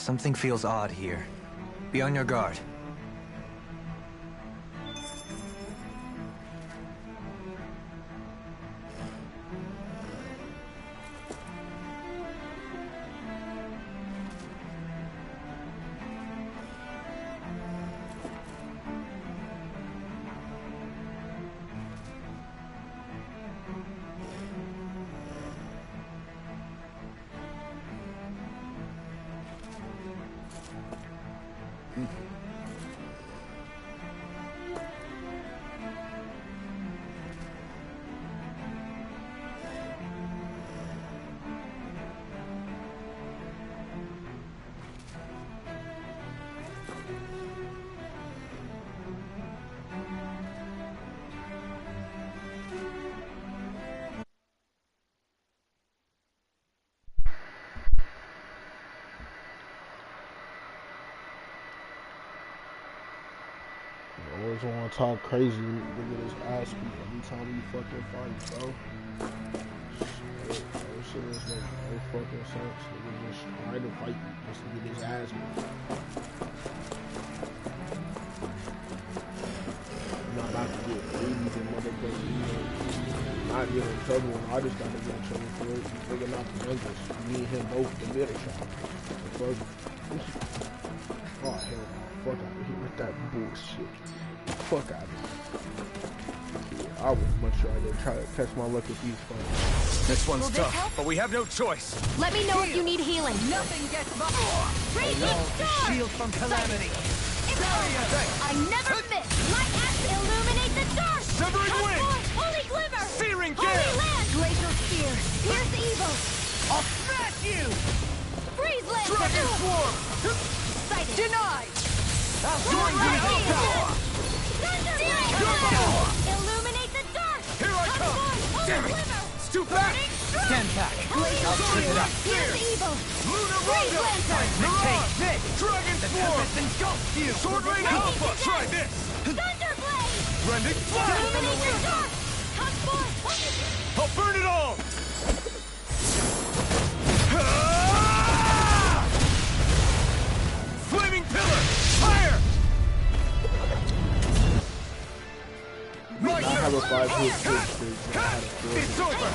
Something feels odd here. Be on your guard. Always want to talk crazy, look at his ass beat every time we fucking fight, bro. That shit is like no fucking sense. Nigga just trying to fight me just to get his ass beat. I'm not about to get babies and motherfuckers, you know, not get in trouble, and I just gotta get in trouble for it. Nigga not the youngest. Me and him both the middle child. The fuck? Oh hell no. Fuck out of here with that bullshit. Fuck out of here. Yeah, I would much rather try to test my luck with these fuckers. This one's tough, but we have no choice. Let me know if you need healing. Nothing gets by. Raging Storm! Shield from calamity. I never miss. Light acid. Illuminate the dark. Severing wind. Holy glimmer. Searing Holy gale. land. Glacial spear. Pierce evil. I'll smash you. Freeze land. Dragon swarm. Sighted. Denied. Outgoing power. Illuminate the dark. Here I come. Holy Damn it. glimmer. Stoop back. Stand back. Glacial I'll trip it up. Pierce evil. Lunar Freeze Rondo. lantern. Mirage. This. Dragon swarm. Engulfs you. Sword Rain Alpha. Try this. Thunderblade. Rending flash. Illuminate the dark. Come forth. I'll burn it all. Flaming pillar. Fire. I have a 5 hit streak. It's over.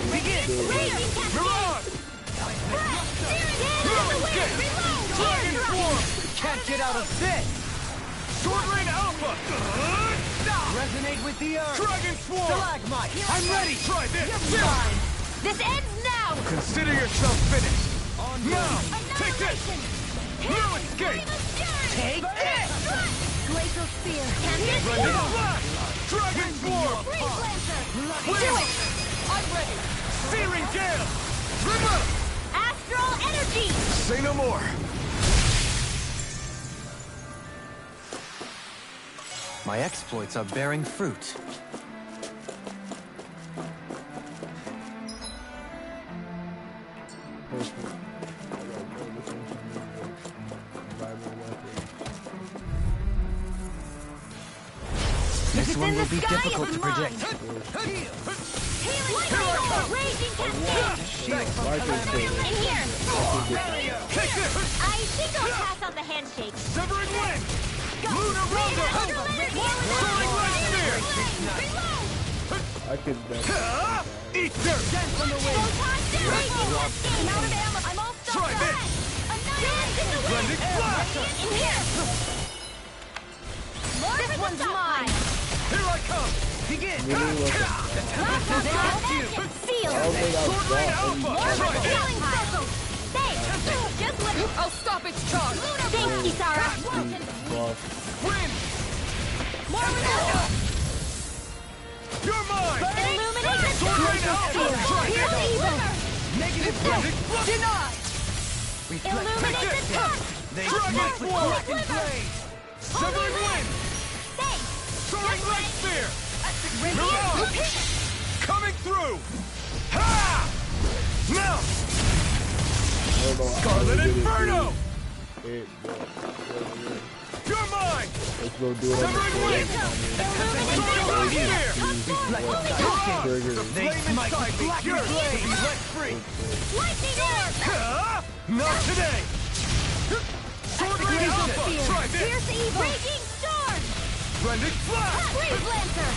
Begin. Mirage. Dragon swarm. Can't get out of this. Sword Rain Alpha. Resonate with the earth. Dragon swarm. Stalagmite. I'm ready. Try this. This ends now. Consider yourself finished. Now. Take this. No escape. Take this. Glacial spear. Rending flash. Dragon swarm. Freeze lancer. Wind. Do it. I'm ready. Searing gale. River. Astral energy. Say no more. My exploits are bearing fruit. This one will be difficult to predict. Healing raging cascade. In here. Take this. I think I'll pass on the handshake. Severing wind. Lunar Rondo. Soaring light spear. I could bet. Eat dirt. Raging cascade. Out of ammo. I'm all stuck. Try this. Rending flash. In here. This one's mine. Here I come. Begin. The tempest is against you. Seal. Sword Rain Alpha. Try this. Healing circle. Thanks. Just let me. I'll stop its charge. Thanks, Kisara. Wind. More Ronaldo. You're mine. Illuminate the Sword Rain Alpha. Try Pierce this. evil. Negative rending flash. Denied. Illuminate the dark. Dragon swarm. Blade. Severing wind. Thanks. Soaring light spear. Radiant. Mirage. Coming through. Ha! Now. Scarlet Inferno. You're mine. Let's go do it. Severing wind. Soaring light spear. Trigger. They might black your blade. Be let free. Lightning orb. Not today. Alpha! Spear. Try this! Pierce evil. Raging storm. Rending flash! Freeze lancer.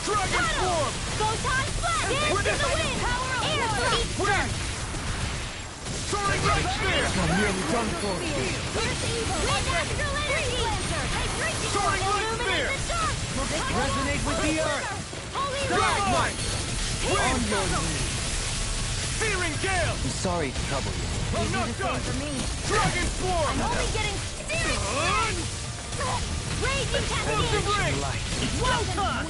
Dragon form! Photon flash. Dance in the wind. Power of air for each Wind! Soaring light spear! I'm nearly done for. Pierce evil. Astral energy. Lancer. Soaring light spear! Resonate with the earth! Holy Stalagmite! Wind! Searing gale! I'm sorry to trouble you. I'm not done! for me. Dragon form! I'm only getting serious. Raging Explosive cascade. ring! Well done.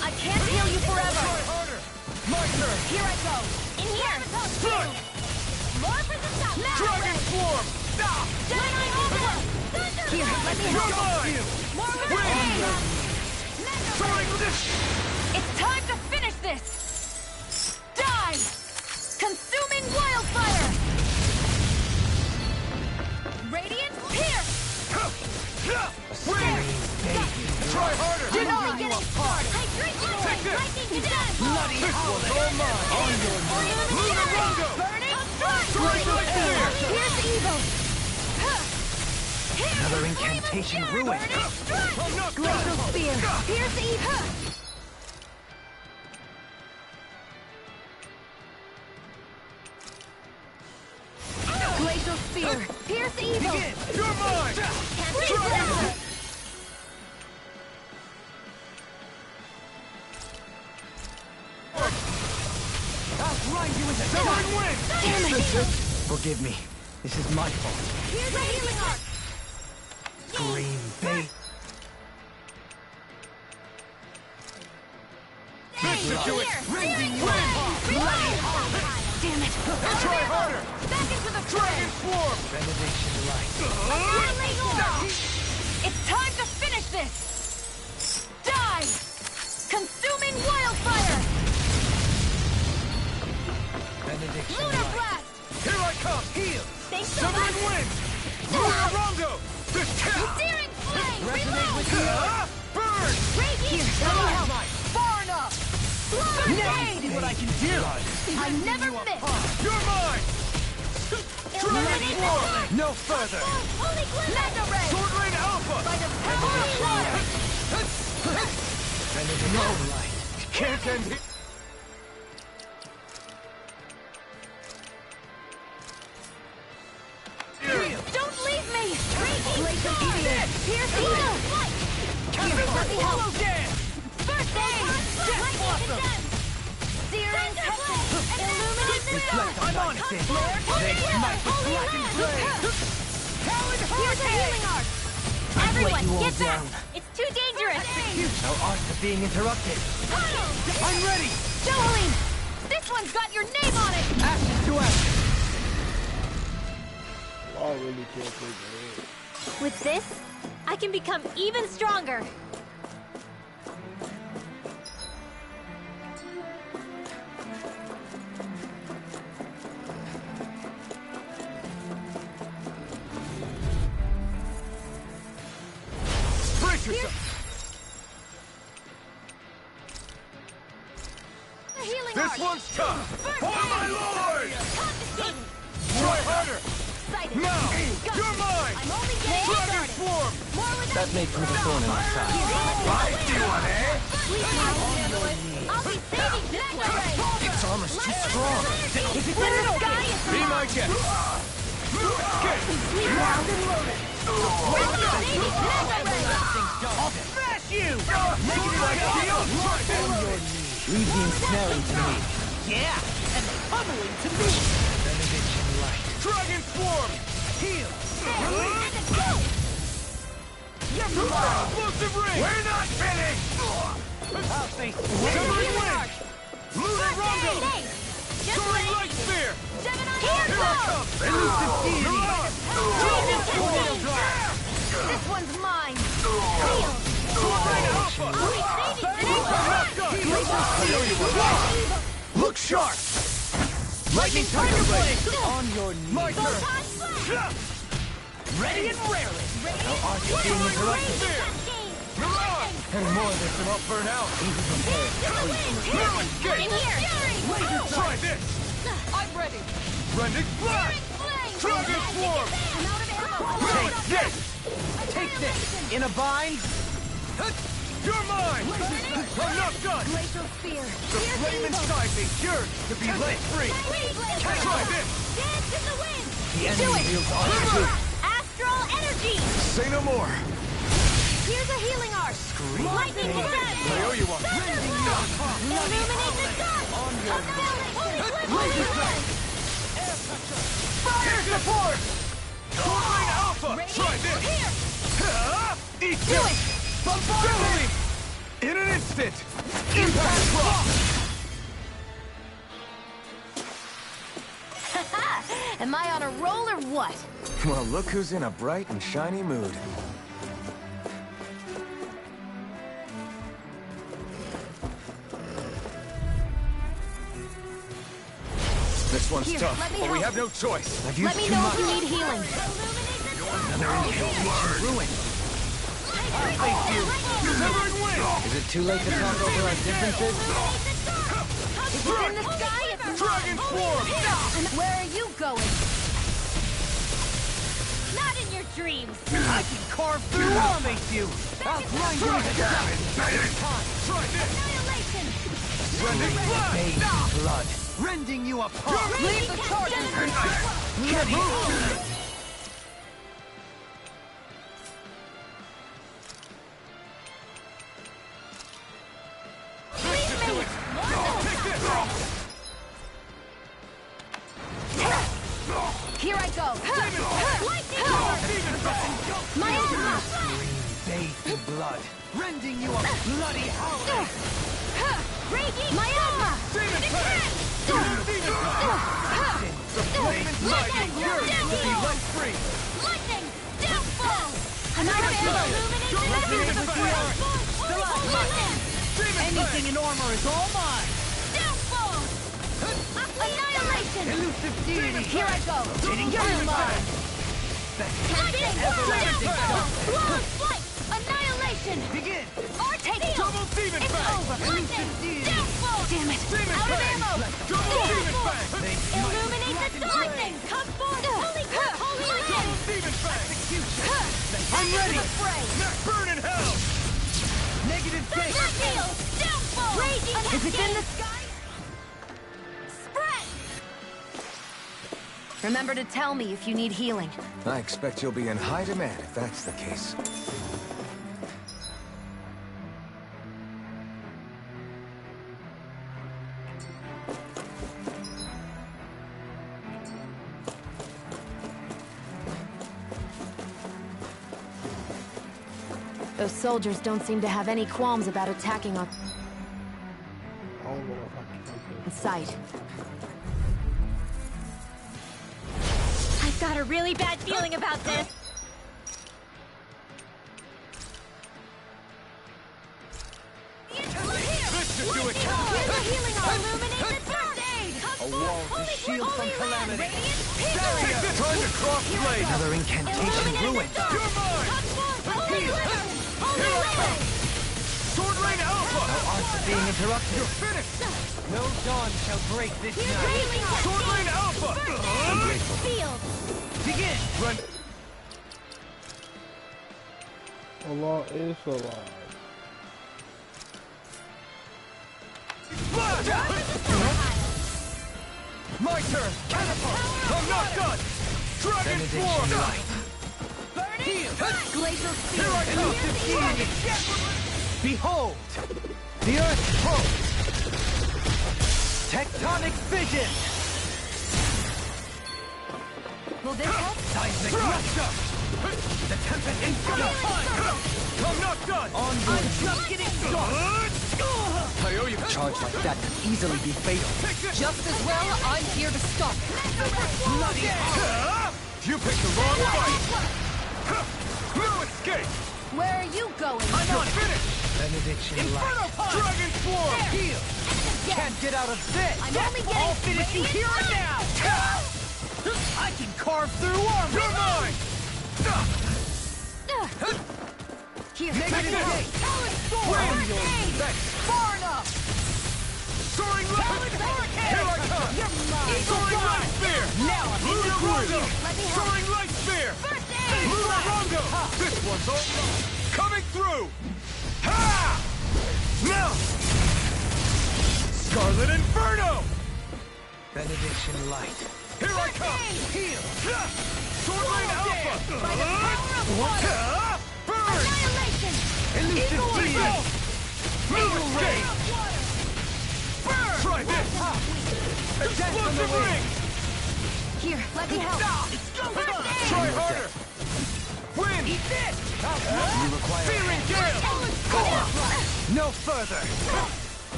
I can't heal you forever. Try harder! My turn! Here I go. In here. Blood! More for the south. Dragon form! Stop! Gemini Ultra. Here, let me You're help. mine! More with the Wind! pain. Soaring this! It's time to finish this. Die. Consuming wildfire. Radiant pierce. Wind! Try harder! You're only getting started. Hydration ray. Take this. Lightning condemn. Bloody this one's all mine! On your Lunarongo! Burning strike. Soaring light spear! Pierce evil. Another incantation ruined. Burning strike. I'm not Glacial done! spear. Pierce evil. Glacial spear. Pierce evil. You're mine! Freeze lancer. I'll grind you into soaring wind! Damn it. Forgive me. This is my fault. Here's a healing arc. Green Bay. This should do it! Rending wind. Damn it. Try harder! Back into the Dragon fray. form! Benediction light. Annihilate all. It's time to finish this. Die. Consuming wildfire. Benediction Lunar light. blast. Here I come! Heal! Thanks so Summoning much. wind! Lunarongo! The tap! Searing flame. Resonate with Reload. the earth! Burn! Raging storm. Far enough. See what I can do! I never miss. You're mine! Illuminate the dark. No further. Holy glimmer. Mega ray. Sword Rain Alpha! By the power of water. Benediction light. Can't end it! Don't leave me. Glacial spear. Pierce evil. Here, let me help. First aid. Lightning condemned. Searing tempest. Illuminate the dark. I'm on it, then. Holy might be Holy black and gray. Here's a healing arc. Everyone, you all get back. down. It's too dangerous. No art of being interrupted. I'm ready! Jolene, this one's got your name on it. Ashes to ashes. I really can't take it. With this, I can become even stronger. Brace yourself! The healing This arc. one's tough! First For my aid. lord! Confiscating. Try harder! Sighted. Now! Got You're it. mine! I'm only getting Dragon started. form! More with That may prove a thorn in my side. Right, you want it? I'll be saving this way. Its armor's too strong. Is it when the sky is Be my guest! Get! wild and loaded. Saving Mega Ray. I'll smash you! Make it like steel! Leave the ensnaring to me. Yeah! And pummeling to me! Benediction light. Dragon form! Heal! And a go. Explosive ring! We're not finished! I'll face Soaring wind! Lunarongo! Hey, just Soaring wait. light spear! Gemini Here I Ultra. come! Elusive deity! Raging Tornado Tempest. drive! This one's mine. Heal. Sword Rain Alpha! I'll be saving this I'm not done! Look sharp! Lightning Tiger Blade! On your knees. My turn! Photon flash. Ready and rarely! No art of being interrupted. Cascade. Mirage! And more of this I'm up for an hour! Easy compared. To the wind. Now escape! In here. Laser try this! I'm ready. Rending blast! Flame. Dragon form! I'm out of ammo. Take this! Take this! In a bind? You're mine! I'm not done! Glacial spear. The flame inside me yearns to be let free! Try this! Dance in the wind! The Do enemy it! wields arms. Astral energy! Say no more! Here's a healing art! Lightning descent! I owe you one! Illuminate the dark! Holy flame! Fire support! Sword Alpha! Try this! Here! Eat Do this! it! Bombardment! In an instant! Impact block! Am I on a roll or what? Well, look who's in a bright and shiny mood. This one's Here, tough, let me but we help. have no choice. I've Let used me too know much. if you need healing. Ruined. Severing wind! Is it too late to talk over our differences? If it's in the sky, it's Dragon form! Where are you going? Not in your dreams. I can carve through all face you! I'll grind you to death! Try this! Annihilation. Rending blood! Bathed in blood. Rending you apart! Leave the charges. Can't move! Here I go. My Enigma. Bathed in blood. Rending you a bloody howler! Raging. My Enigma. Demon Pact! Demon Pact! The flame inside you yearns to be let free! Lightning. Downfall. Another Demon Pact! Anything in armor is all mine. Downfall. Annihilation. Elusive deity. Here I go. You're mine. Lightning. Downfall. Long flight. Annihilation. Begin. Take it. Double Demon It's Pact! over. Lightning. Downfall. Damn it. Demon Out of Pact! ammo. Double Demon Pact! Illuminate the lightning. Come forth. Holy Double land. Demon Pact! I'm ready. Fray. Burn in hell! Negative gate. Downfall. Raging. If it's in the sky. Spread. Remember to tell me if you need healing. I expect you'll be in high demand if that's the case. Those soldiers don't seem to have any qualms about attacking on I don't know if I can take this. sight. I've got a really bad feeling about this. This should do it! A wall to shield from calamity. Time to cross blade! Another incantation ruined. You're mine! Here I come! Sword Rain Alpha! Arts are being interrupted. You're finished! No dawn shall break this night. Sword Rain Alpha! Begin. Run! Allah is alive. My turn! Catapult! I'm not done! Dragon Benediction form! light. Glacial spear. Here I come! Behold, the earth pulse. Tectonic fission. Will this help? Seismic Thrust up! The tempest is gonna I'm not done! onward. Just getting started. I owe you Charge like that could easily be fatal. Just as well, I'm here to stop it. bloody hell! You picked the wrong fight! No escape! Where are you going? You're finished! Benediction light. Dragon form! Heal. Can't get out of this. I'm only getting I'll finish you here and now. I can carve through armor. You're mine! Here. Negative gate. Wind! Thanks. Far enough. Soaring light! Here I come! You're mine. Soaring light spear! Now I'm in the groove. Let me help. Soaring light spear! First aid. Lunarongo! This one's all coming through! Ha! Now! Scarlet Inferno! Benediction light. Here I come! Heal! Swordblade Alpha! By the power of water! Burn! Annihilation! Elusive Eagle Deity! Ray! Eagle Ray! Burn! Try this! Explosive Ring! Here, let me help. Try harder! Win! Eat this! You require Searing Gale! No further!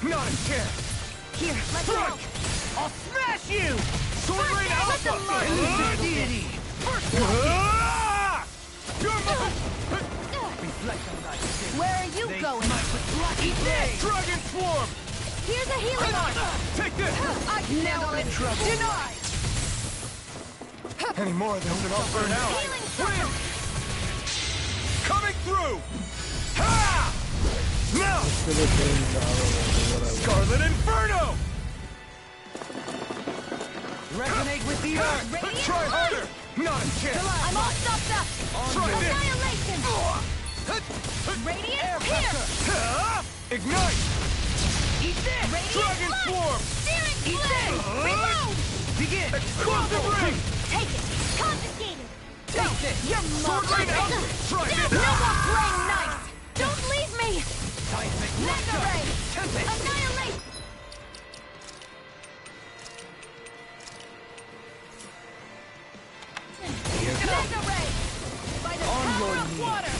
Not a chance! Here, let me help. I'll smash you! Swordblade Let them Alpha! learn. Elusive Deity! Ah! You're Where are you going? Eat this! Dragon Swarm! Here's a healing arm. Take this! I can handle it. Denied. any more of them. I'll burn out! Healing circle. Coming through! Ha! Now! Should have been whatever. Scarlet Inferno! Resonate with the earth. Radiant Try light. harder! Not a chance! I'm all stopped up. Try this! Annihilation. Radiant here. Ha! Ignite! Eat this. Radiant Dragon light. Swarm! Searing flame. Reload. Begin. Explosive Ring! Take it. Confiscated. Take this. You're Swordblade Alpha! Try No this! more playing nice. Don't leave me. Seismic Mega ray. Tempest. Annihilate. Mega ray. By the power of water.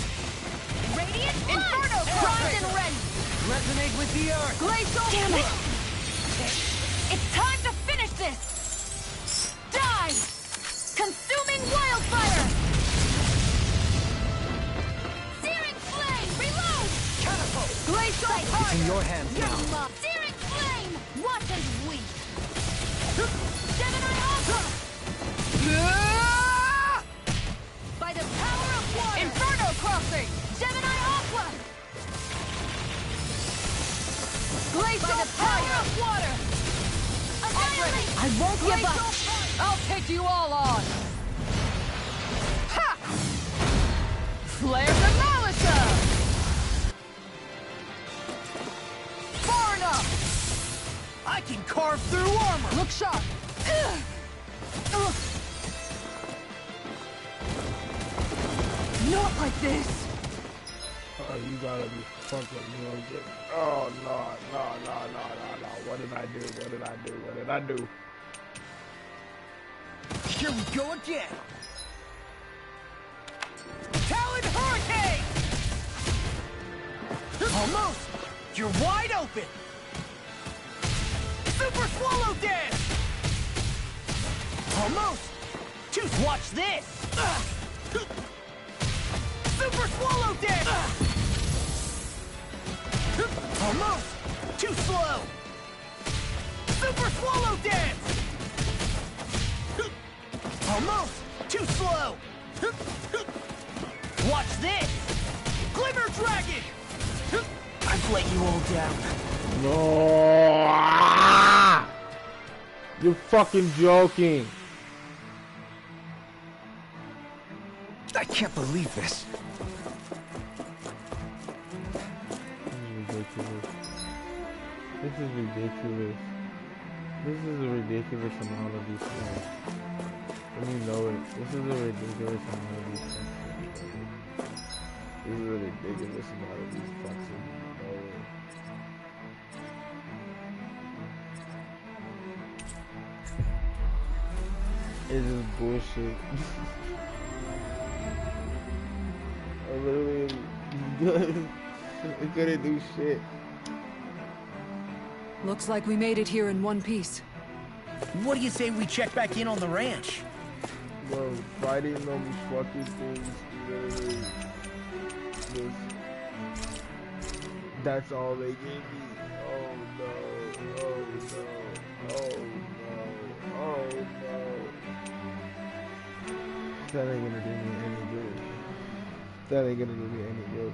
Radiant Inferno. Primed and ready. Resonate with the earth. Glacial. Damn it. It's time to finish this. Die. Consuming wildfire. Searing flame. Reload. Catapult. Glacial fire. It's in your hands Your now. love. Searing flame. Watch and weep. Gemini Alpha. By the power of water. Inferno crossing. Gemini Aqua. Glacial By the power of water. Annihilate. I won't give Glacial up. fire. I'll take you all on. Ha! Flare the Malisa! Far enough! I can carve through armor. Look sharp! Not like this! Oh, you gotta be fucking music. Oh, no. What did I do? Here we go again. Talon Hurricane. Almost. You're wide open. Super Swallow Dance. Almost. Choose. Watch this. Super Swallow Dance. Almost. Too slow. Super Swallow Dance. Almost. Too slow. Watch this. Glimmer Dragon. I've let you all down. No! Ah! You're fucking joking. I can't believe this. This is ridiculous. This is a ridiculous amount of these things. And you know it. This is a ridiculous amount of these things. This is a ridiculous amount of these fucks. And you know it. It's just bullshit. I literally I couldn't do shit. Looks like we made it here in one piece. What do you say we check back in on the ranch? Bro, fighting those fucking things, literally, just, that's all they gave me. Oh no, oh no, oh no, oh no. That ain't gonna do me any good. That ain't gonna do me any good.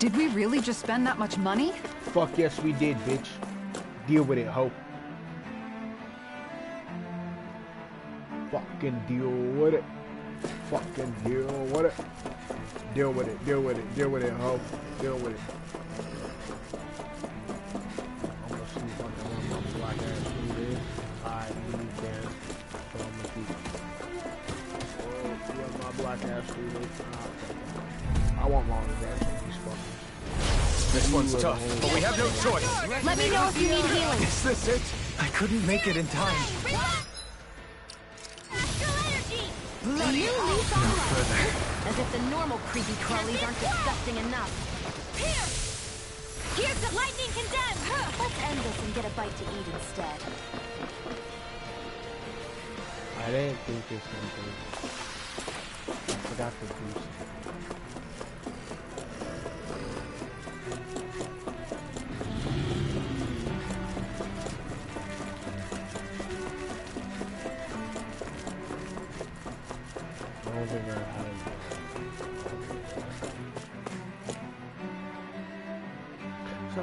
Did we really just spend that much money? Fuck yes we did, bitch. Deal with it, ho. Fucking deal with it. Fucking deal with it. Deal with it, deal with it, deal with it, ho. Deal with it. I'm gonna see if I can run my black ass through this. I really can. So I'm gonna keep run my black ass through this. I want my revenge on these fuckers. This one's tough, but we have no choice. Let me know if you need healing. Is this it? I couldn't make it in time. Bloody you leave No further. as if the normal creepy crawlies aren't disgusting enough. Here! Here's the lightning condemned! Let's end this and get a bite to eat instead. I didn't think this one. I forgot to do something.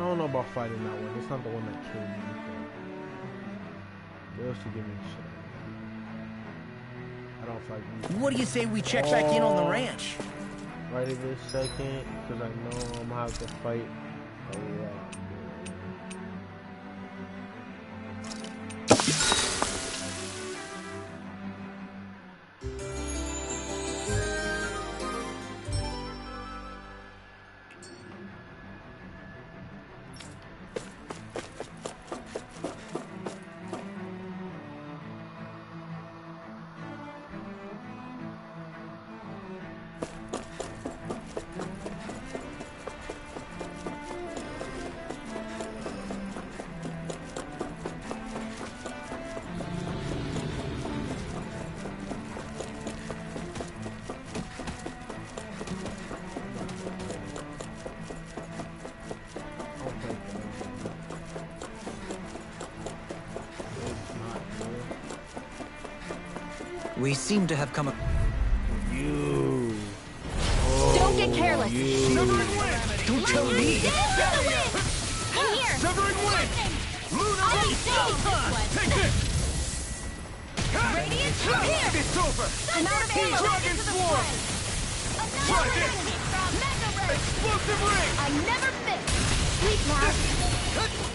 don't know about fighting that one. It's not the one that killed me. They also give me shit. I don't fight you. What do you say we check back in on the ranch? Right in this second, because I know I'm gonna have to fight a lot. We seem to have come up. You. Don't get careless. Severing wind! Don't tell me! In here! Severing wind! Lunar I'll be safe this one. Take this! Radiant from here! It's over! Another ammo Dragon to the Swarm! front. Try Another this. enemy from Mega Ray. Explosive ring! I never miss. Sweet lad.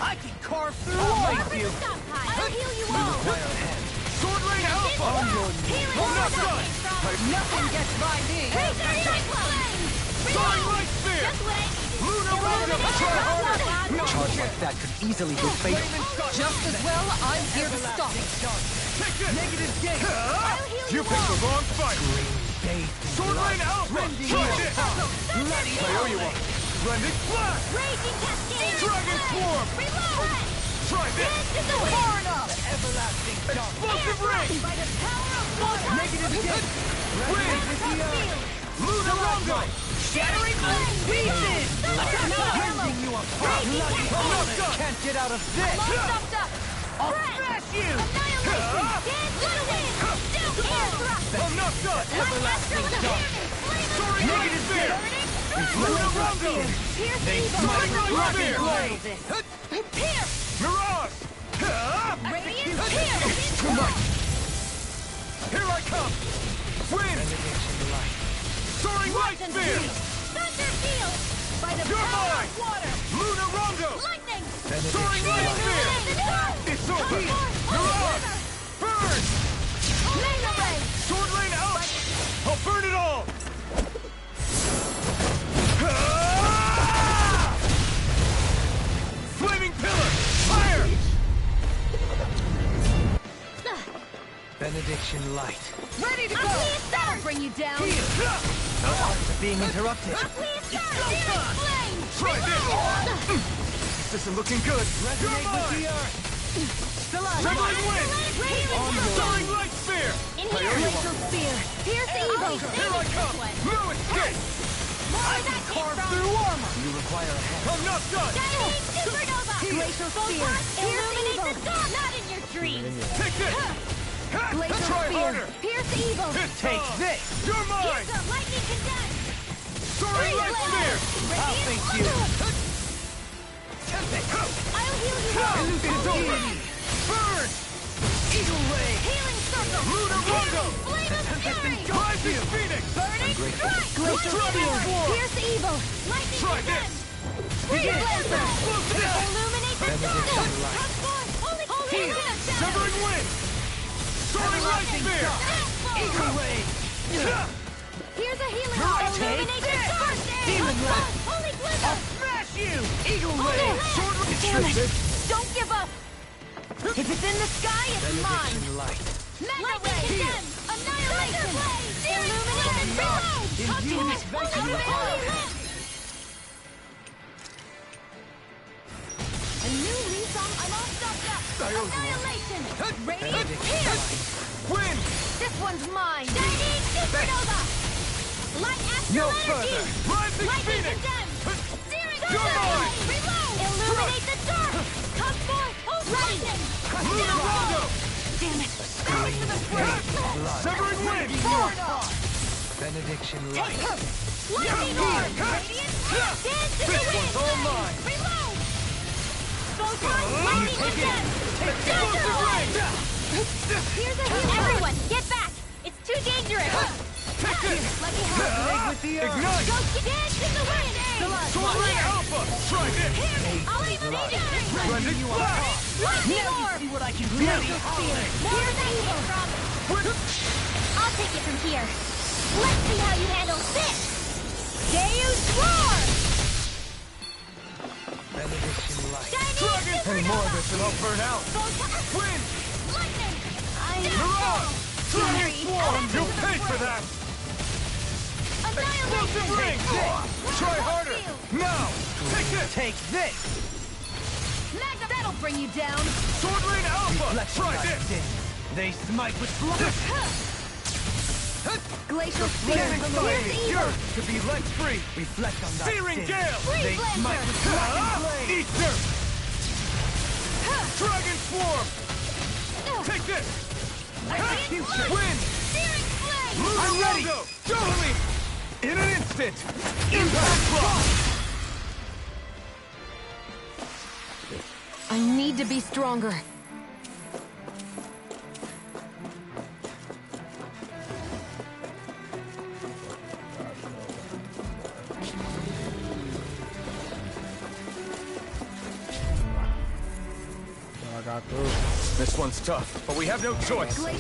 I can carve through Mark all for of you! the stockpile. I'll heal you all. Sword Rain Alpha! Healing I'm not from done! Nothing gets by me. Razor Cyclone. Soaring Light Spear! Just what I needed. Lunar Roundup! Try harder! A charge like that could easily be fatal. Just as well, I'm here to stop it. Take this! Negative gate! I'll heal You you picked the all. wrong fight! Sword Rain Alpha! Try this! I owe you one! Blending Flash! Raging Cascade. Dragon Swarm! Reload. Try this! This is the way. Everlasting Explosive Ring! By the power of water. Negative gate! Wind! Field. Lunar Roundup! Shattering pieces. Rending you apart! I'm not done! Can't get out of this! Stopped up. I'll smash you! Annihilation. Dance to the wind. Still air thrust. I'm not done! Everlasting dark. Soaring Light Spear! Lunar Roundup! Pierce Soaring evil. Light Spear! Pierce. Mirage! Radiant pierce. Too much! Here I come! Wind! Soaring Light Spear! Thunder field. By the You're power mine! of water. Lunar Rondo! Lightning. Soaring Light Spear! It's over! Mirage! Burn! Mega ray. Sword Rain out! I'll burn it all! Flaming Pillar! Fire! Benediction light. Ready to go. That'll bring you down. Being interrupted. Flame. Try this! This isn't looking good. You're mine! Severing Wind! Soaring Light Spear! In here. Glacial spear. Pierce evil. Here I come! No escape! I can Carve through armor! You require a hand. I'm not done! Detonating supernova. Glacial spear. Illuminate the dawn. Not in your dreams. Take this! Glacial Try spear. harder! Pierce evil. Take this! You're mine! Here's the lightning condemned. Soaring Light Spear! I'll thank you. I'll heal you all. Burn! Eagle Ray! Healing circle. Lunar Rondo! Flame of fury. Rising Phoenix! Burning strike. Glacial Dragon spear. Swarm. Pierce evil. Lightning Try condemned. this! Freeze lancer. Explosive! Illuminate the dawn. Transform. Holy Heal! shadow. Severing Wind! Soaring Light Spear! Eagle Ray! Here's a healing. Right, Illuminate take the dawn. Demon Lad. Holy blizzard. Smash you! Eagle Holy Ray! land. Sword Damn it. Don't give up. If it's in the sky, it's mine. Benediction light. Mega ray. Condemned. Annihilation. Illuminate the dawn. Damn it. Holy land. A new lease on. I'm all stocked up. Annihilation. Radiant pierce. Wind! This one's mine. Shining supernova. Light astral No energy. further! Rising Lightning Phoenix! condemned. Searing You're mine. Reload. Illuminate the dark. Come forth. Lightning. Lunar Rondo! Damn it. Back to the spring. Severing Wind! Benediction light. Lightning orb. Radiant. Dance in the This wind. one's all mine. Reload. Here's a healer. Everyone, get back! It's too dangerous! Take this! Let me help. Blade with the earth. Ignite! Go dance in the wind! Sword Ring Alpha! Try this! I'll even need it! Blending Flash! Lightning Now orb! you see what I can do. Here's that came from. I'll take it from here. Let's see how you handle this! Deus Roar! Benediction light. Chinese And more of this will burn out. Wind! Lightning! Mirage! Dragon Swarm! You'll pay for that! Explosive Ring! Try harder! Now! Take this! Take this. That'll bring you down! Sword Ring Alpha! Reflection Try light this! sin. They smite with blood. Glacial Flaming fire. Yours to be let free! Reflect on that Searing sin. Gale! They smite with blackened blade. Ether! Dragon Swarm! Take this! Execution. Wind! Searing Flame! I'm ready! Follow me! In an instant! Impact Block! I need to be stronger. I got through. This one's tough, but we have no choice. I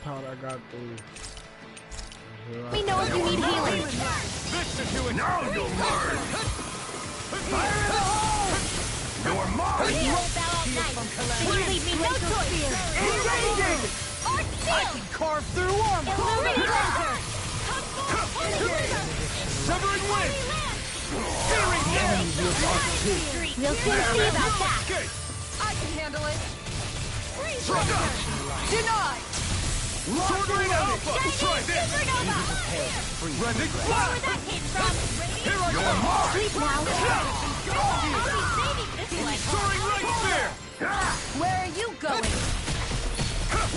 thought I got through. Let me know if you need healing. This is you and now you'll learn! Fire in the hole! You're mine! You won't bow out night. You leave me no choice. Engaging! Art Steel! Carve through armor. Illuminate Laser! Severing Wind! Searing Gale! We'll soon see about that. Okay! I can handle it. Struck up! Denied! Sword Ring Alpha! Try this! Supernova! Rending Where Flash! that came from? Here I come! Sleep now. I'll be saving this one. Soaring Light Spear! Where are you going?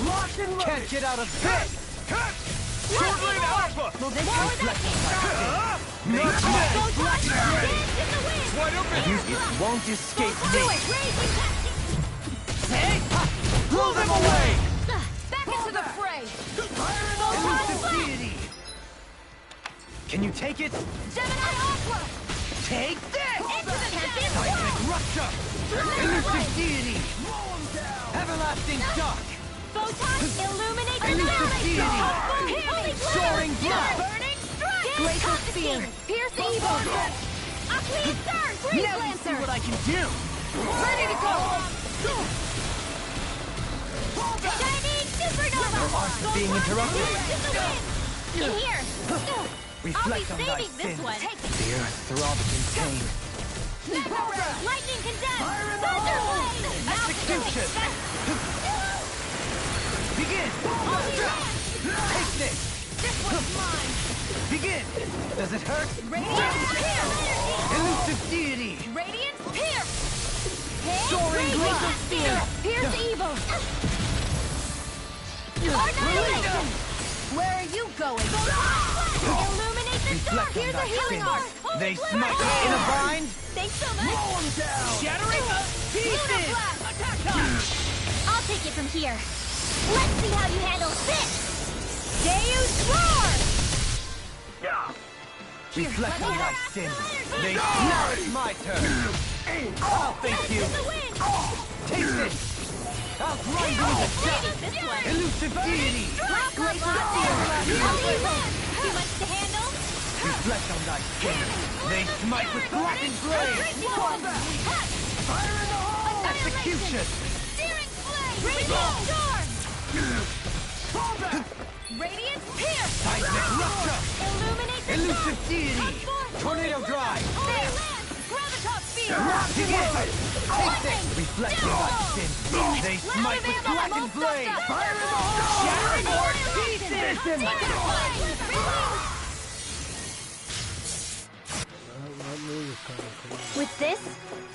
Locked and loaded! Can't get out of this. Sword Ring Alpha! Where that came from? Not today! Go touch! Dance in the wind! Wide open! You won't escape Do me. it! Raising Blow them away. back into the fray! Elusive deity. Can you take it? Gemini Aqua! Take this. Into the Tempest Seismic Swirl! rupture. Elusive deity. Everlasting dark. Photon! Illuminate the Elusive deity. Holy Soaring blood. Burning strike! Glacial Spear! Pierce evil! Aclean Surge! Freeze Now you see Lancer! what I can do. Ready to go! Shining Supernova! Arts being interrupted. In here! Reflect I'll on be thy saving this sins. one! The earth throbs in pain. Lightning condemned! Thunder Blade! Execution. Begin. Take this. This one's mine! Begin. Does it hurt? Radiant Pierce! Elusive deity. Radiant Pierce! Soaring Glacial blood. Spear! Pierce evil! Annihilation! Where are you going? Illuminate the dark! Reflect on Here's a thy healing sins. arc! They smite in a bind. Thanks so much! Shattering Lunar pieces. Blast! Attack time! I'll take it from here. Let's see how you handle this! Deus Roar! Reflect on thy sins. They now it's my turn. I'll face you. In the wind! Take this. I'll grind you with the dust. This one! Elusive deity. Glacial Spear! Too much to handle? Reflect on thy sins. They smite with blackened blade. Execution. Searing Flame! Radiant Storm! Radiant Pierce! Seismic rupture. Illuminate the Elusive dark! deity. Transform! Tornado drive. Holy Land! Gravitas Spear! Begin. Take this. Reflect on thy sins. They smite with blackened blade. Shattering or pieces. That move is kind of cool. With this,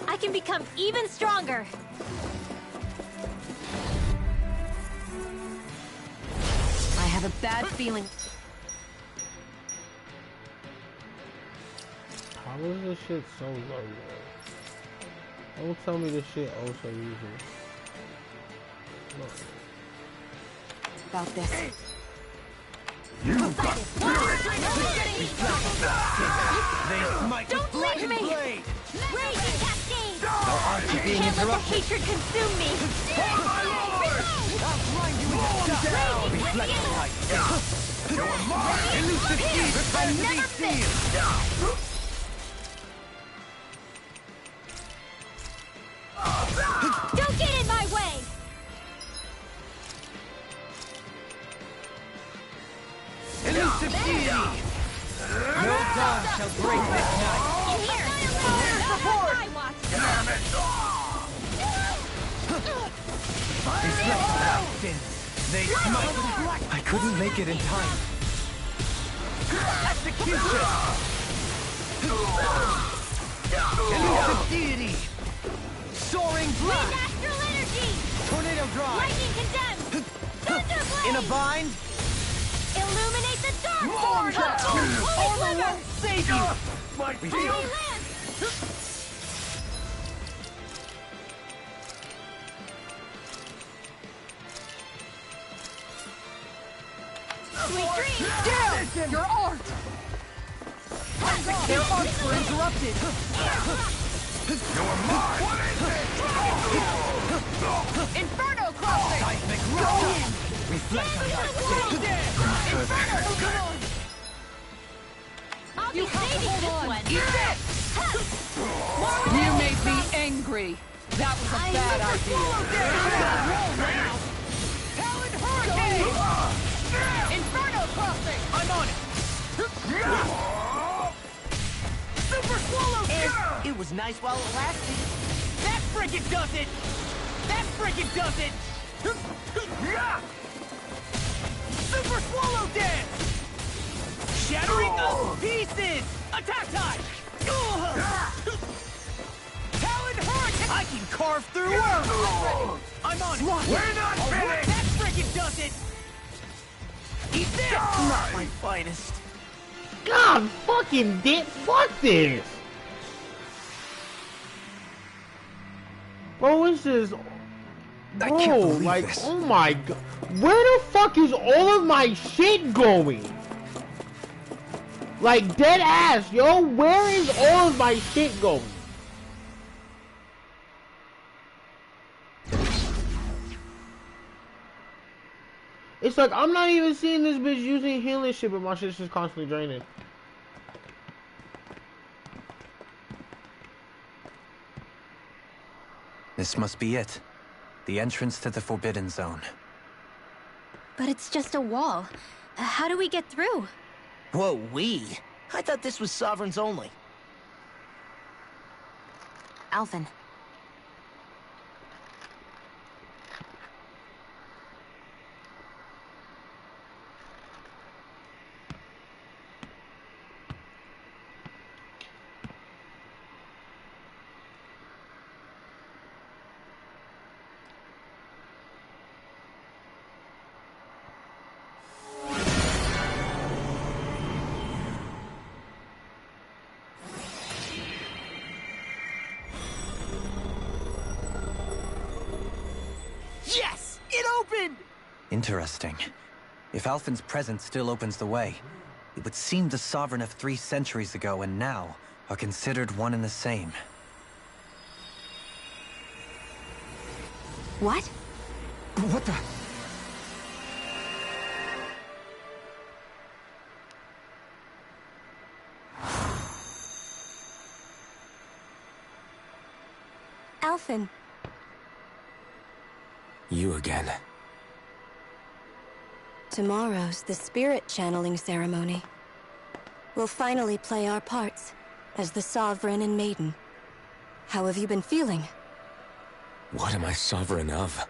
I can become even stronger. I have a bad feeling. How is this shit so low, Don't tell me this shit also easy. No. About this. You got spirit! They smite with Don't leave me! blade! Raging cascade! Aren't you being Can't let the interrupted? hatred consume me! For my lord! I'll grind you into dust! Raging Reflect the light! You're mine! Elusive Here! deed! Prepare to be Never sealed! Don't get in my way! Elusive deity! No dawn shall break this night! Here! Here's the horde! Damn it! Reflect without sins! They smite with black! I couldn't make it in time! Execution! Elusive deity! Soaring blast! Astral energy! Tornado drive! Lightning condemned! Thunder blade! In a bind? Illuminate the dark Lord, portal! Armor won't save you! My Holy field! land! Sweet dreams! Damn! Your art! Their arts were interrupted! You're mine! What is it? Inferno crossing! Seismic rush! Reflect on that Inferno! I'll You be have to saving hold this on. one! Eat this! You made me angry! That was a bad idea! Talon Hurricane! Inferno crossing! I'm on it! Super Swallow! It was nice while it lasted. That frickin' does it! That frickin' does it! Super Swallow Dance! Shattering us pieces! Attack time! Talon Hurricane! I can carve through worms! I'm on it! We're not finished! That frickin' does it! Eat this! Not my finest. God fucking dick, fuck this! Bro, it's just... I Bro, can't believe like, this. oh my god. Where the fuck is all of my shit going? Like, dead ass, yo. Where is all of my shit going? It's like, I'm not even seeing this bitch using healing shit, but my shit's just constantly draining. This must be it. The entrance to the Forbidden Zone. But it's just a wall. How do we get through? Whoa, we? I thought this was Sovereigns only. Alphen. Yes! It opened! Interesting. If Alphen's presence still opens the way, it would seem the Sovereign of 3 centuries ago and now are considered one and the same. What? What the? Alphen. You again. Tomorrow's the spirit channeling ceremony. We'll finally play our parts as the Sovereign and Maiden. How have you been feeling? What am I sovereign of?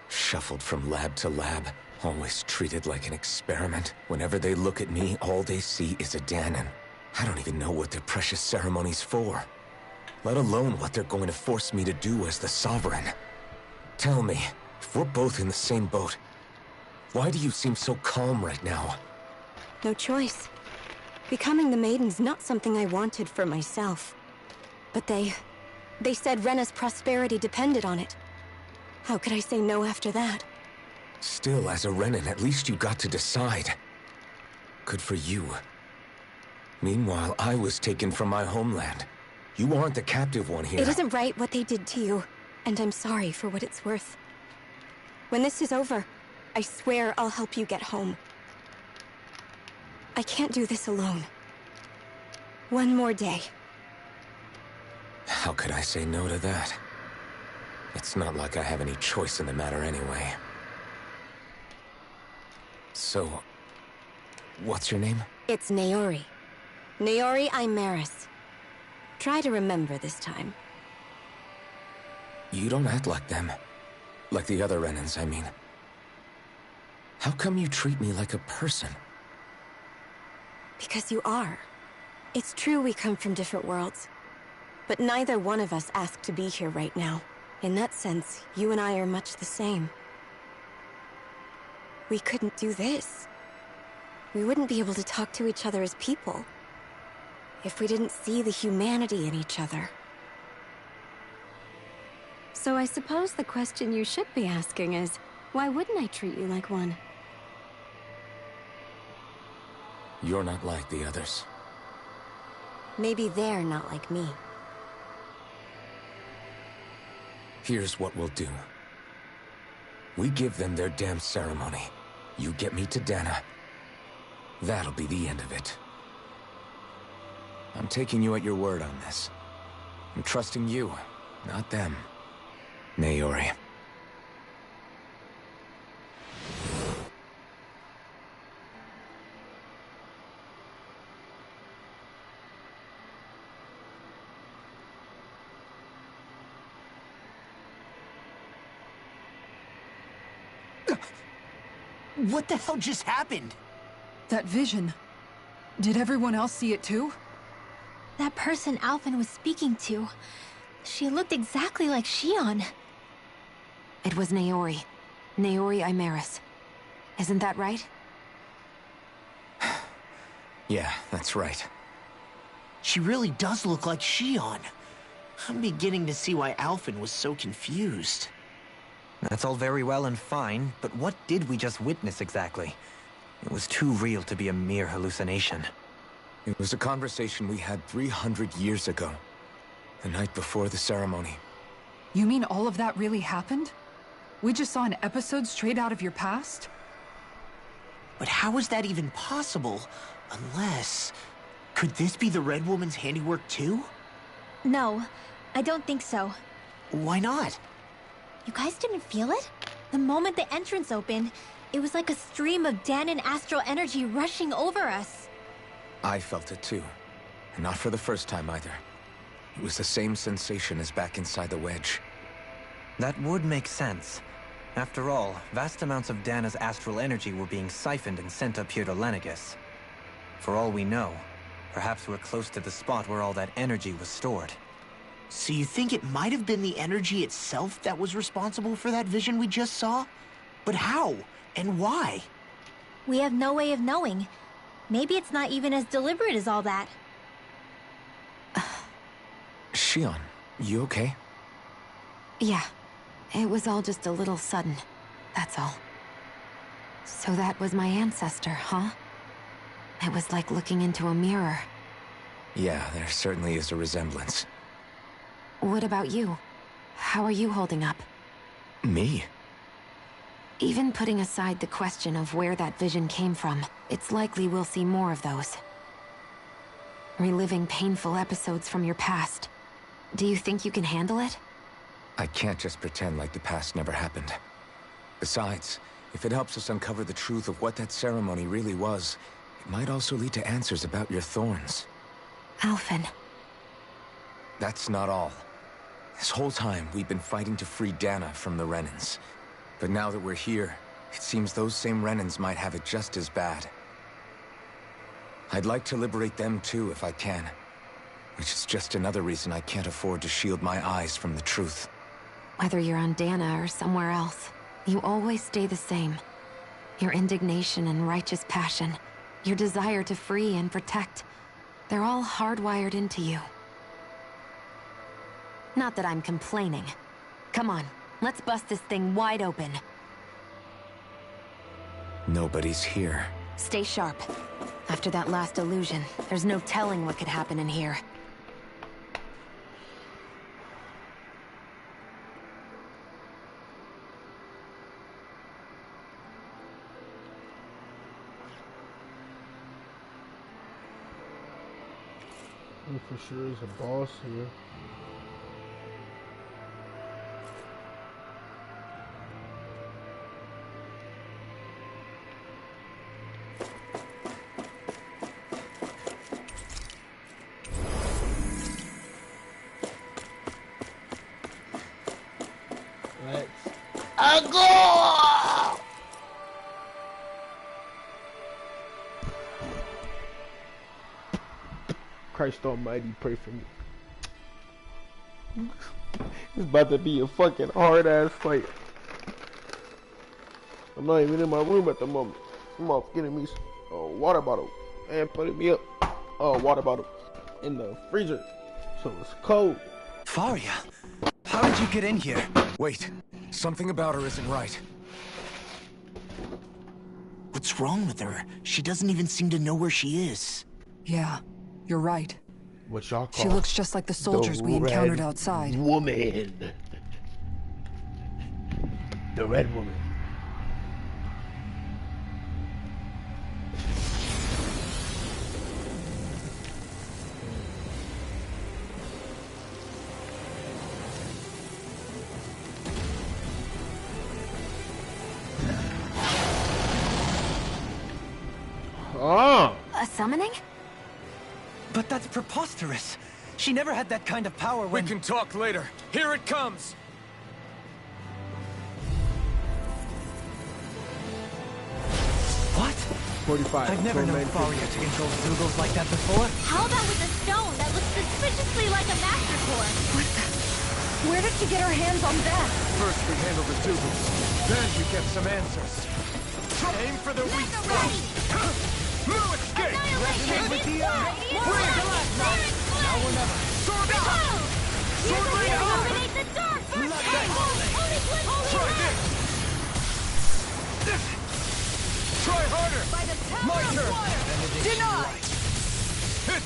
Shuffled from lab to lab, always treated like an experiment. Whenever they look at me, all they see is a Dahnan. I don't even know what their precious ceremony's for. Let alone what they're going to force me to do as the Sovereign. Tell me, if we're both in the same boat, why do you seem so calm right now? No choice. Becoming the Maiden's not something I wanted for myself. But they They said Rena's prosperity depended on it. How could I say no after that? Still, as a Renan, at least you got to decide. Good for you. Meanwhile, I was taken from my homeland. You aren't the captive one here. It isn't right what they did to you, and I'm sorry for what it's worth. When this is over, I swear I'll help you get home. I can't do this alone. One more day. How could I say no to that? It's not like I have any choice in the matter anyway. So, what's your name? It's Naori. Naori Imeris. Try to remember this time. You don't act like them. Like the other Renans, I mean. How come you treat me like a person? Because you are. It's true we come from different worlds. But neither one of us asked to be here right now. In that sense, you and I are much the same. We couldn't do this. We wouldn't be able to talk to each other as people if we didn't see the humanity in each other. So I suppose the question you should be asking is, why wouldn't I treat you like one? You're not like the others. Maybe they're not like me. Here's what we'll do. We give them their damn ceremony. You get me to Dana. That'll be the end of it. I'm taking you at your word on this. I'm trusting you, not them. Naori. What the hell just happened? That vision. Did everyone else see it too? That person Alphen was speaking to, she looked exactly like Shion. It was Naori. Naori Imeris. Isn't that right? Yeah, that's right. She really does look like Shion. I'm beginning to see why Alphen was so confused. That's all very well and fine, but what did we just witness exactly? It was too real to be a mere hallucination. It was a conversation we had 300 years ago. The night before the ceremony. You mean all of that really happened? We just saw an episode straight out of your past? But how is that even possible? Unless... Could this be the Red Woman's handiwork too? No, I don't think so. Why not? You guys didn't feel it? The moment the entrance opened, it was like a stream of Danan astral energy rushing over us. I felt it too. And not for the first time either. It was the same sensation as back inside the wedge. That would make sense. After all, vast amounts of Dana's astral energy were being siphoned and sent up here to Lenegis. For all we know, perhaps we're close to the spot where all that energy was stored. So you think it might have been the energy itself that was responsible for that vision we just saw? But how? And why? We have no way of knowing. Maybe it's not even as deliberate as all that. Shion, you okay? Yeah. It was all just a little sudden. That's all. So that was my ancestor, huh? It was like looking into a mirror. Yeah, there certainly is a resemblance. What about you? How are you holding up? Me? Even putting aside the question of where that vision came from, it's likely we'll see more of those. Reliving painful episodes from your past. Do you think you can handle it? I can't just pretend like the past never happened. Besides, if it helps us uncover the truth of what that ceremony really was, it might also lead to answers about your thorns. Alphen. That's not all. This whole time, we've been fighting to free Dana from the Renans. But now that we're here, it seems those same Renans might have it just as bad. I'd like to liberate them too, if I can. Which is just another reason I can't afford to shield my eyes from the truth. Whether you're on Dana or somewhere else, you always stay the same. Your indignation and righteous passion, your desire to free and protect, they're all hardwired into you. Not that I'm complaining. Come on, let's bust this thing wide open. Nobody's here. Stay sharp. After that last illusion, there's no telling what could happen in here. For sure there's a boss here. Christ Almighty, pray for me. It's about to be a fucking hard ass fight. I'm not even in my room at the moment. I'm off getting me a water bottle and putting me up a water bottle in the freezer so it's cold. Faria, how did you get in here? Wait, something about her isn't right. What's wrong with her? She doesn't even seem to know where she is. Yeah, you're right. What y'all call She looks just like the soldiers we encountered outside. Woman. The red woman. Oh. A summoning? But that's preposterous. She never had that kind of power when... We can talk later. Here it comes! What? 45. I've never known Faria to control Zeugles like that before. How about with a stone that looks suspiciously like a master core? What the? Where did she get her hands on that? First we handle the Zeugles, then we get some answers. Aim for the weak spot. No escape! Annihilation with the Bring the last night! Now or never! Sword up! Sword rain up! Illuminate the dark! Holy flip! Try this! Try harder! My turn! Deny!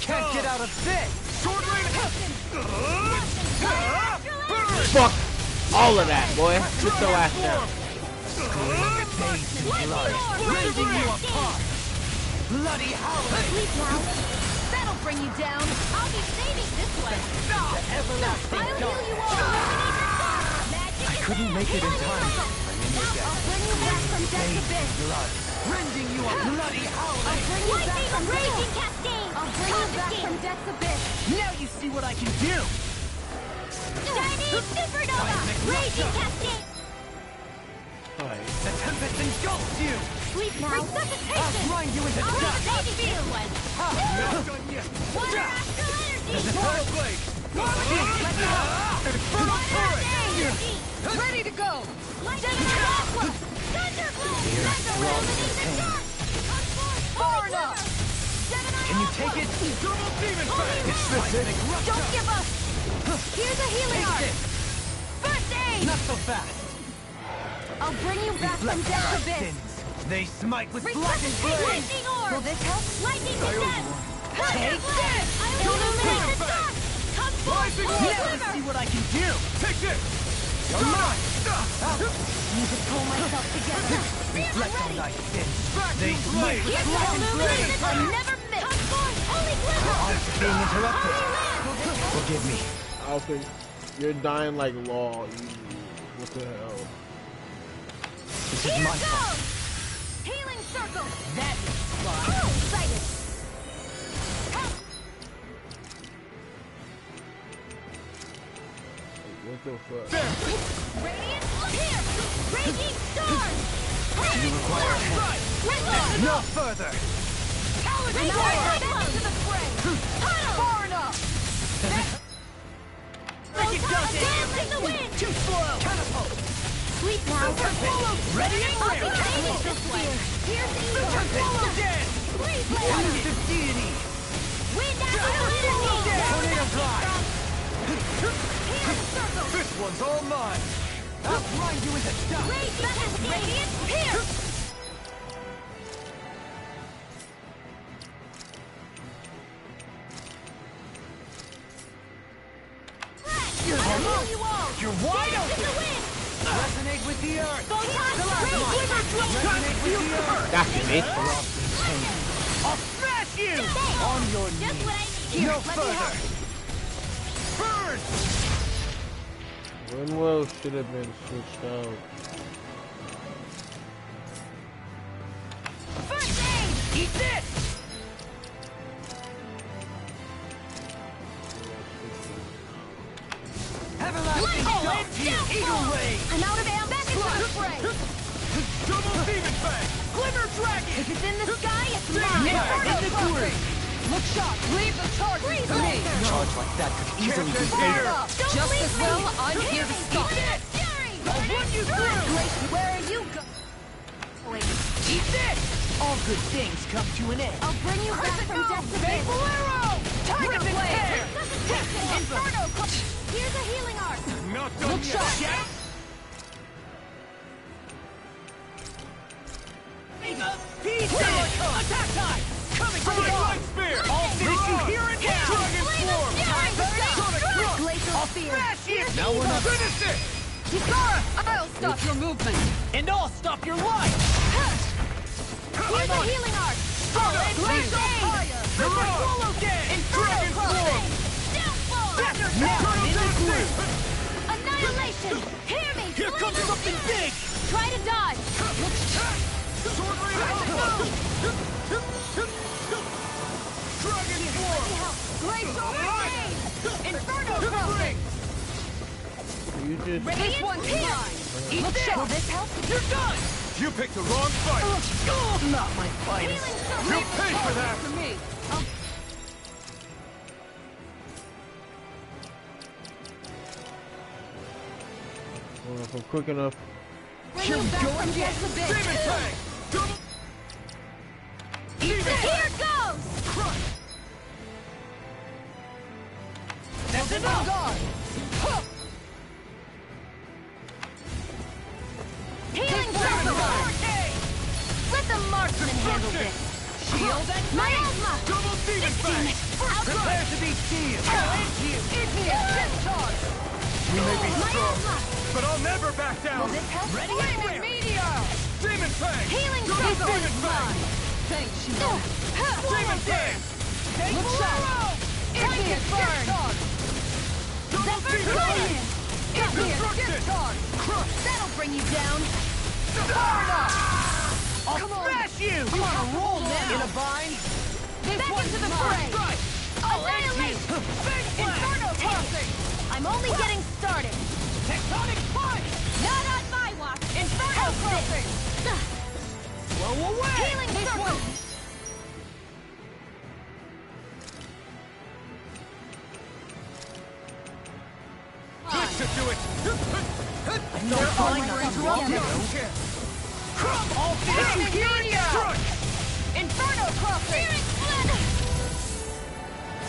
Can't get out of this! Sword rain up! Burn! Fuck all of that, boy. Get your ass down. Rending you apart! Bloody howling! Sleep now. That'll bring you down. I'll be saving this one. The everlasting I'll heal dark! you all. Illuminate the dark. Magic I couldn't make it in time. I'll bring you back from death to this. Blood! Rending you a bloody howling! I'll bring you back from raging cascade. I'll bring you back from death's abyss. Now you see what I can do! Shining supernova. Raging cascade. The tempest engulfs you! Sleep now. Resuscitation. I'll grind you into I'll dust! have a baby feel one. Not done yet! Water astral energy. Eternal blade! Ready to go! Lightning aqua. Thunder blade. Illuminate the dark. Far enough! Can you take it? Double demon fang! Don't give up. Here's a healing art. First aid. Not so fast! I'll bring you back from death's Our abyss. sins. They smite with blackened Resuscitate blade! lightning orb. Will this help? Lightning to death. Take this. Illuminate the dark. Come forth. Now you see what I can do! Take this! You're mine! Need to pull myself together. Reflect on thy sins. They smite with Here's the blackened blade! illuminated I never miss. Come forth. Holy Your glimmer. arms are being interrupted. Forgive me. Alfred, you're dying like Law. What the hell? This is Here my fault. goes. Healing circle. That is fun. Oh, excited. What the fuck? Radiant here. Raging storm. You require help. No further! Raging to the fray. Far enough. It does it! Dance in the wind. Too slow! Catapult! Sleep now. Ready and I'll be ready! taking this way. Here's the evil. Tempest dead! Freeze blade. Elusive deity! Wind astral energy. Tornado drive! This one's all mine. I'll grind you into dust. Radiant Pierce! You're wide open. Resonate with the earth. Resonate with the earth. That's it. I'll smash you. On your knees. No further. Burn. Winwell should have been switched out. First aid! Eat this. Everlasting dog. Eagle ray. I'm out of ammo. Back into the fray! Double demon fang. Glimmer dragon. If it's in the sky, it's Big mine! bang in the grid. Look sharp. Leave the charge to me. Charge like that could easily be Here. Just as well, I'm here to stop it. I'll run you through. Where are you go? Wait, Eat this. All good things come to an end. I'll bring you back from death to Big this. arrow. Tiger flare. Inferno! Here's a healing arc! Not done Look yet. sharp. Attack time. Coming for Throwing you. light spear. I'll finish you here and now. Dragon swarm. Glacial Spear! Smash it. Now we're not finished it. Kisara, I'll stop your movement. And I'll stop your life. Here's a healing arc! Solid Glacial fire. Swallow dead. Dragon swarm. Downfall! Now in the group. Annihilation! Hear me! Here comes something big. Try to dodge! Sword rain alpha. Dragon swarm. Glacial Rain! Inferno To the Crossing! ring. You just Radiant one's Pierce! mine. Eat Will this. this help? You're done. You picked the wrong fight. Not my finest. Healing You Circle! paid for that. To me. well, if I'm quick enough. Bring you back from death to Demon this! fang. Double. Demon Here goes! crush. That's enough. Healing Circle! Let the marksman handle this! Shield and Miasma! Double demon fang. prepare to be sealed. Discharge! We may be strong, Miasma! but I'll never back down. Will this help? Ready and wary. Demon fang. Healing Double Circle! demon fang. Thanks, Shield. Demon fang. Look sharp. Time to burn! Double Zephyr demon fang. Guardian! Destruction. Crush. That'll bring you down! I'll smash you. I'm on a roll now. In a bind. Back into the fray! Strike. Annihilation! Inferno Crossing! I'm only getting started! Tectonic punch. Not on my watch! Inferno Crossing! Blow away. Healing Circle! This should do it. No fine interrupted. I'll finish you here and now. Crush. Inferno Crossing!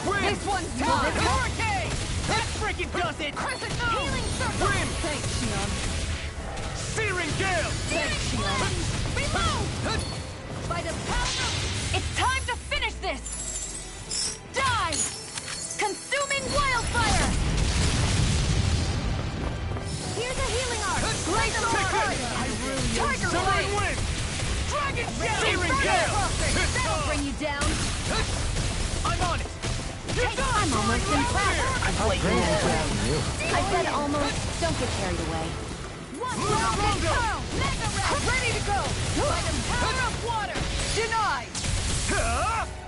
Win. This one's Time. done. Hurricane. That freaking does it. Crescent Healing Circle! Win. Thanks, Shion. Searing gale. Thanks, Shion! Reload! By the power of... It's time to finish this! Die! Consuming wildfire! Here's a healing arc! Glacial Fire! Tiger Sovereign Blade! wind. Dragon Searing gale. That'll bring you down! I'm on it. I'm almost impressed! I'm playing. I said almost. Don't get carried away. One rocket curl! Mega Red! Ready to go! By the power of water! Denied.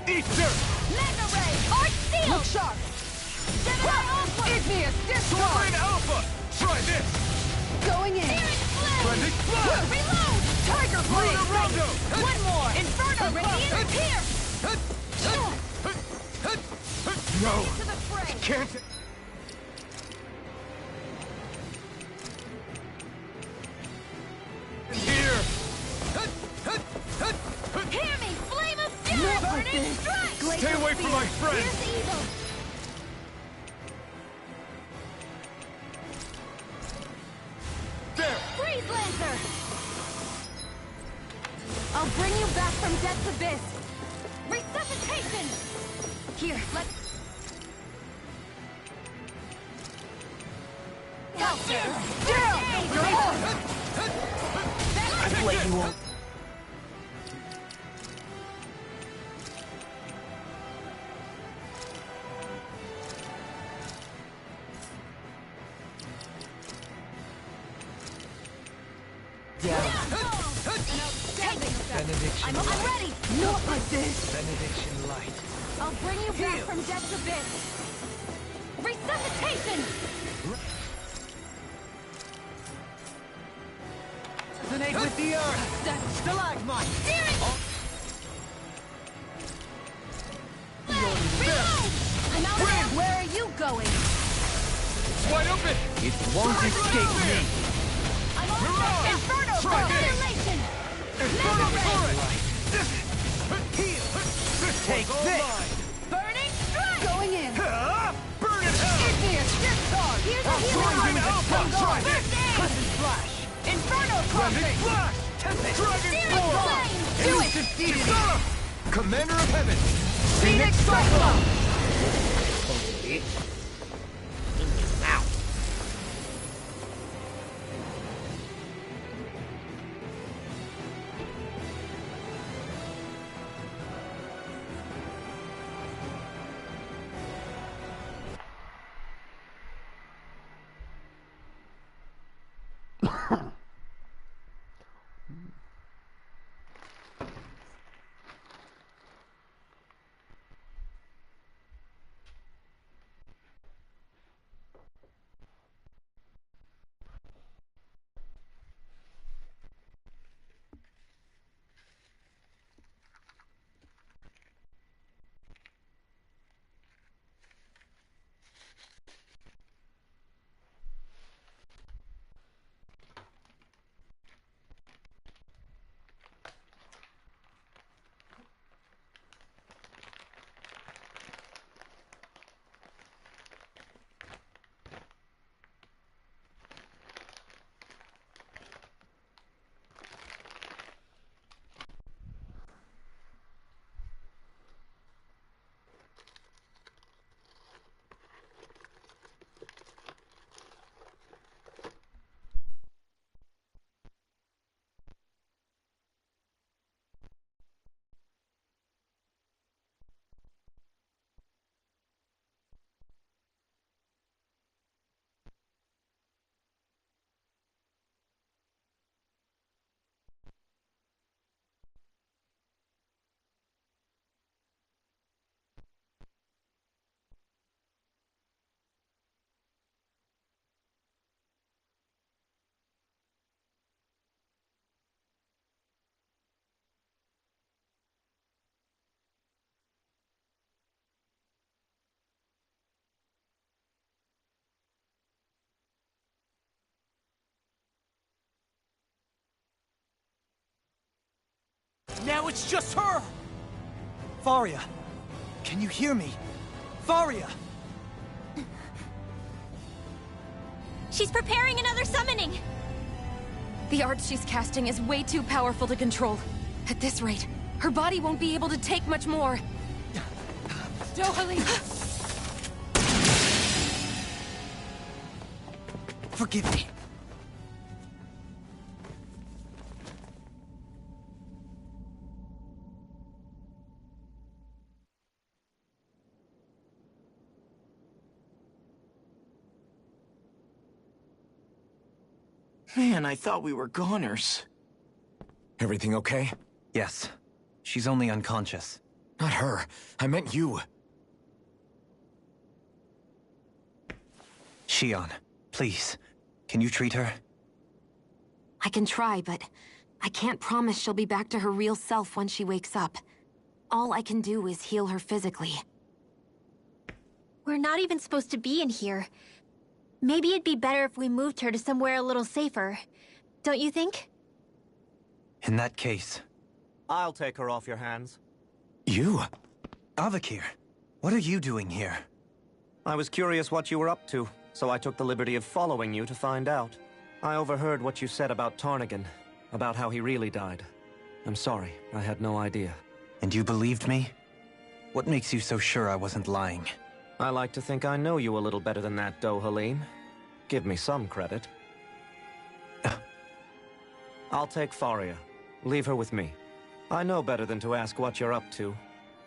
Eat dirt. Mega Ray! Arch Seal! Look sharp. Gemini Alpha! Igneous discharge. Sovereign alpha. Try this. Going in. Searing Flame! Blending flash. Reload! Tiger Blade! Rondo. One more! Inferno Radiant Pierce! No. To the fray! Can't. Here. Hear me! Flame of Fury! Burning Strike! Stay away from my friend. Here's the evil! I'll bring you back from death's abyss! Resuscitation! Here, let's... I've let you all... I'm ready! Not like this! Benediction light. I'll bring you back from death's abyss! Resuscitation! Resonate with the earth! Stalagmite! Reload! I'm out there! Where are you going? It's wide open! It won't escape me! I'm on Inferno! Annihilation! Inferno turret! Heal! Take this! Burning strike! Going in! Burn it hell! Igneous discharge! Here's a healer! Dragon Alpha! Try this! Crimson flash! Inferno crossing! Flash! Tempest! Dragon Searing Form! flame! Do it! Elusive deity! Kisara! Commander of Heaven! Phoenix Cyclone! Now it's just her! Faria, can you hear me? Faria! She's preparing another summoning! The art she's casting is way too powerful to control. At this rate, her body won't be able to take much more. Dohalim! Forgive me. Man, I thought we were goners. Everything okay? Yes. She's only unconscious. Not her. I meant you. Shion, please. Can you treat her? I can try, but I can't promise she'll be back to her real self when she wakes up. All I can do is heal her physically. We're not even supposed to be in here. Maybe it'd be better if we moved her to somewhere a little safer. Don't you think? In that case... I'll take her off your hands. You? Avakir, what are you doing here? I was curious what you were up to, so I took the liberty of following you to find out. I overheard what you said about Tarnagin, about how he really died. I'm sorry. I had no idea. And you believed me? What makes you so sure I wasn't lying? I like to think I know you a little better than that, Dohalim. Give me some credit. I'll take Faria. Leave her with me. I know better than to ask what you're up to.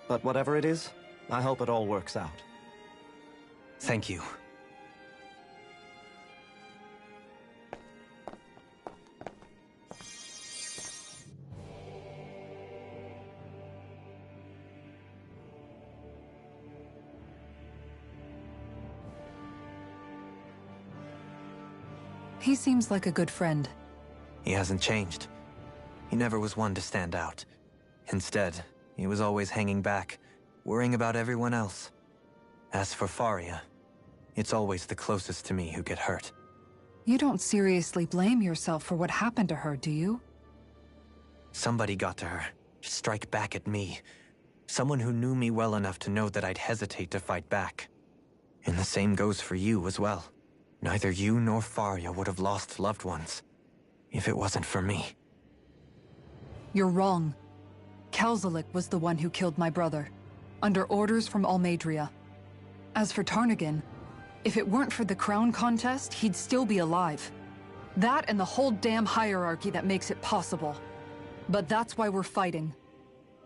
But whatever it is, I hope it all works out. Thank you. He seems like a good friend. He hasn't changed. He never was one to stand out. Instead, he was always hanging back, worrying about everyone else. As for Faria, it's always the closest to me who get hurt. You don't seriously blame yourself for what happened to her, do you? Somebody got to her, to strike back at me. Someone who knew me well enough to know that I'd hesitate to fight back. And the same goes for you as well. Neither you nor Faria would have lost loved ones, if it wasn't for me. You're wrong. Kelzalik was the one who killed my brother, under orders from Almeidrea. As for Tarnagin, if it weren't for the crown contest, he'd still be alive. That and the whole damn hierarchy that makes it possible. But that's why we're fighting.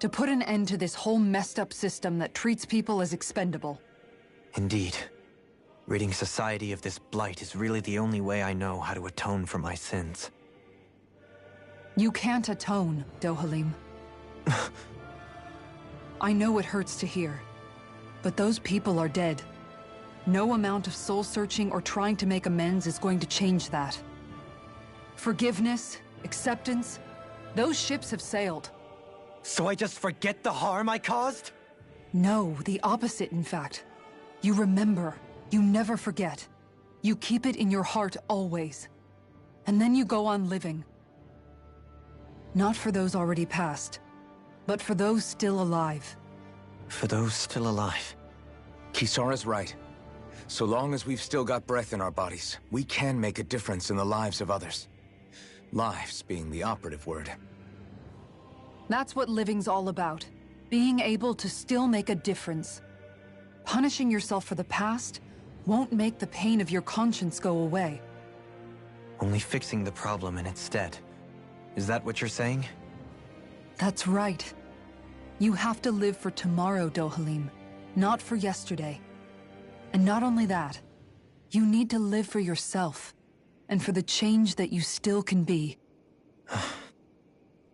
To put an end to this whole messed up system that treats people as expendable. Indeed. Ridding society of this blight is really the only way I know how to atone for my sins. You can't atone, Dohalim. I know it hurts to hear, but those people are dead. No amount of soul-searching or trying to make amends is going to change that. Forgiveness, acceptance, those ships have sailed. So I just forget the harm I caused? No, the opposite, in fact. You remember. You never forget. You keep it in your heart always. And then you go on living. Not for those already past, but for those still alive. For those still alive. Kisara's right. So long as we've still got breath in our bodies, we can make a difference in the lives of others. Lives being the operative word. That's what living's all about. Being able to still make a difference. Punishing yourself for the past won't make the pain of your conscience go away. Only fixing the problem in its stead. Is that what you're saying? That's right. You have to live for tomorrow, Dohalim, not for yesterday. And not only that, you need to live for yourself, and for the change that you still can be.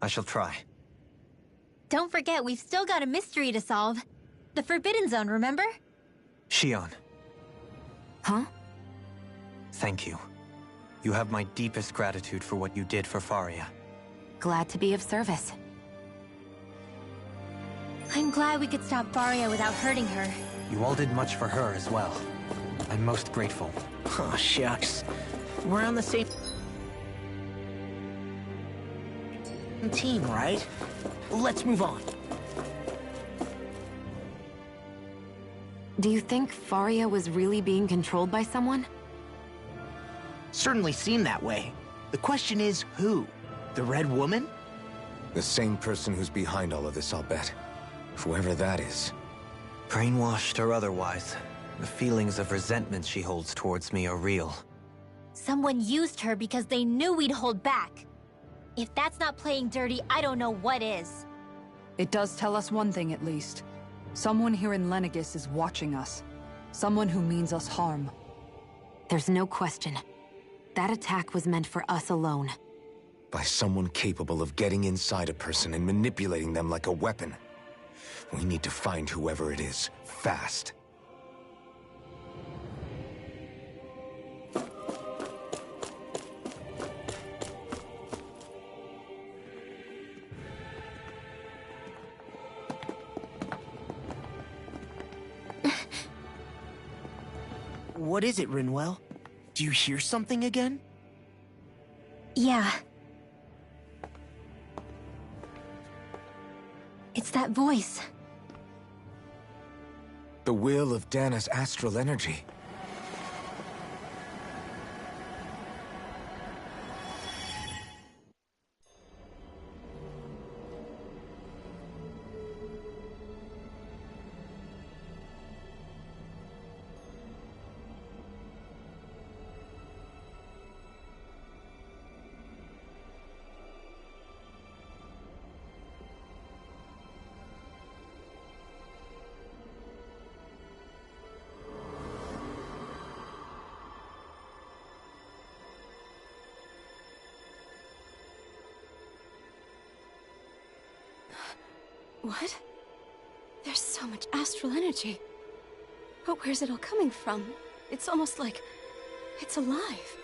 I shall try. Don't forget, we've still got a mystery to solve. The Forbidden Zone, remember? Shionne. Huh? Thank you. You have my deepest gratitude for what you did for Faria. Glad to be of service. I'm glad we could stop Faria without hurting her. You all did much for her as well. I'm most grateful. Oh, shucks. We're on the same team, right? Let's move on. Do you think Faria was really being controlled by someone? Certainly seemed that way. The question is, who? The Red Woman? The same person who's behind all of this, I'll bet. Whoever that is. Brainwashed or otherwise, the feelings of resentment she holds towards me are real. Someone used her because they knew we'd hold back. If that's not playing dirty, I don't know what is. It does tell us one thing at least. Someone here in Lenegis is watching us. Someone who means us harm. There's no question. That attack was meant for us alone. By someone capable of getting inside a person and manipulating them like a weapon. We need to find whoever it is, fast. What is it, Rinwell? Do you hear something again? Yeah. It's that voice. The will of Dana's astral energy. What? There's so much astral energy. But where's it all coming from? It's almost like it's alive.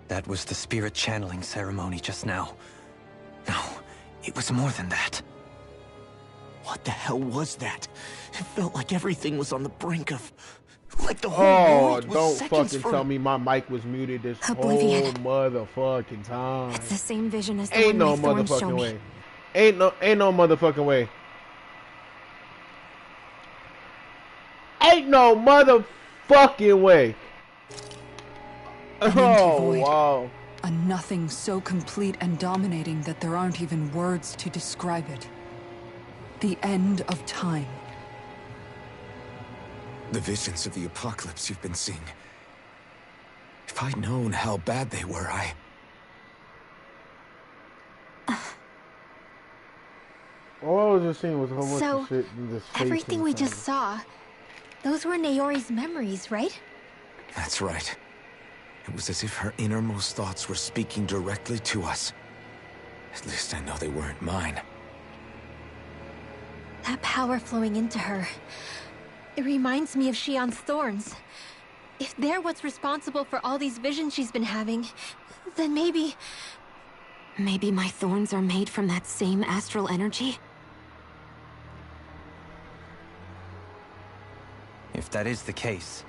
That was the spirit channeling ceremony just now. No, it was more than that. What the hell was that? It felt like everything was on the brink of... like the whole world was don't seconds fucking from... tell me my mic was muted this Oblivion. whole motherfucking time. It's the same vision as the Ain't no one my thorns show motherfucking me. way. Ain't no motherfucking way. Ain't no motherfucking way. An empty Oh, void. wow. A nothing so complete and dominating that there aren't even words to describe it. The end of time. The visions of the apocalypse you've been seeing. If I'd known how bad they were, All I was just seeing was a whole bunch So, of shit in this face everything we and just saw, those were Naori's memories, right? That's right. It was as if her innermost thoughts were speaking directly to us. At least I know they weren't mine. That power flowing into her. It reminds me of Shion's thorns. If they're what's responsible for all these visions she's been having, then maybe... Maybe my thorns are made from that same astral energy? If that is the case,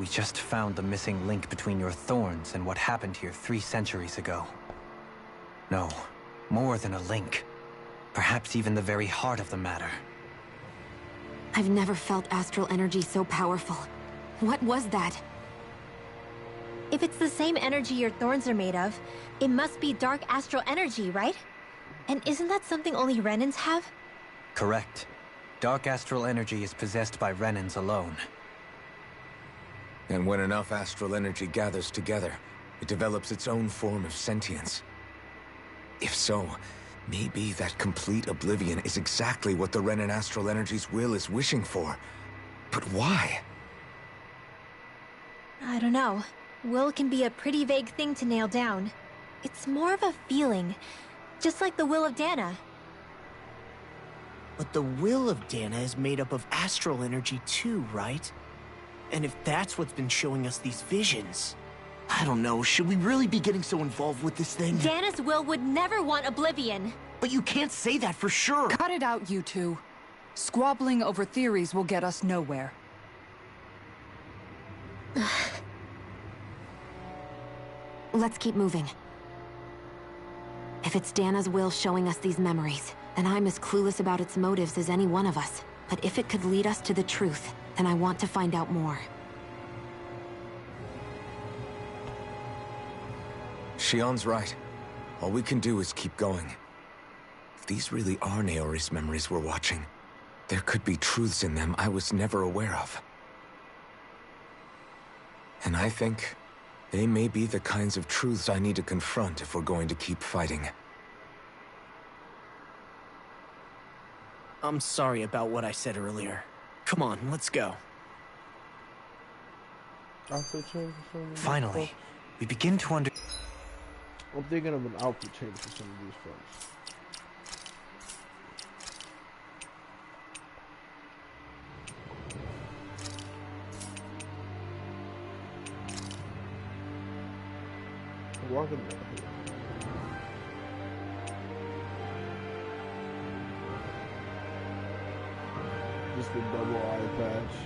we just found the missing link between your thorns and what happened here 3 centuries ago. No, more than a link. Perhaps even the very heart of the matter. I've never felt astral energy so powerful. What was that? If it's the same energy your thorns are made of, it must be dark astral energy, right? And isn't that something only Renans have? Correct. Dark astral energy is possessed by Renans alone. And when enough astral energy gathers together, it develops its own form of sentience. If so, maybe that complete oblivion is exactly what the Renan astral energy's will is wishing for. But why? I don't know. Will can be a pretty vague thing to nail down. It's more of a feeling, just like the will of Dana. But the will of Dana is made up of astral energy too, right? And if that's what's been showing us these visions... I don't know, should we really be getting so involved with this thing? Dana's will would never want oblivion. But you can't say that for sure! Cut it out, you two. Squabbling over theories will get us nowhere. Let's keep moving. If it's Dana's will showing us these memories, then I'm as clueless about its motives as any one of us. But if it could lead us to the truth, then I want to find out more. Shion's right. All we can do is keep going. If these really are Naori's memories we're watching, there could be truths in them I was never aware of. And I think they may be the kinds of truths I need to confront if we're going to keep fighting. I'm sorry about what I said earlier. Come on, let's go. Outfit change for some of these Finally, folks? we begin to under... I'm thinking of an outfit change for some of these folks. Walking down here. Just the double eye patch.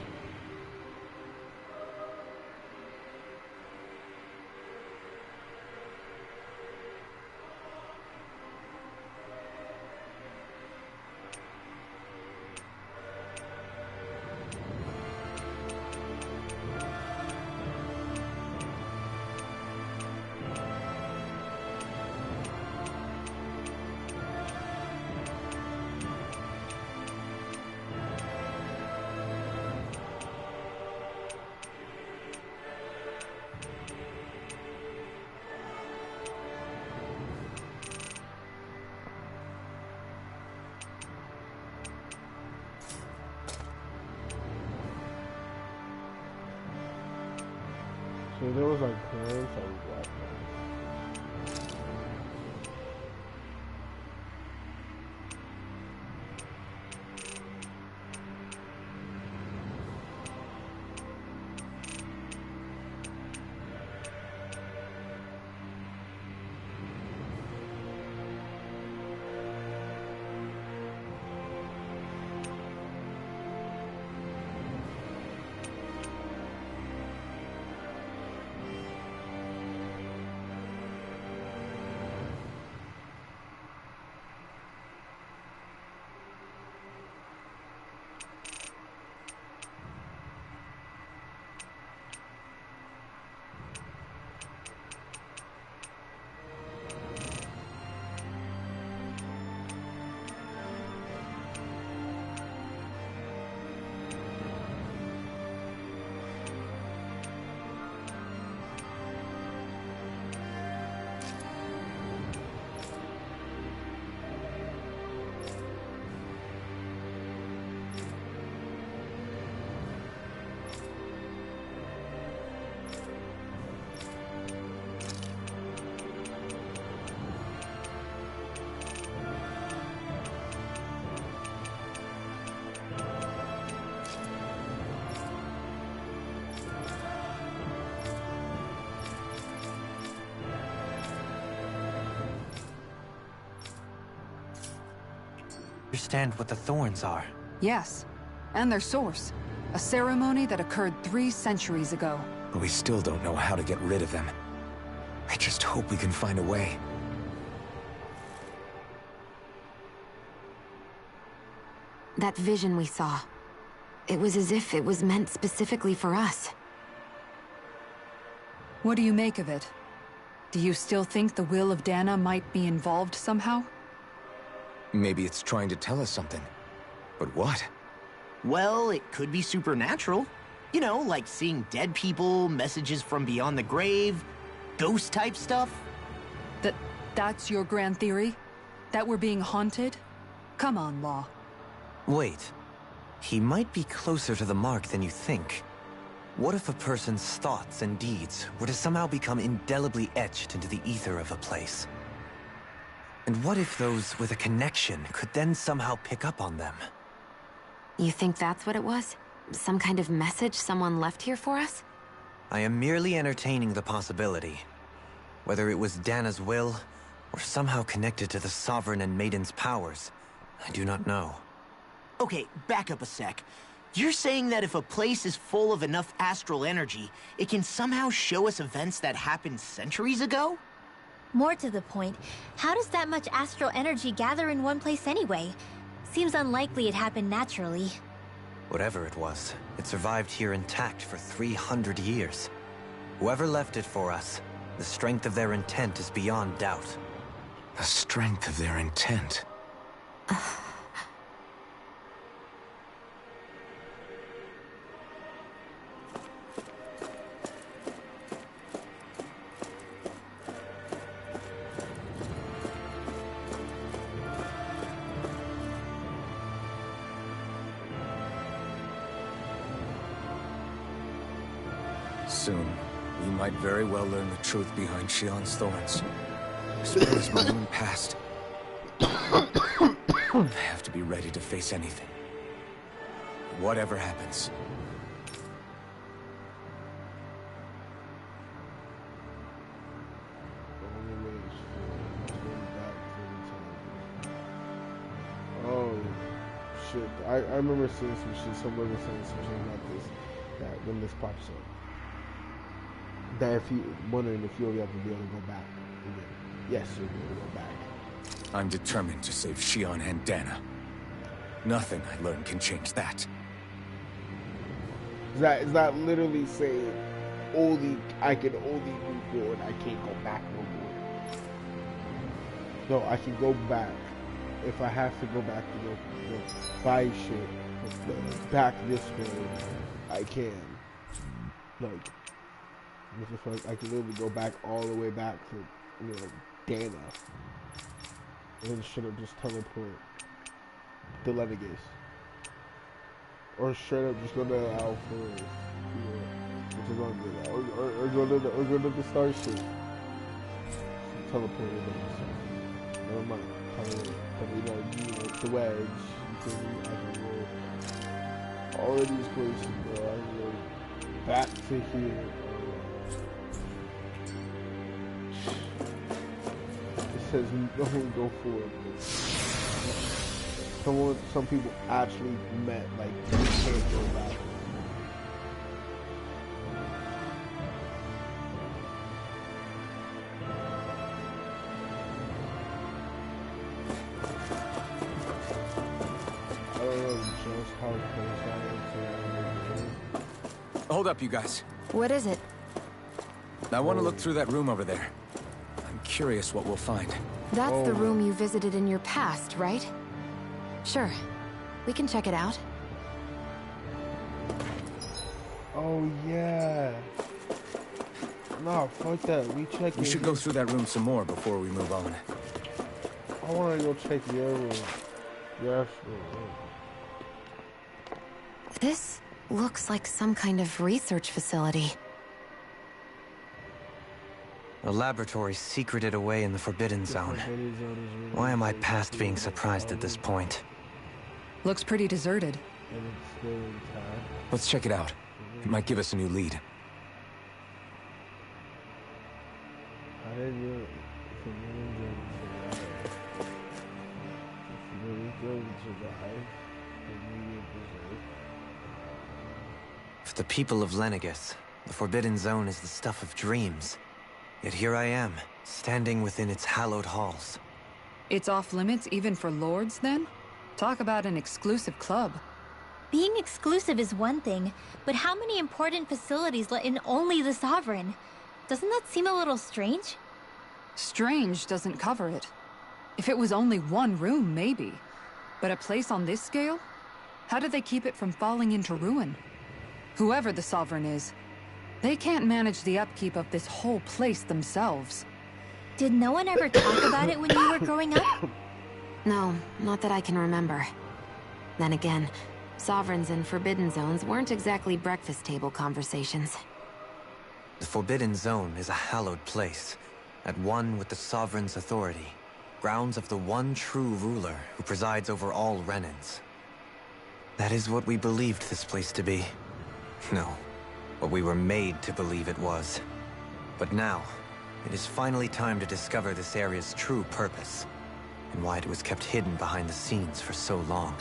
So there was like pants, I was black. Understand what the thorns are. Yes, and their source. A ceremony that occurred 3 centuries ago. But we still don't know how to get rid of them. I just hope we can find a way. That vision we saw. It was as if it was meant specifically for us. What do you make of it? Do you still think the will of Dana might be involved somehow? Maybe it's trying to tell us something. But what? Well, it could be supernatural. You know, like seeing dead people, messages from beyond the grave, ghost-type stuff. That's your grand theory? That we're being haunted? Come on, Law. Wait. He might be closer to the mark than you think. What if a person's thoughts and deeds were to somehow become indelibly etched into the ether of a place? And what if those with a connection could then somehow pick up on them? You think that's what it was? Some kind of message someone left here for us? I am merely entertaining the possibility. Whether it was Dana's will, or somehow connected to the Sovereign and Maiden's powers, I do not know. Okay, back up a sec. You're saying that if a place is full of enough astral energy, it can somehow show us events that happened centuries ago? More to the point, how does that much astral energy gather in one place anyway? Seems unlikely it happened naturally. Whatever it was, it survived here intact for 300 years. Whoever left it for us, the strength of their intent is beyond doubt. The strength of their intent. Soon, we might very well learn the truth behind Shion's thorns. As well as my own past. I have to be ready to face anything. Whatever happens. Oh, shit. I remember seeing some shit, somebody was saying some shit about this, that when this pops up. That if you, wondering if you'll ever be able to go back again. Yes, you'll be able to go back. I'm determined to save Shion and Dana. Nothing I learn can change that. Is that literally saying I can only move forward, I can't go back no more? No, I can go back. If I have to go back to go buy shit, back this way, I can. Like, I can literally go back all the way back to, you know, Dana. And should have just teleport to Lenegis. Or straight up just go to Alpha, which is on good. Or go to the Starship. Teleport to them. Never mind. You know, the wedge. You can go all of these places, bro. I can go back to here. It says don't go forward. Some people actually met like you can't go back. I don't know just how close I am to. Hold up, you guys. What is it? I want to look through that room over there. I'm curious what we'll find. That's the room you visited in your past, right? Sure. We can check it out. Oh, yeah. Nah, fuck that. We should go through that room some more before we move on. I want to go check the other room. Yes. This looks like some kind of research facility. A laboratory secreted away in the Forbidden Zone. Why am I past being surprised at this point? Looks pretty deserted. Let's check it out. It might give us a new lead. For the people of Lenegis, the Forbidden Zone is the stuff of dreams. Yet here I am, standing within its hallowed halls. It's off limits even for lords, then? Talk about an exclusive club. Being exclusive is one thing, but how many important facilities let in only the Sovereign? Doesn't that seem a little strange? Strange doesn't cover it. If it was only one room, maybe. But a place on this scale? How did they keep it from falling into ruin? Whoever the Sovereign is, they can't manage the upkeep of this whole place themselves. Did no one ever talk about it when you were growing up? No, not that I can remember. Then again, Sovereigns and Forbidden Zones weren't exactly breakfast table conversations. The Forbidden Zone is a hallowed place, at one with the Sovereign's authority, grounds of the one true ruler who presides over all Renans. That is what we believed this place to be. No, what we were made to believe it was. But now, it is finally time to discover this area's true purpose, and why it was kept hidden behind the scenes for so long.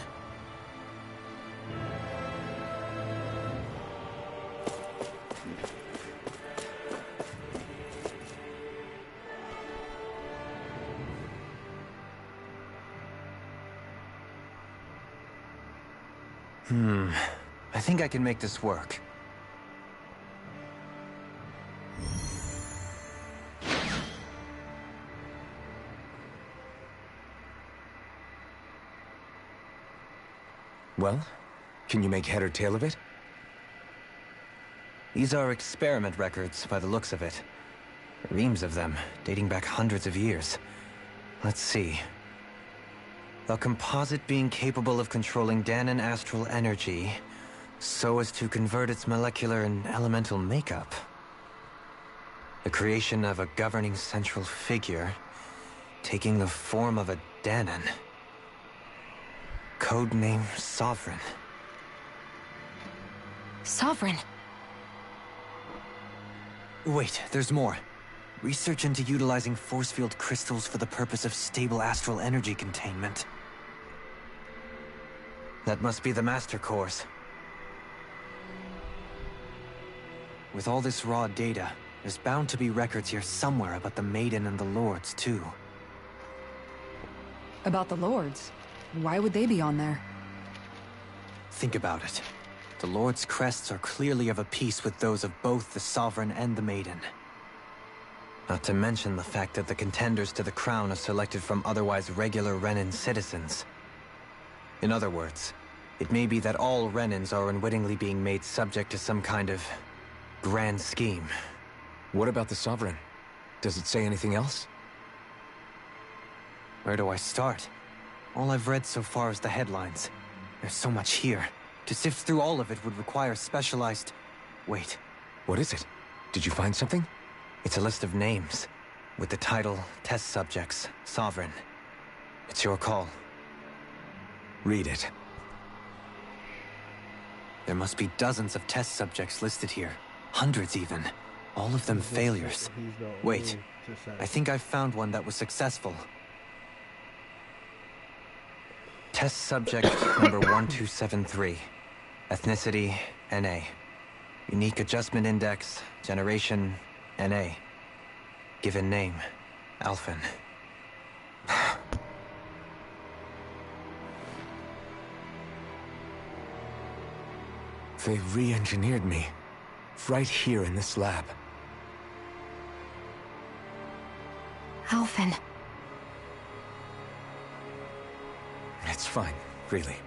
I think I can make this work. Well, can you make head or tail of it? These are experiment records, by the looks of it. Reams of them, dating back hundreds of years. Let's see. A composite being capable of controlling Danan astral energy, so as to convert its molecular and elemental makeup. The creation of a governing central figure, taking the form of a Dahnan. Codename Sovereign. Sovereign. Wait, there's more. Research into utilizing force field crystals for the purpose of stable astral energy containment. That must be the Master Cores. With all this raw data, there's bound to be records here somewhere about the Maiden and the Lords, too. About the Lords? Why would they be on there? Think about it. The Lord's crests are clearly of a piece with those of both the Sovereign and the Maiden. Not to mention the fact that the contenders to the crown are selected from otherwise regular Renan citizens. In other words, it may be that all Renans are unwittingly being made subject to some kind of grand scheme. What about the Sovereign? Does it say anything else? Where do I start? All I've read so far is the headlines. There's so much here. To sift through all of it would require specialized... Wait. What is it? Did you find something? It's a list of names, with the title, Test Subjects, Sovereign. It's your call. Read it. There must be dozens of test subjects listed here. Hundreds even. All of them failures. Wait, I think I've found one that was successful. Test subject number 1273. Ethnicity, NA. Unique Adjustment Index, Generation, NA. Given name, Alphen. They re-engineered me. Right here in this lab. Alphen. It's fine, really.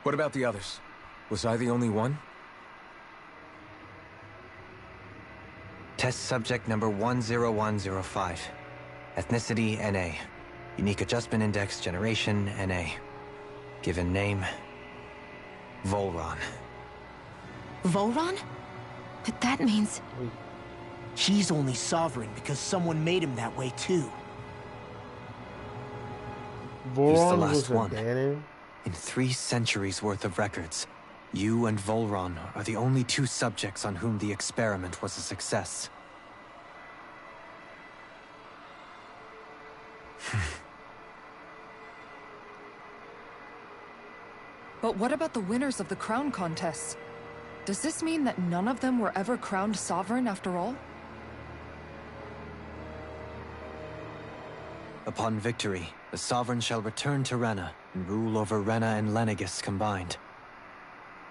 What about the others? Was I the only one? Test subject number 10105. Ethnicity, NA. Unique Adjustment Index, Generation, NA. Given name, Volron. Volron? But that means... He's only Sovereign because someone made him that way too. Volron last was a one. Dahnan? In 3 centuries worth of records, you and Volron are the only 2 subjects on whom the experiment was a success. But what about the winners of the crown contests? Does this mean that none of them were ever crowned sovereign after all? Upon victory, the Sovereign shall return to Rena and rule over Rena and Lenegis combined.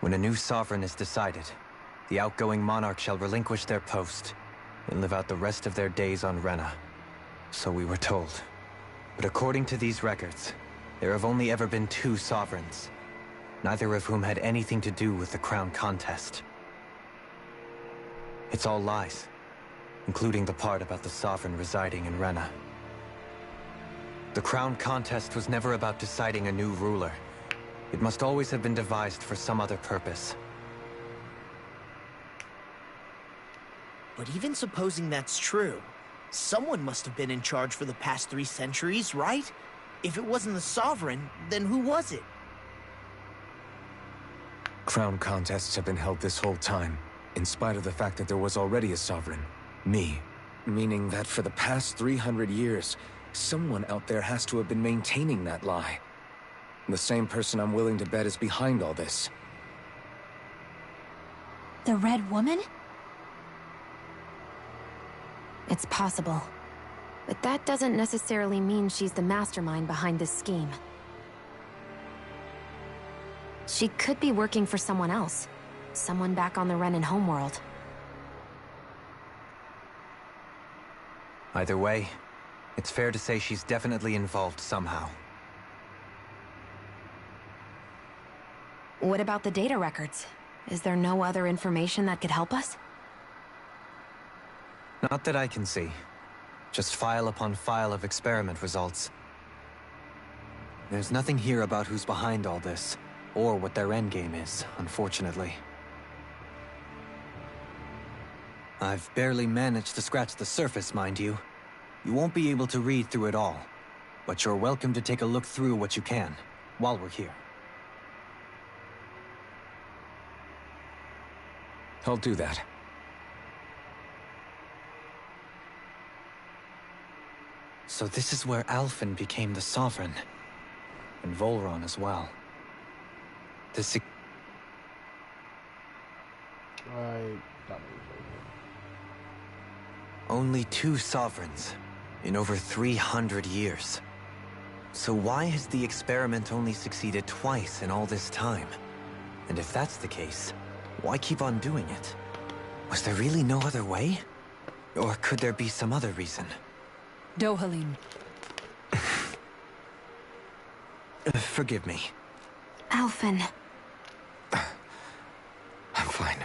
When a new Sovereign is decided, the outgoing monarch shall relinquish their post and live out the rest of their days on Rena. So we were told. But according to these records, there have only ever been 2 Sovereigns, neither of whom had anything to do with the crown contest. It's all lies, including the part about the Sovereign residing in Rena. The crown contest was never about deciding a new ruler. It must always have been devised for some other purpose. But even supposing that's true, someone must have been in charge for the past 3 centuries, right? If it wasn't the Sovereign, then who was it? Crown contests have been held this whole time, in spite of the fact that there was already a Sovereign. Me. Meaning that for the past 300 years, someone out there has to have been maintaining that lie. The same person I'm willing to bet is behind all this. The Red Woman? It's possible. But that doesn't necessarily mean she's the mastermind behind this scheme. She could be working for someone else. Someone back on the Renan homeworld. Either way, it's fair to say she's definitely involved somehow. What about the data records? Is there no other information that could help us? Not that I can see. Just file upon file of experiment results. There's nothing here about who's behind all this, or what their endgame is, unfortunately. I've barely managed to scratch the surface, mind you. You won't be able to read through it all, but you're welcome to take a look through what you can, while we're here. I'll do that. So this is where Alphen became the Sovereign. And Volron as well. This... Only 2 Sovereigns in over 300 years. So why has the experiment only succeeded twice in all this time? And if that's the case, why keep on doing it? Was there really no other way? Or could there be some other reason? Dohalim. Forgive me. Alphen. I'm fine.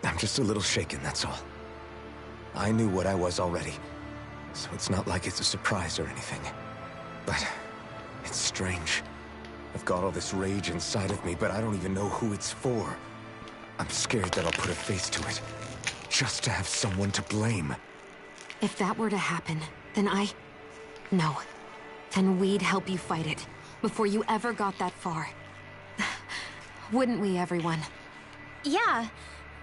I'm just a little shaken, that's all. I knew what I was already, so it's not like it's a surprise or anything. But it's strange. I've got all this rage inside of me, but I don't even know who it's for. I'm scared that I'll put a face to it, just to have someone to blame. If that were to happen, then No. Then we'd help you fight it, before you ever got that far. Wouldn't we, everyone? Yeah.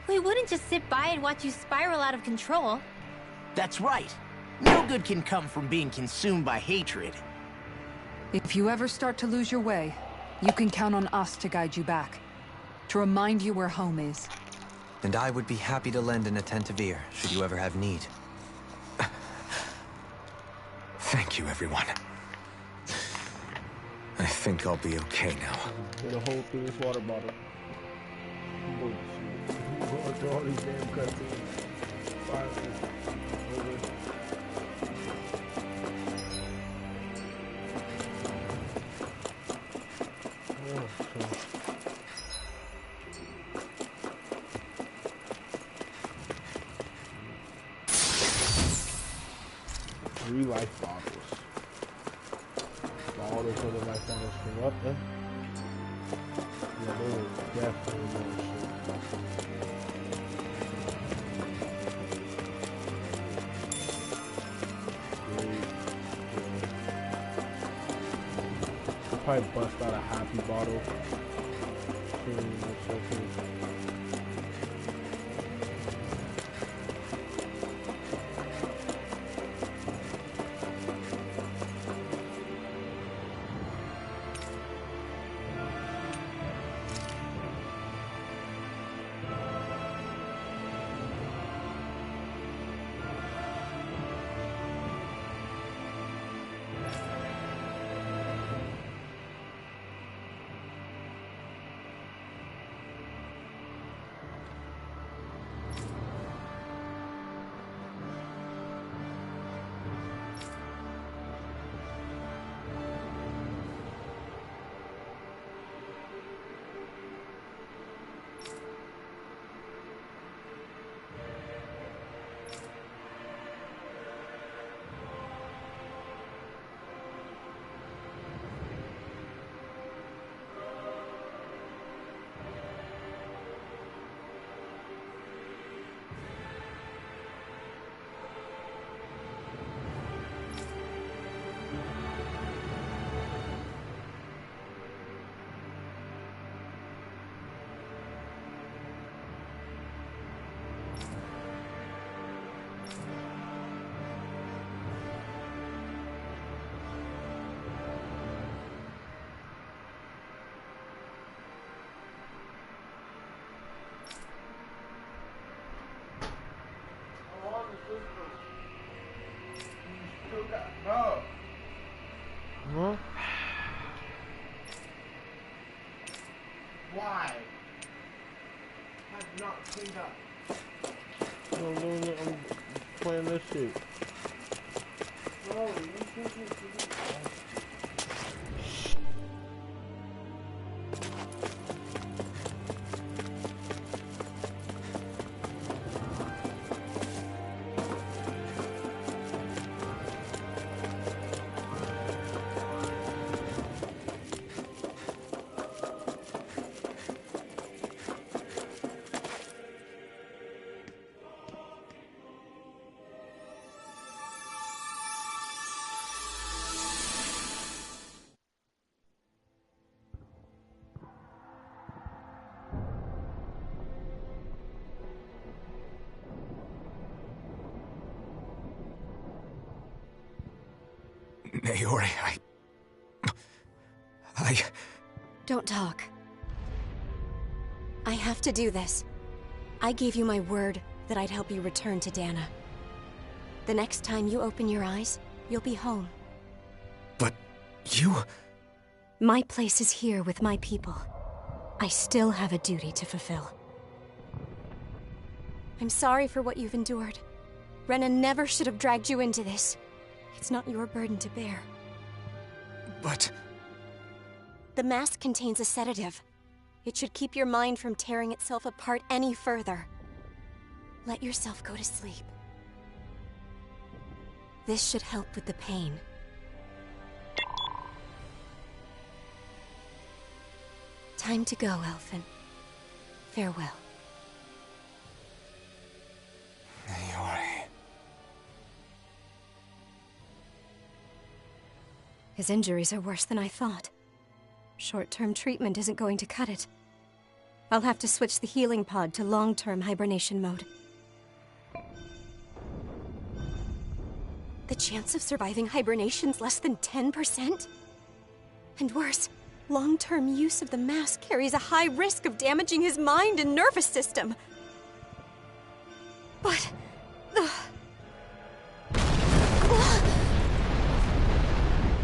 We wouldn't just sit by and watch you spiral out of control. That's right. No good can come from being consumed by hatred. If you ever start to lose your way, you can count on us to guide you back. To remind you where home is. And I would be happy to lend an attentive ear, should you ever have need. Thank you, everyone. I think I'll be okay now. Get a hole through this water bottle. Going through all these damn cutscenes. Three life bottles. All those other life bottles from up there. Yeah, they were definitely more shit. Probably bust out a happy bottle. Huh? Why? I've not cleaned up. No, I'm playing this shit. No, Naori, I... Don't talk. I have to do this. I gave you my word that I'd help you return to Dana. The next time you open your eyes, you'll be home. But you... My place is here with my people. I still have a duty to fulfill. I'm sorry for what you've endured. Renan never should have dragged you into this. It's not your burden to bear. But... The mask contains a sedative. It should keep your mind from tearing itself apart any further. Let yourself go to sleep. This should help with the pain. Time to go, Elfin. Farewell. Naori... His injuries are worse than I thought. Short-term treatment isn't going to cut it. I'll have to switch the healing pod to long-term hibernation mode. The chance of surviving hibernation's less than 10%? And worse, long-term use of the mask carries a high risk of damaging his mind and nervous system. But...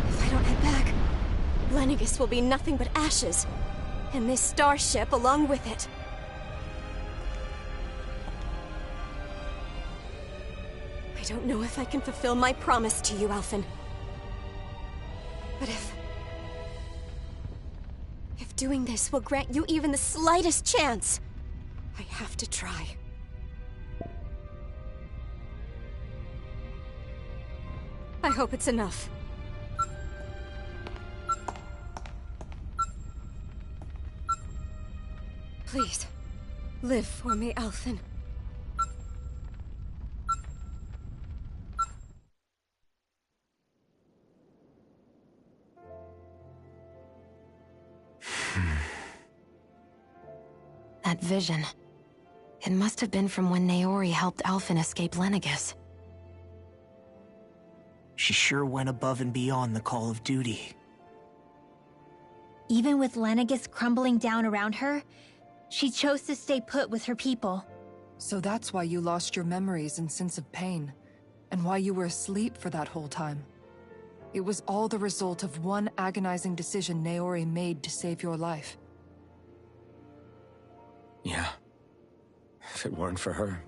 If I don't head back, Lenegis will be nothing but ashes, and this starship along with it. I don't know if I can fulfill my promise to you, Alphen. But if doing this will grant you even the slightest chance, I have to try. I hope it's enough. Please, live for me, Alphen. That vision. It must have been from when Naori helped Alphen escape Lenegis. She sure went above and beyond the call of duty. Even with Lenegis crumbling down around her, she chose to stay put with her people. So that's why you lost your memories and sense of pain, and why you were asleep for that whole time. It was all the result of one agonizing decision Naori made to save your life. Yeah. If it weren't for her,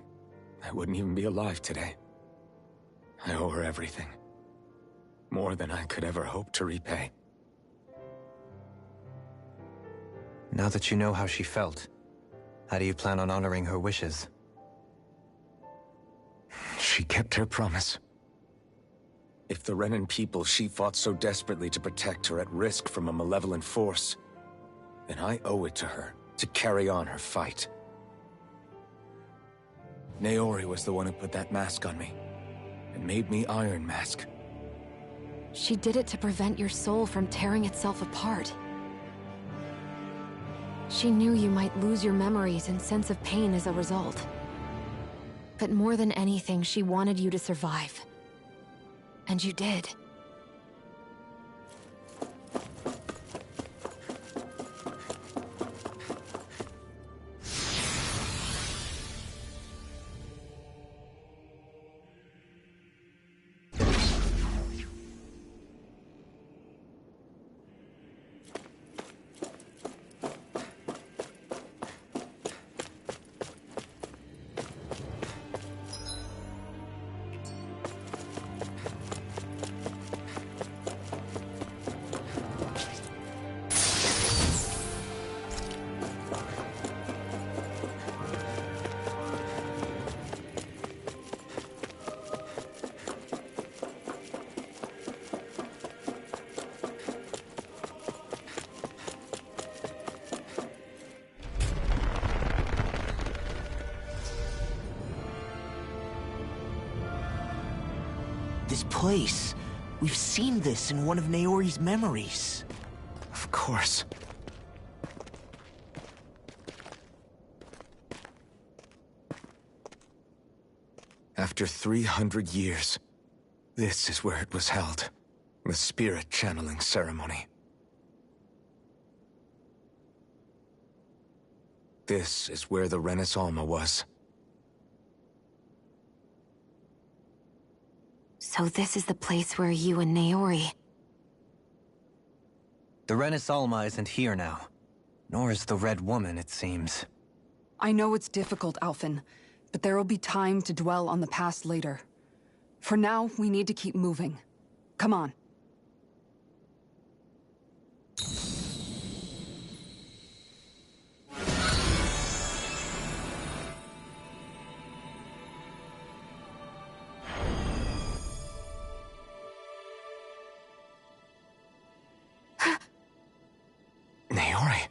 I wouldn't even be alive today. I owe her everything. More than I could ever hope to repay. Now that you know how she felt, how do you plan on honoring her wishes? She kept her promise. If the Renan people she fought so desperately to protect are at risk from a malevolent force, then I owe it to her to carry on her fight. Naori was the one who put that mask on me, and made me Iron Mask. She did it to prevent your soul from tearing itself apart. She knew you might lose your memories and sense of pain as a result. But more than anything, she wanted you to survive. And you did. This place. We've seen this in one of Naori's memories. Of course. After 300 years, this is where it was held. The spirit channeling ceremony. This is where the Renis Alma was. So this is the place where you and Naori... The Renis Alma isn't here now. Nor is the Red Woman, it seems. I know it's difficult, Alphen, but there will be time to dwell on the past later. For now, we need to keep moving. Come on. Naori.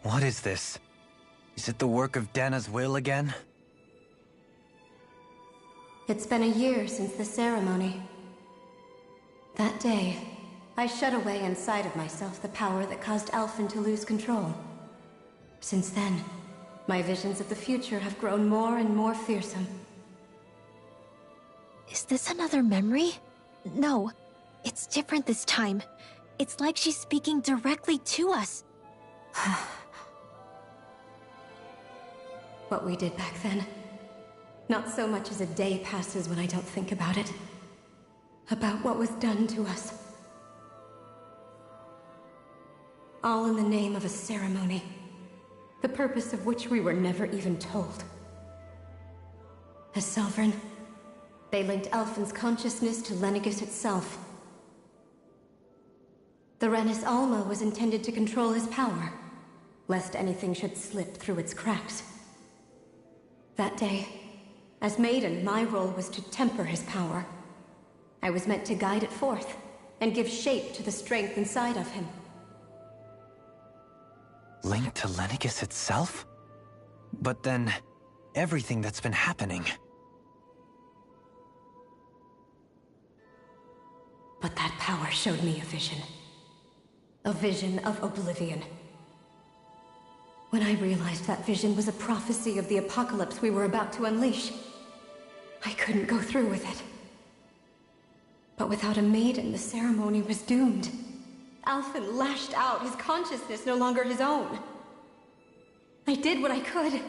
What is this? Is it the work of Dana's will again? It's been a year since the ceremony. That day, I shut away inside of myself the power that caused Alphen to lose control. Since then, my visions of the future have grown more and more fearsome. Is this another memory? No, it's different this time. It's like she's speaking directly to us. What we did back then. Not so much as a day passes when I don't think about it. About what was done to us. All in the name of a ceremony. The purpose of which we were never even told. As Sovereign, they linked Alphen's consciousness to Lenegis itself. The Renis Alma was intended to control his power, lest anything should slip through its cracks. That day, as Maiden, my role was to temper his power. I was meant to guide it forth, and give shape to the strength inside of him. Linked to Lenegis itself? But then, everything that's been happening... But that power showed me a vision. A vision of oblivion. When I realized that vision was a prophecy of the apocalypse we were about to unleash, I couldn't go through with it. But without a maiden, the ceremony was doomed. Alphen lashed out, his consciousness no longer his own. I did what I could.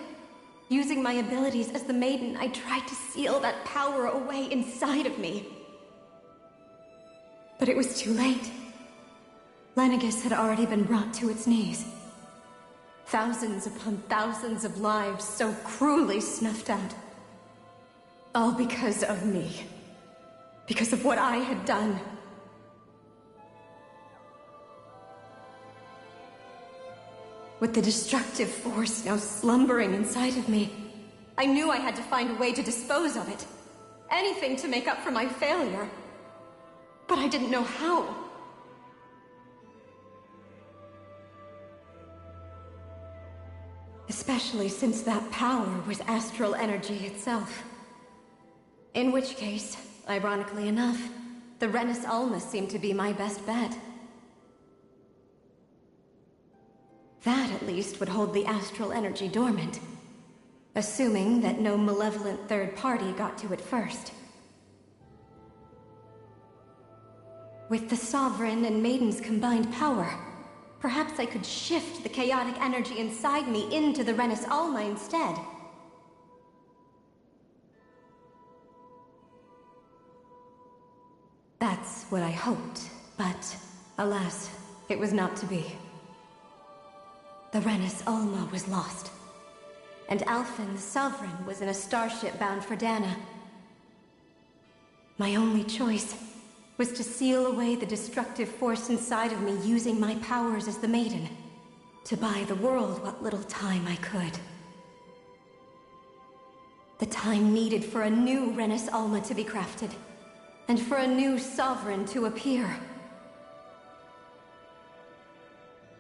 Using my abilities as the maiden, I tried to seal that power away inside of me. But it was too late. Lenegis had already been brought to its knees. Thousands upon thousands of lives so cruelly snuffed out. All because of me. Because of what I had done. With the destructive force now slumbering inside of me, I knew I had to find a way to dispose of it. Anything to make up for my failure. But I didn't know how. Especially since that power was astral energy itself. In which case, ironically enough, the Renis Alma seemed to be my best bet. That, at least, would hold the astral energy dormant. Assuming that no malevolent third party got to it first. With the Sovereign and Maiden's combined power, perhaps I could shift the chaotic energy inside me into the Renis Alma instead. That's what I hoped, but alas, it was not to be. The Renis Alma was lost, and Alphen, the Sovereign, was in a starship bound for Dana. My only choice was to seal away the destructive force inside of me using my powers as the Maiden, to buy the world what little time I could. The time needed for a new Renis Alma to be crafted, and for a new Sovereign to appear.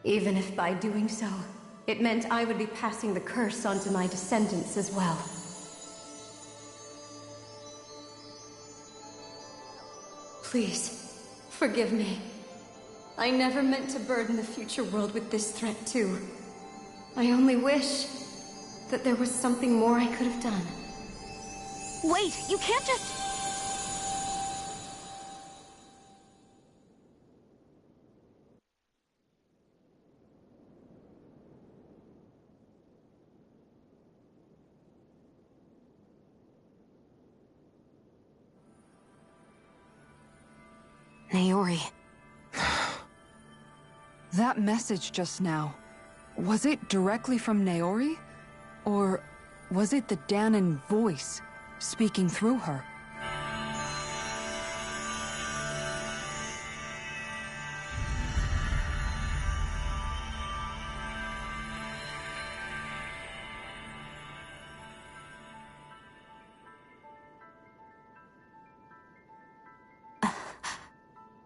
Even if by doing so, it meant I would be passing the curse onto my descendants as well. Please, forgive me. I never meant to burden the future world with this threat too. I only wish that there was something more I could have done. Wait, you can't just... Naori. That message just now, was it directly from Naori? Or was it the Dahnan voice speaking through her?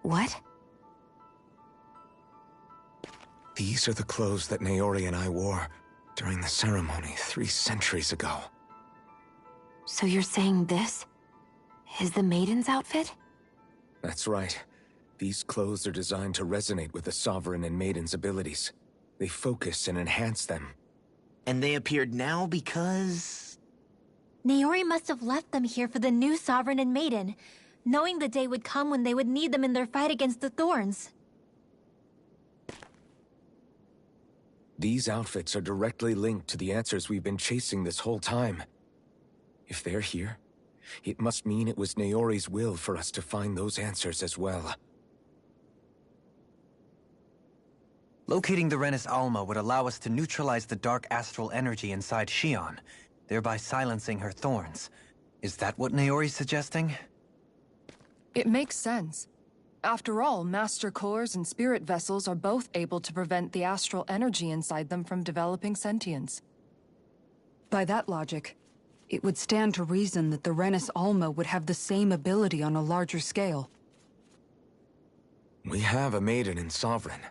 What? These are the clothes that Naori and I wore during the ceremony 3 centuries ago. So you're saying this is the Maiden's outfit? That's right. These clothes are designed to resonate with the Sovereign and Maiden's abilities. They focus and enhance them. And they appeared now because... Naori must have left them here for the new Sovereign and Maiden, knowing the day would come when they would need them in their fight against the Thorns. These outfits are directly linked to the answers we've been chasing this whole time. If they're here, it must mean it was Naori's will for us to find those answers as well. Locating the Renis Alma would allow us to neutralize the dark astral energy inside Xion, thereby silencing her thorns. Is that what Naori's suggesting? It makes sense. After all, Master Cores and Spirit Vessels are both able to prevent the astral energy inside them from developing sentience. By that logic, it would stand to reason that the Renis Alma would have the same ability on a larger scale. We have a Maiden and Sovereign.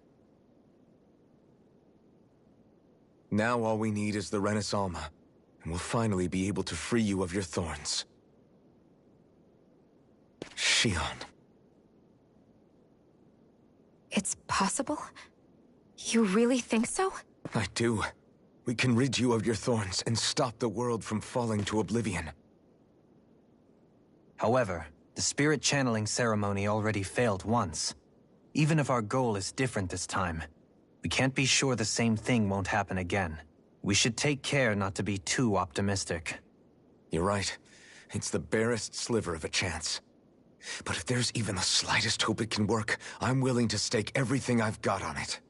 Now all we need is the Renis Alma, and we'll finally be able to free you of your thorns. Xion. It's possible? You really think so? I do. We can rid you of your thorns and stop the world from falling to oblivion. However, the spirit channeling ceremony already failed once. Even if our goal is different this time, we can't be sure the same thing won't happen again. We should take care not to be too optimistic. You're right. It's the barest sliver of a chance. But if there's even the slightest hope it can work, I'm willing to stake everything I've got on it.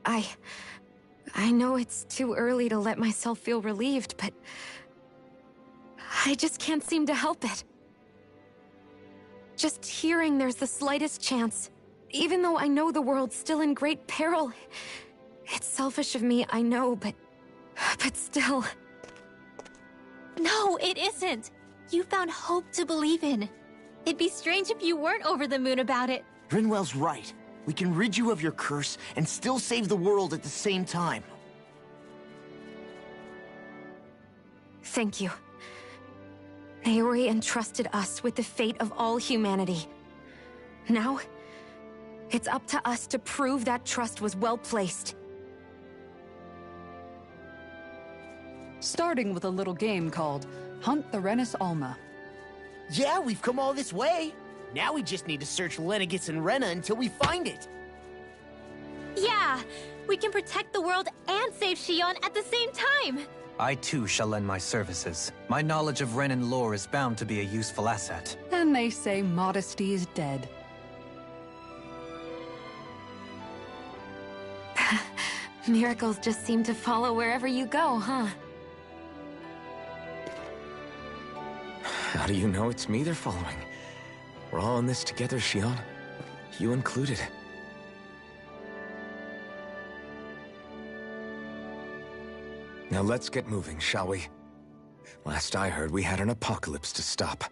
I know it's too early to let myself feel relieved, but I just can't seem to help it. Just hearing there's the slightest chance, even though I know the world's still in great peril. It's selfish of me, I know, but still. No, it isn't! You found hope to believe in. It'd be strange if you weren't over the moon about it. Rinwell's right. We can rid you of your curse and still save the world at the same time. Thank you. Naori entrusted us with the fate of all humanity. Now, it's up to us to prove that trust was well placed. Starting with a little game called Hunt the Renis Alma. Yeah, we've come all this way. Now we just need to search Lenegis and Rena until we find it. Yeah, we can protect the world and save Xion at the same time. I too shall lend my services. My knowledge of Renan lore is bound to be a useful asset. And they say modesty is dead. Miracles just seem to follow wherever you go, huh? How do you know it's me they're following? We're all in this together, Xion. You included. Now let's get moving, shall we? Last I heard, we had an apocalypse to stop.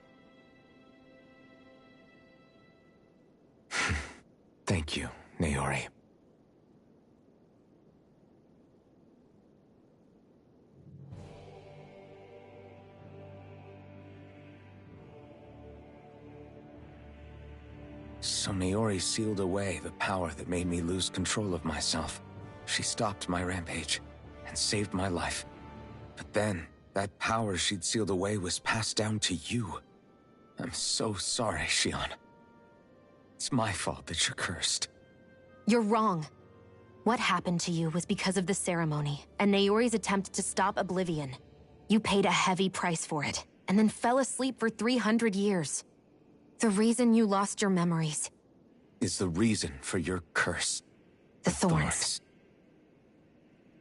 Thank you, Naori. So Naori sealed away the power that made me lose control of myself. She stopped my rampage and saved my life. But then, that power she'd sealed away was passed down to you. I'm so sorry, Xion. It's my fault that you're cursed. You're wrong. What happened to you was because of the ceremony, and Naori's attempt to stop Oblivion. You paid a heavy price for it, and then fell asleep for 300 years. The reason you lost your memories. Is the reason for your curse. The thorns.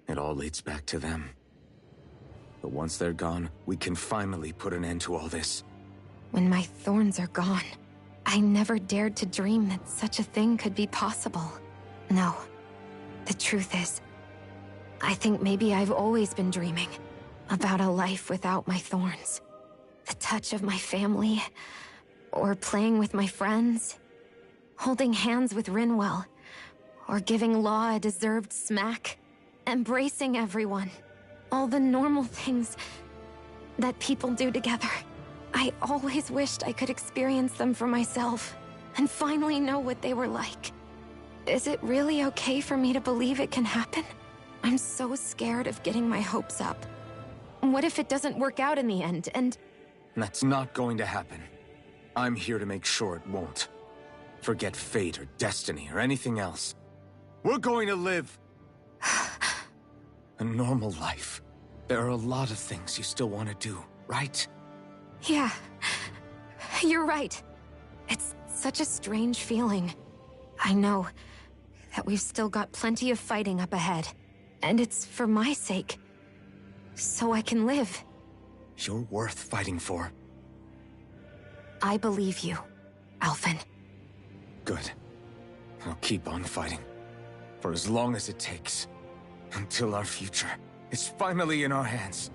It all leads back to them. But once they're gone, we can finally put an end to all this. When my thorns are gone, I never dared to dream that such a thing could be possible. No. The truth is, I think maybe I've always been dreaming about a life without my thorns. The touch of my family, or playing with my friends, holding hands with Rinwell, or giving Law a deserved smack, embracing everyone. All the normal things that people do together. I always wished I could experience them for myself, and finally know what they were like. Is it really okay for me to believe it can happen? I'm so scared of getting my hopes up. What if it doesn't work out in the end, and... That's not going to happen. I'm here to make sure it won't. Forget fate or destiny or anything else. We're going to live a normal life. There are a lot of things you still want to do, right? Yeah, you're right. It's such a strange feeling. I know that we've still got plenty of fighting up ahead. And it's for my sake. So I can live. You're worth fighting for. I believe you, Alphen. Good. I'll keep on fighting. For as long as it takes. Until our future is finally in our hands.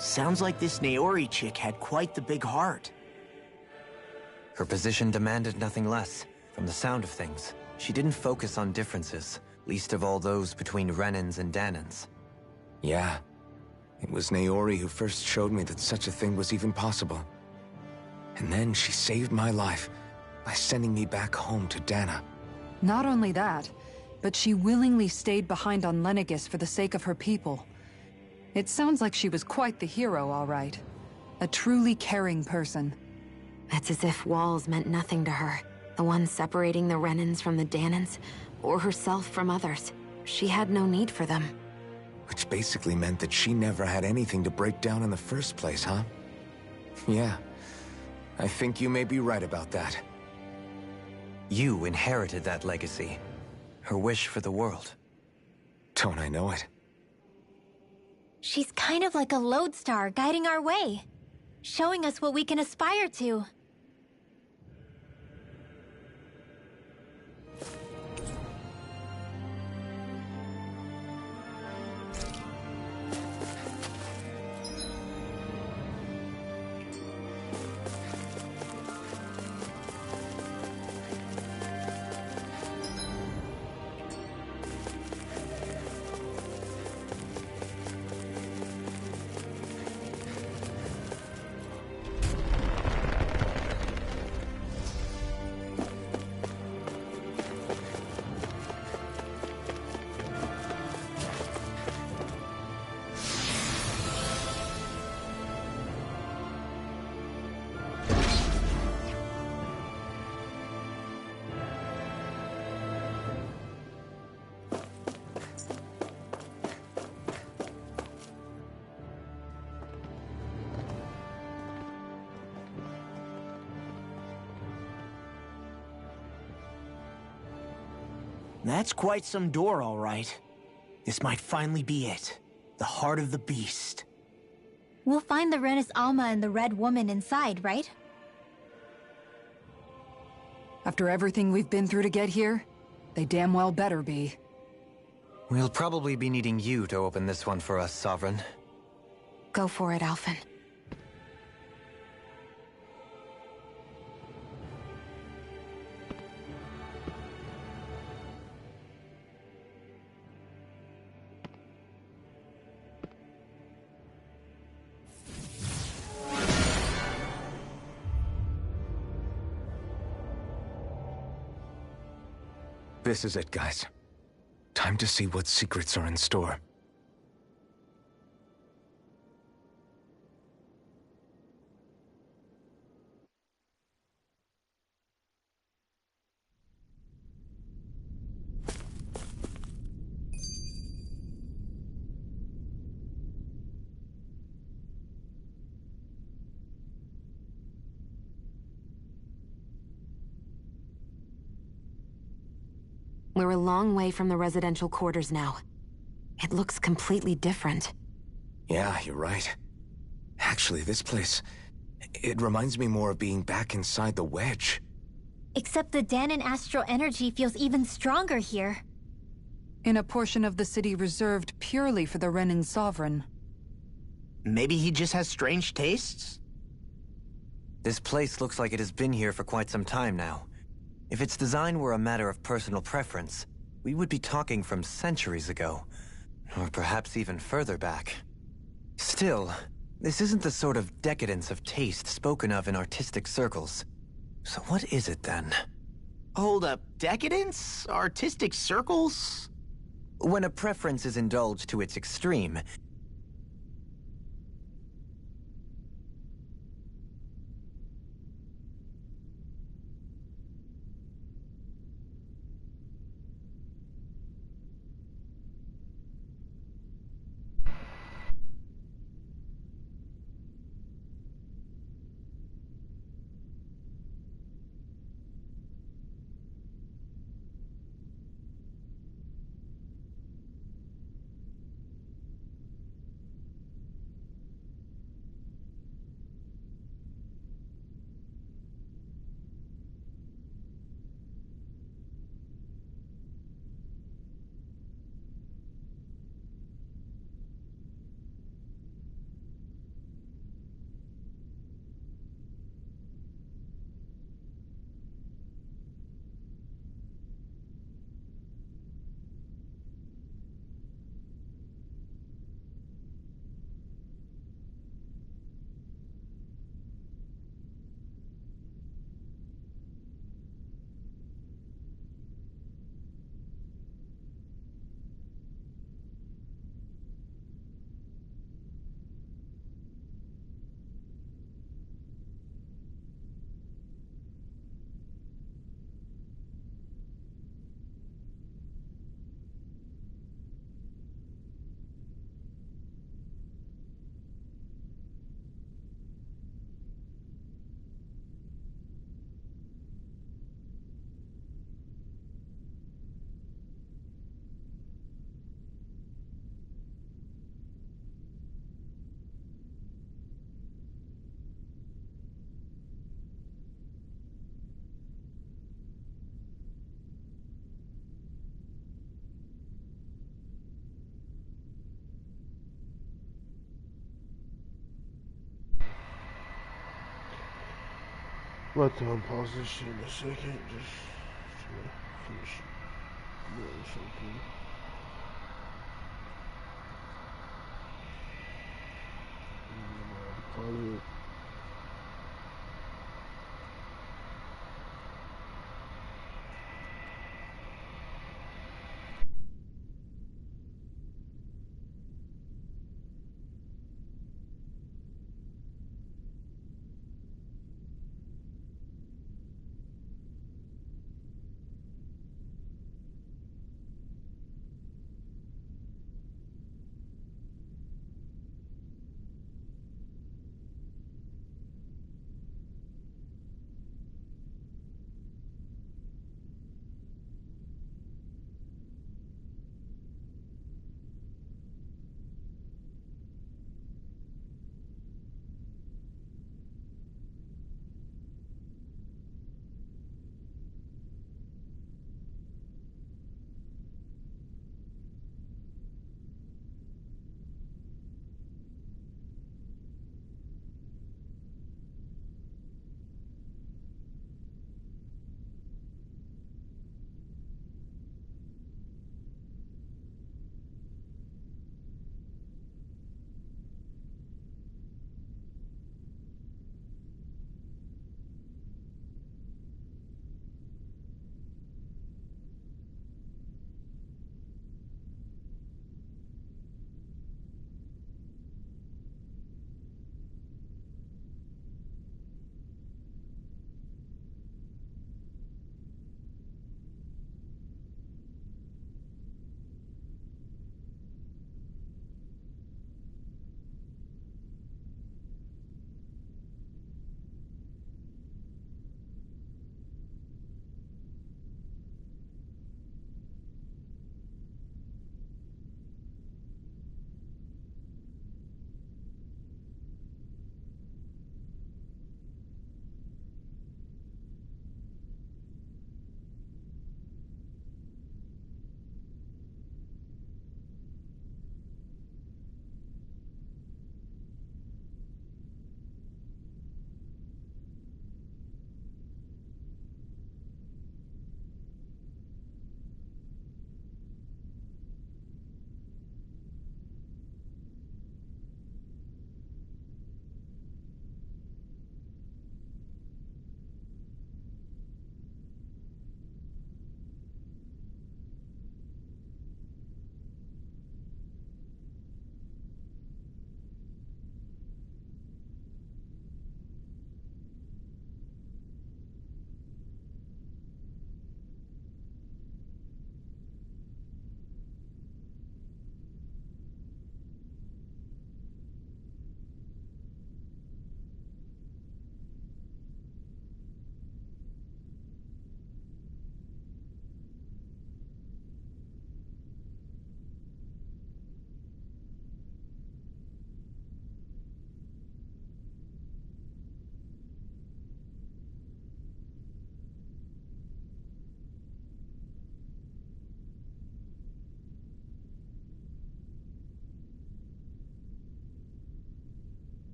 Sounds like this Naori chick had quite the big heart. Her position demanded nothing less. From the sound of things, she didn't focus on differences, least of all those between Renans and Danans. Yeah. It was Naori who first showed me that such a thing was even possible. And then she saved my life by sending me back home to Dana. Not only that, but she willingly stayed behind on Lenegis for the sake of her people. It sounds like she was quite the hero, all right. A truly caring person. It's as if walls meant nothing to her. The ones separating the Renans from the Danans, or herself from others. She had no need for them. Which basically meant that she never had anything to break down in the first place, huh? Yeah. I think you may be right about that. You inherited that legacy. Her wish for the world. Don't I know it? She's kind of like a lodestar guiding our way, showing us what we can aspire to. That's quite some door, all right. This might finally be it. The heart of the beast. We'll find the Renis Alma and the Red Woman inside, right? After everything we've been through to get here, they damn well better be. We'll probably be needing you to open this one for us, Sovereign. Go for it, Alphen. This is it, guys. Time to see what secrets are in store. We're a long way from the residential quarters now. It looks completely different. Yeah, you're right. Actually, this place... it reminds me more of being back inside the Wedge. Except the Danan astral energy feels even stronger here. In a portion of the city reserved purely for the Renan Sovereign. Maybe he just has strange tastes? This place looks like it has been here for quite some time now. If its design were a matter of personal preference, we would be talking from centuries ago. Or perhaps even further back. Still, this isn't the sort of decadence of taste spoken of in artistic circles. So what is it then? Hold up, decadence? Artistic circles? When a preference is indulged to its extreme, Let them pause this shit in a second. Just finish doing something. Call it.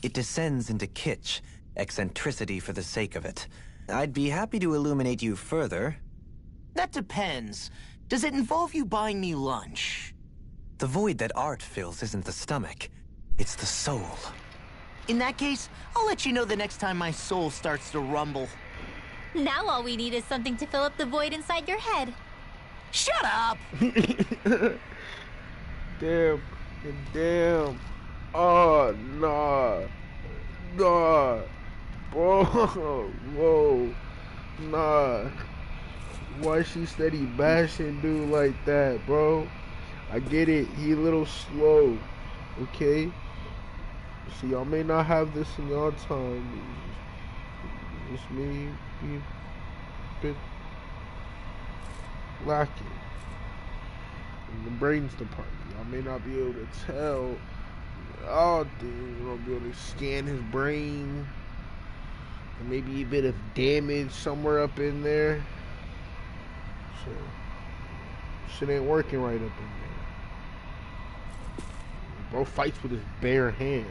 It descends into kitsch, eccentricity for the sake of it. I'd be happy to illuminate you further. That depends. Does it involve you buying me lunch? The void that art fills isn't the stomach, it's the soul. In that case, I'll let you know the next time my soul starts to rumble. Now all we need is something to fill up the void inside your head. Shut up! Damn. Oh, nah. Nah. Bro. Whoa. Nah. Why she steady bashing dude like that, bro? I get it. He a little slow. Okay? So y'all may not have this in y'all time. It's me being a bit lacking in the brains department. Y'all may not be able to tell all things. You won't be able to scan his brain. And maybe a bit of damage somewhere up in there. So shit ain't working right up in there. Bro fights with his bare hands.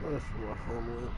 That's where my phone went.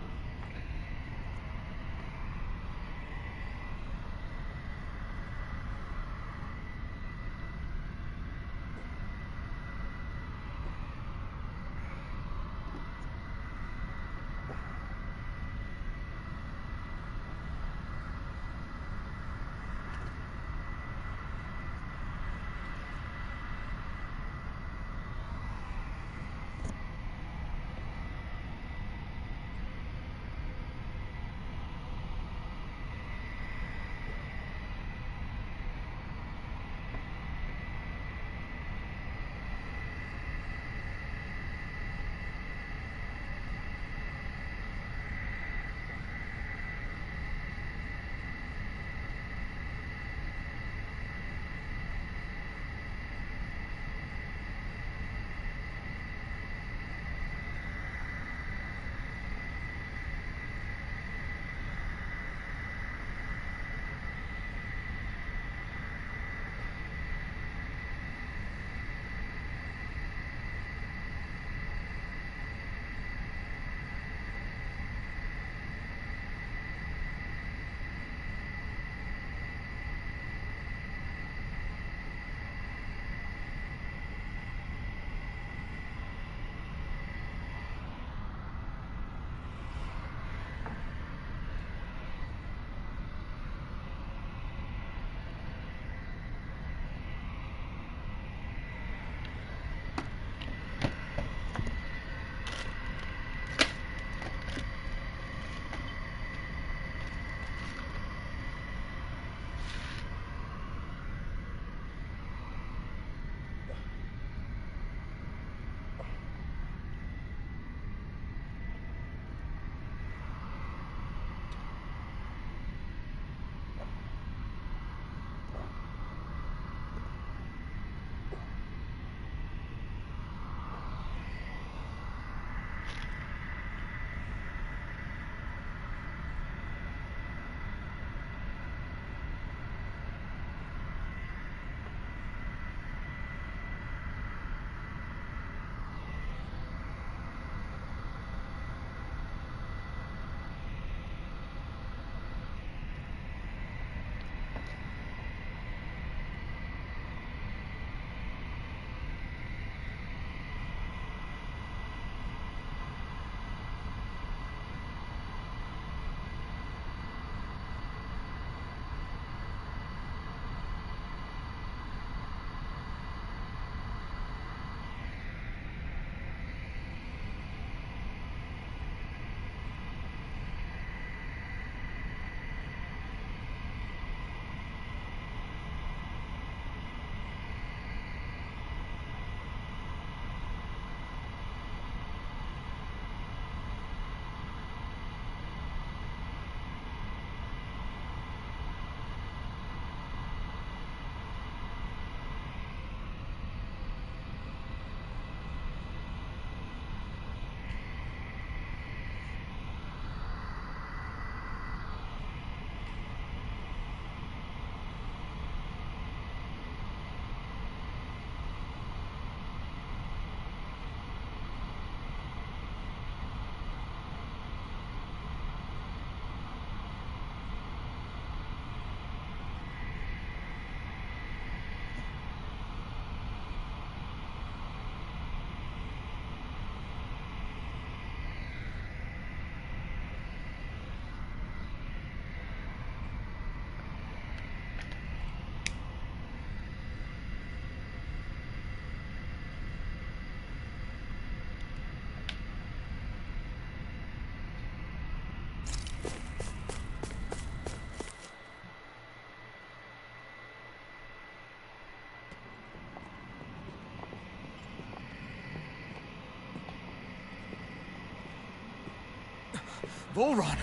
Volron!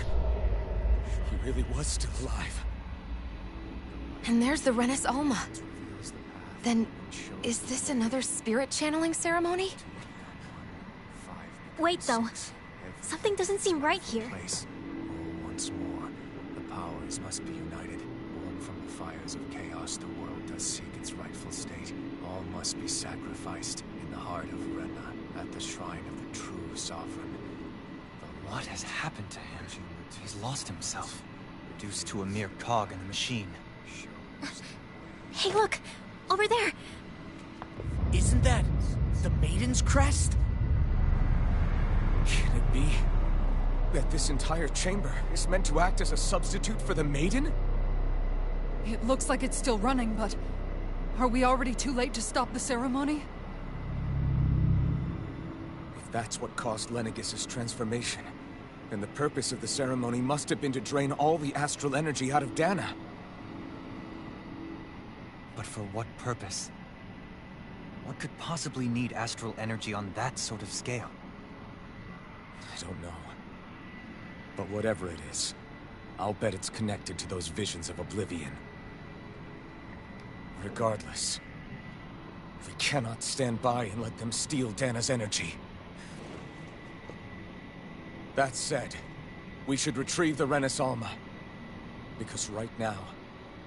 He really was still alive. And there's the Renis Alma. Then, is this another spirit channeling ceremony? Wait, though. Something doesn't seem right here. Once more, the powers must be united. Born from the fires of chaos, the world does seek its rightful state. All must be sacrificed in the heart of Renna, at the shrine of the true sovereign. What has happened to him? He's lost himself, reduced to a mere cog in the machine. Hey, look! Over there! Isn't that the Maiden's crest? Can it be that this entire chamber is meant to act as a substitute for the Maiden? It looks like it's still running, but are we already too late to stop the ceremony? If that's what caused Lenegis' transformation, then the purpose of the ceremony must have been to drain all the astral energy out of Dana. But for what purpose? What could possibly need astral energy on that sort of scale? I don't know. But whatever it is, I'll bet it's connected to those visions of oblivion. Regardless, we cannot stand by and let them steal Dana's energy. That said, we should retrieve the Renis Alma. Because right now,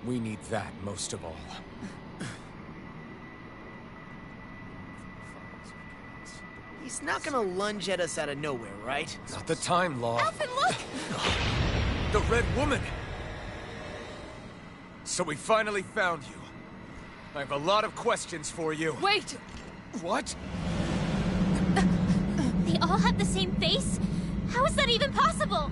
we need that most of all. He's not gonna lunge at us out of nowhere, right? Not the time, Law. Alphen, look! The Red Woman! So we finally found you. I have a lot of questions for you. Wait! What? They all have the same face? How is that even possible?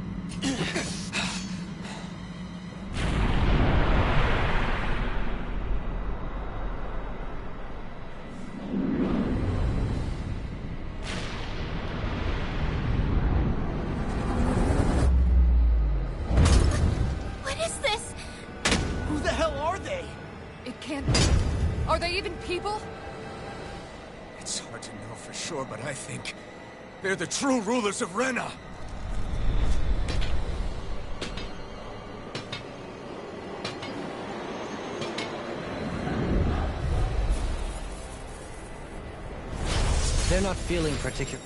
What is this? Who the hell are they? It can't be. Are they even people? It's hard to know for sure, but I think they're the true rulers of Renna. They're not feeling particular.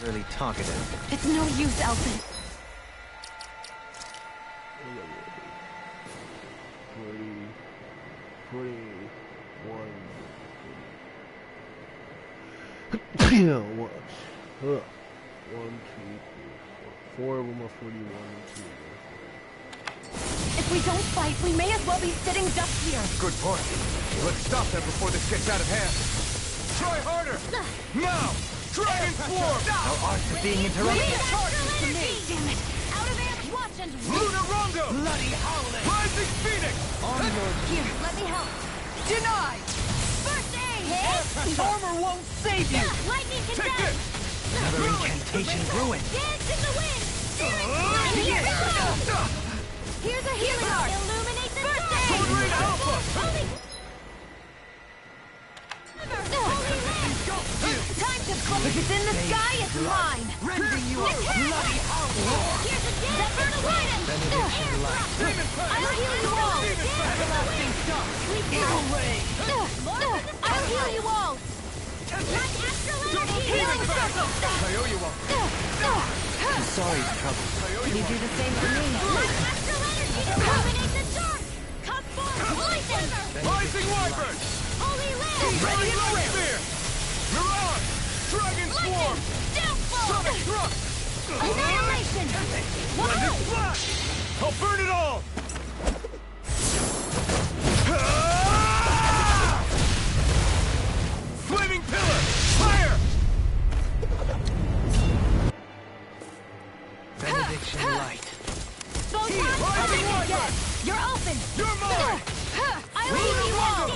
Really talkative. It's no use, Elfin. 41. Yeah, what? 1, 2, 3, 4. 4 of them are 41 and 2. If we don't fight, we may as well be sitting ducks here. Good point. Let's stop them before this gets out of hand. Try harder! Now! Dragon Swarm! Our arts are being interrupted. To me. Damn it. Out of ammo. Watch and Lunar Rondo! Bloody howling! Rising Phoenix! Here, let me help. Denied! First aid! Armor won't save you! Lightning can Take dance! this! Another incantation ruined. Dance in the wind! Here's a healing art! Illuminate the first aid! Sword Rain Alpha! Time to close! If it's in the sky, it's mine! Rending you up bloody howling! Here's a dance for the wind! I'll heal you all! Everlasting shock! Evil ray! I'll heal you all! Healing circle! I owe you one. I'm sorry to trouble. Can you do the same for me? Astral energy to illuminate the dark! Come forward! Lightning! Rising Wyvern! Holy land! Ready Light Spear! Mirage! Dragon Swarm! Downfall! Sonic Thrust! Annihilation! Blended Flash! I'll burn it all! Flaming Pillar! Fire! Benediction light. Rising Wyvern! You're open! You're mine! I'll heal you all!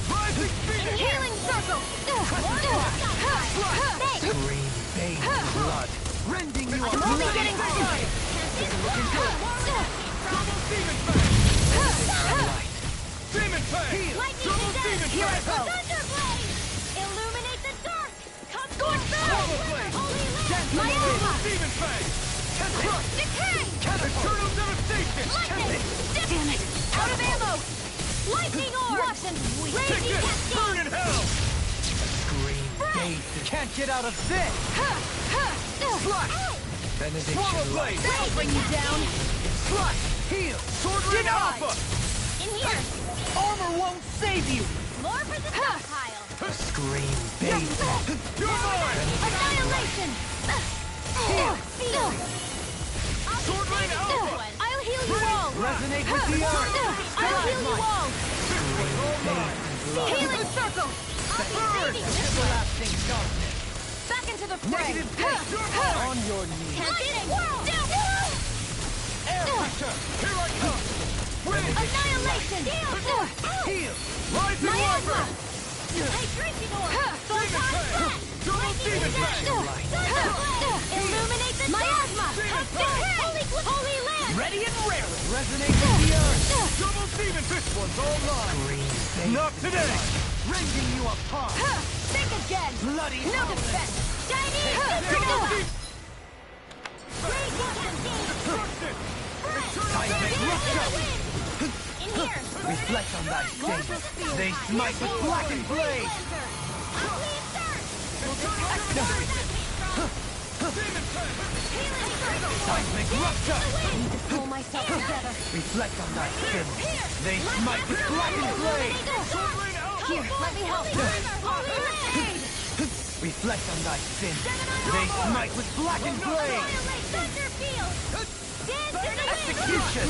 Rising Phoenix! Healing circle! Green vein blood. Rending you up I'm only bloody getting howling! Double Demon Fang! Light. Demon Fang! Lightning Double to Demon death! Here I Fang! go! Thunderblade! Illuminate the dark! Come forth! Lava Blade! Holy land! Double Miasma! Demon Fang! Crush! Decay! Eternal Devastation! Lightning! Damn it! Out of ammo! Lightning orb! Watch and weep! Take Raging this! cascade! Burn in hell! Green vein. Can't get out of this! Slash! Benediction Swallow light. Blade! That'll bring you down! Slash! Heal! Sword Rain Denied! Alpha! In here! Armor won't save you! More for the stockpile! Scream baby! You're mine! Annihilation! Sword Rain Alpha! I'll heal you all! Resonate with the earth! I'll heal you all! Blood. Healing circle! Burn! Everlasting darkness. Back into the fray! Negative pace. On your knees. Lightning! Air pressure! Here I come! Wind! Annihilation! Heal! Rising Miasma! Wyvern! Hydration orb! Demon Fang! Double Demon Fang! Illuminate the miasma! Holy land! Ready and raring. Resonate with the earth. Double Demon! This one's all mine! Green vein. Not today! Rending you apart. Think again! Bloody No howling. defense! Chinese! Double Demon! Seismic rupture. In here! Reflect on thy sins. They smite with blackened blade. Seismic rupture. I need to pull myself together. Reflect on thy sins. They smite with blackened blade. Here, let me help. Reflect on thy sins. They smite with blackened blade. Execution.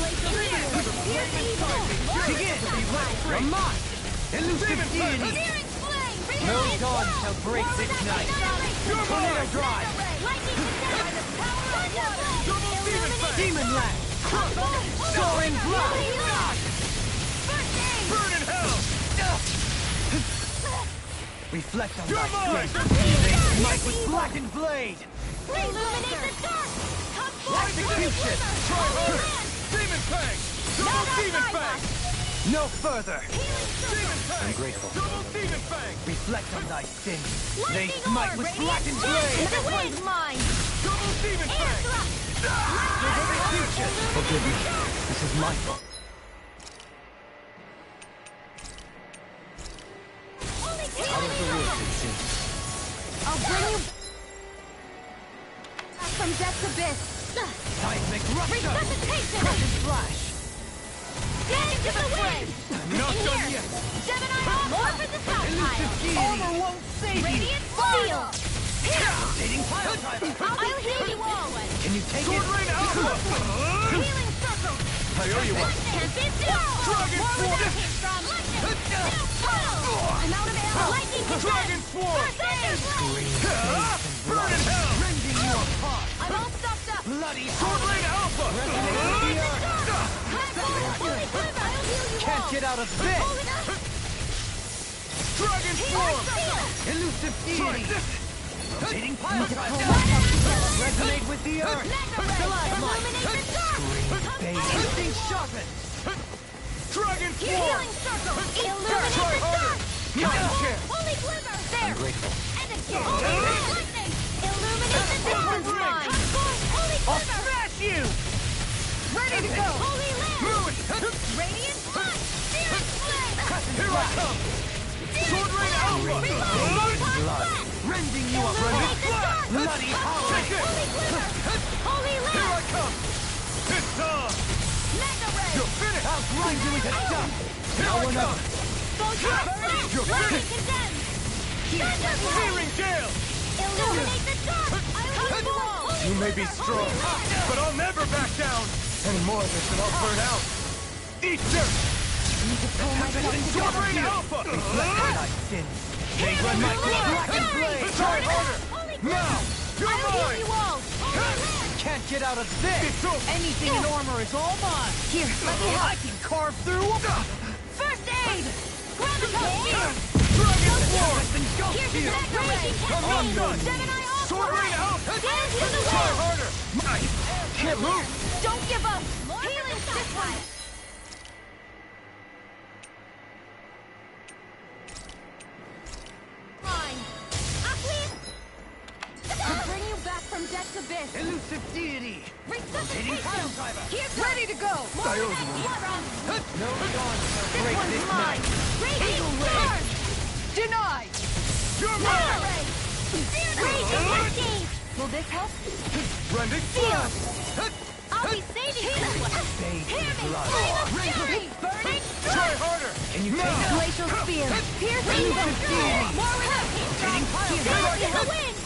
Begin. You're mine. Elusive deity. No dawn shall break this night. Tornado drive. Demon land. Soaring blood. Burn in hell! Reflect on You're thy mine! sins. They smite with blackened blade. Illuminate the dark! Come forth! Execution. Try harder! Demon Fang! Double Demon Fang! No further. Demon Fang! I'm grateful. Double Demon Fang! Reflect on thy sins. They Lightning smite orb! with Radiant blackened jet! blade. This one's mine! Double Demon Air Fang! thrust! Execution. Forgive me. This is my fault. I'll bring you... from Death's Abyss! Seismic rupture! Resuscitation! Crescent flash! Get into the wind! Not In done here! yet! Gemini Alpha for the south Elusive pile! deity! Armor won't save you! Radiant Steel! Rotating pile driver! I'll heal you all! Can you take Sword it? Rain Alpha! Healing Circle! I owe you one. Can't be zero! Dragon More Swarm! resistance from lightning! I'm out of ammo! Lightning Dragon Swarm! First aid! Burn in hell! Rending you apart! I'm all stopped up! Bloody Sword Rain Alpha! Holy quiver! I'll heal you Can't all! get out of this! Dragon Swarm! Elusive deity! Rotating pile driver! Resonate with the earth! Stalagmite! Instinct sharpened! Dragon Swarm! Healing Circle! Illuminate the dark! Holy quiver! There! I'm grateful. And again! Lightning! Illuminate the dark! Mine! Holy I'll quiver! smash you! Ready to go! Holy Land! Radiant Light! Spirit Flame! Here I come! Sword Rain Alpha! Blood! Rending you Illuminate the apart! dark! Bloody power! Holy quiver! Holy Here I Land! come! It's on! Mega Ray! You're finished! I'll grind you into dust! Here I come! Photon Blast! You're Lightning finished! Condemned! Thunderblast! Searing Gale! Illuminate the dark! I'll heal you all! You may be strong, but I'll never back down! Any more of this and I'll burn out! Eat dirt! Sword Rain Alpha! My sins! They run my black and blade! Try harder! Now! You're I'll heal mine! you all! Can't get out of this! It's over! Anything in armor is all mine! Here, let me help! I can carve through! First aid! Graviton! Dragon Swarm! Here's the Mega Ray! I'm done! Gemini Alpha! Sword Rain Alpha! Dance to the Try wind! harder! Mine! Can't move! Don't give up! Healing this one! Line! Aquila! I'll bring you back from Death's Abyss! Elusive deity! Resuscitation! Pile driver! Here's ready to go! More than No dawn shall This break one's this mine! night! Radiant Charge! Denied! You're Mega mine! Ray! Raging Machine! Will this help? Rending Seal! Flash! I'll be saving you! Hear me! blood. Flame of Fury! Burning Try harder! Can you take it? Glacial Spear! Piercing the deity. More resistance! Dance in the wind!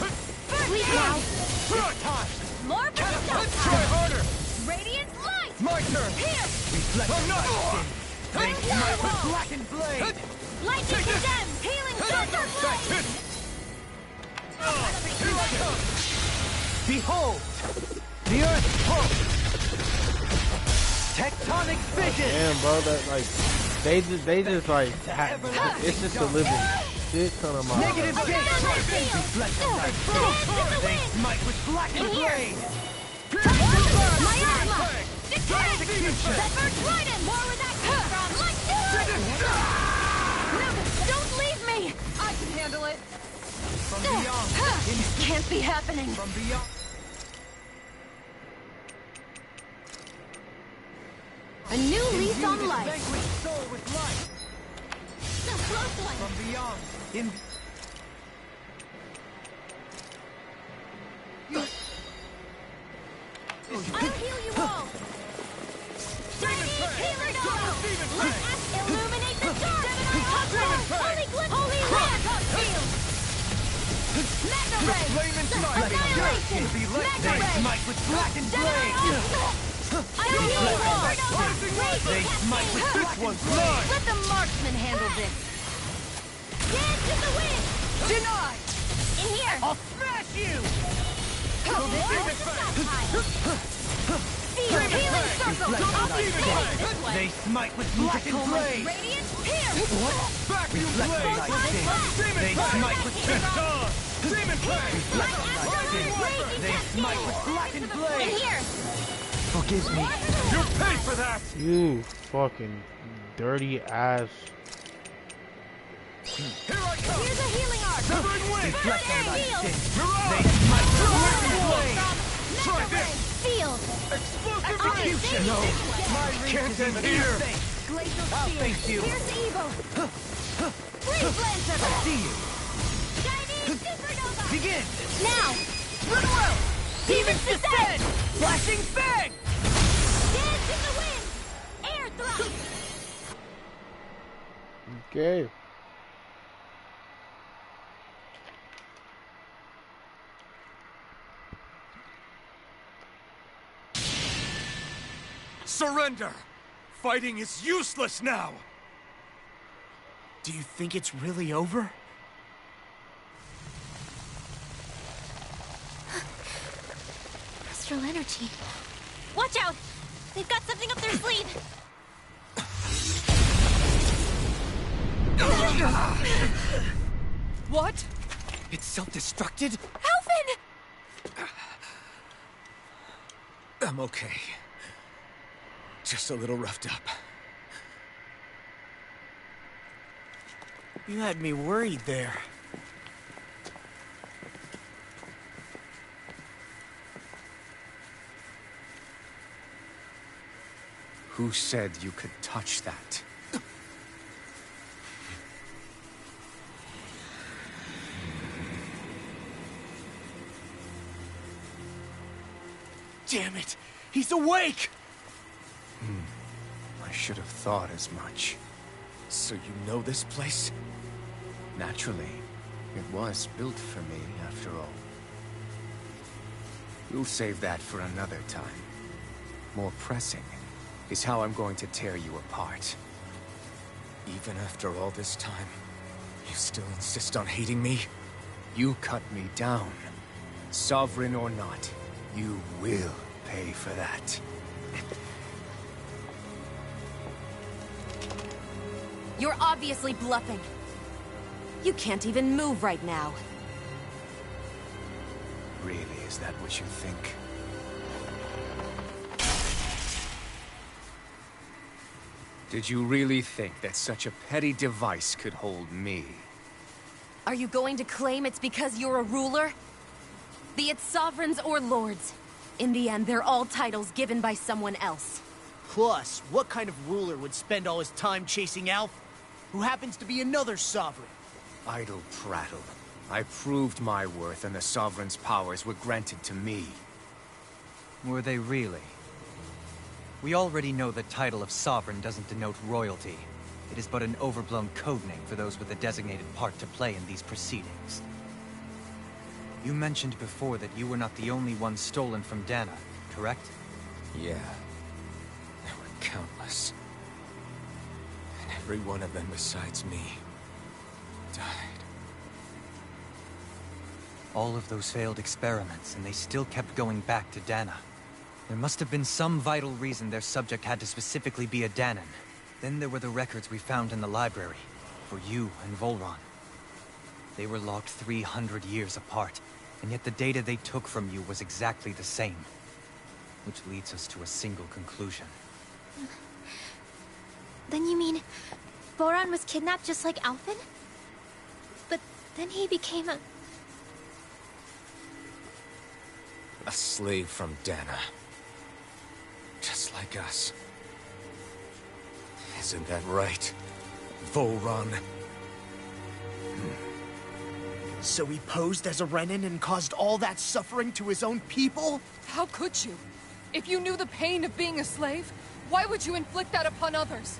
Sleep now! Time! More from Try South! harder! Radiant Light! My turn! Here! Reflect I'm not! They smite with blackened blade! Lightning Condemned! Healing Thunder Blade! Here I come! Behold! The Earth's pulse! Tectonic vision! Damn, bro, that like they just like it's just a living shit ton of my. Negative gate! Reflect the light! They smite with blackened blade! My Arma! Execution! Pepper Trident! More with that from Light! Don't leave me! I can handle it! From beyond! This can't be happening! From beyond! A new lease on life! Vanquished soul with light! The close one! From beyond! In... I'll heal you all! Chinese Healer Dog! Let us illuminate the dark! Holy Glitch! Holy Land! Field! Mega Ray! Flaming Snipe! Annihilation! Mega They Ray! smite with blackened blade! I'll heal you all! They smite with This one's mine! Let the marksman handle this! Dance in the wind! Denied! In here! I'll smash you! Healing Circle! I'll be safe this way! They smite with blackened blade! Radiant Pierce! Vacuum Reflect Blade! the light! Demon They Blade! smite with It's on! Demon Blade! Reflect the light! They smite with blackened In blade! here! Forgive me! You pay for that! You fucking dirty ass. Here I come! Here's a healing arc! Severing Wind! Reflect the light! They Mirage! smite with blackened blade! Try this! Field! Explosive I'll be Rage! safe No. this way! My reach Can't is in end your here. face! Glacial I'll Spear! face you. Here's evil! Freeze Lancer! See you! Chinese Supernova! Begin! Now! Through the world! Demons descend! Flashing fang! Dance in the wind! Air thrust! Okay. Surrender! Fighting is useless now! Do you think it's really over? Astral energy. Watch out! They've got something up their sleeve! What? It's self-destructed? Alphen! I'm okay. Just a little roughed up. You had me worried there. Who said you could touch that? Damn it! He's awake! I should have thought as much. So you know this place? Naturally. It was built for me, after all. We'll save that for another time. More pressing is how I'm going to tear you apart. Even after all this time, you still insist on hating me? You cut me down. Sovereign or not, you will pay for that. You're obviously bluffing. You can't even move right now. Really, is that what you think? Did you really think that such a petty device could hold me? Are you going to claim it's because you're a ruler? Be it sovereigns or lords. In the end, they're all titles given by someone else. Plus, what kind of ruler would spend all his time chasing Alph, who happens to be another sovereign? Idle prattle. I proved my worth and the Sovereign's powers were granted to me. Were they really? We already know the title of Sovereign doesn't denote royalty. It is but an overblown codename for those with a designated part to play in these proceedings. You mentioned before that you were not the only one stolen from Dana, correct? Yeah. There were countless. And every one of them besides me died. All of those failed experiments, and they still kept going back to Dana. There must have been some vital reason their subject had to specifically be a Danan. Then there were the records we found in the library, for you and Volron. They were locked 300 years apart, and yet the data they took from you was exactly the same. Which leads us to a single conclusion. Then you mean Voron was kidnapped just like Alphen? But then he became a slave from Dana. Just like us. Isn't that right, Volron? So he posed as a Renan and caused all that suffering to his own people? How could you? If you knew the pain of being a slave, why would you inflict that upon others?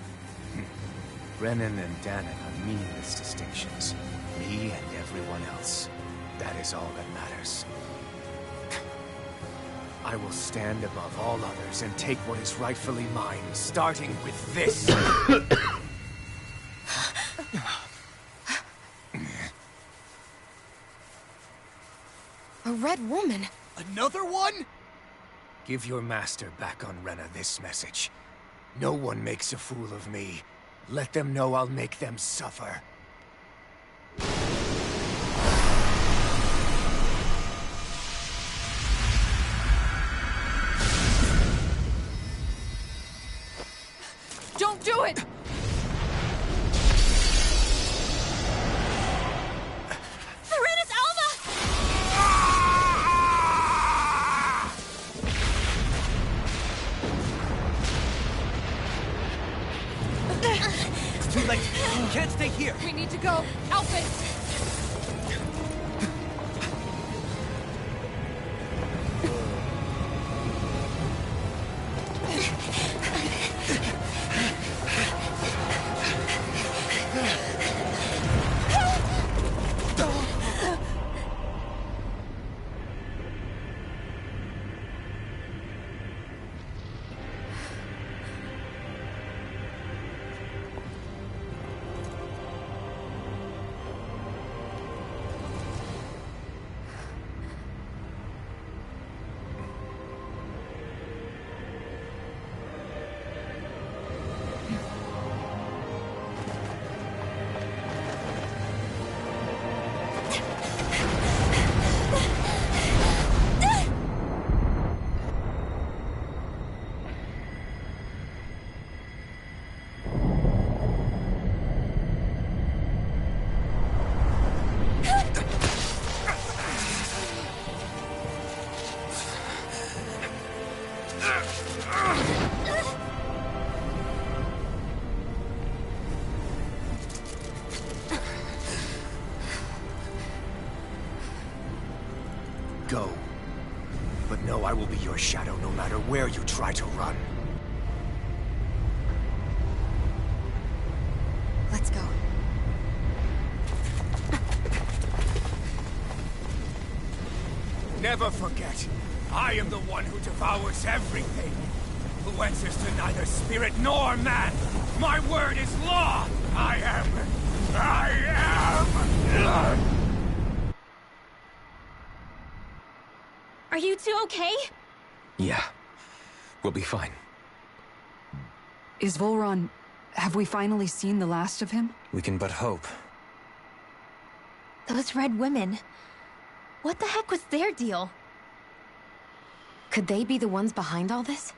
Renan and Danan are meaningless distinctions. Me and everyone else. That is all that matters. I will stand above all others and take what is rightfully mine, starting with this. A red woman? Another one? Give your master back on Rena this message. No one makes a fool of me. Let them know I'll make them suffer. Don't do it! Serenus Alva! It's too late. You can't stay here. We need to go. Alphen! go. But know I will be your shadow no matter where you try to run. Let's go. Never forget, I am the one who devours everything. Who answers to neither spirit nor man. My word is law. I am. Are you two okay? Yeah, we'll be fine. Is Volron... have we finally seen the last of him? We can but hope. Those red women. What the heck was their deal? Could they be the ones behind all this?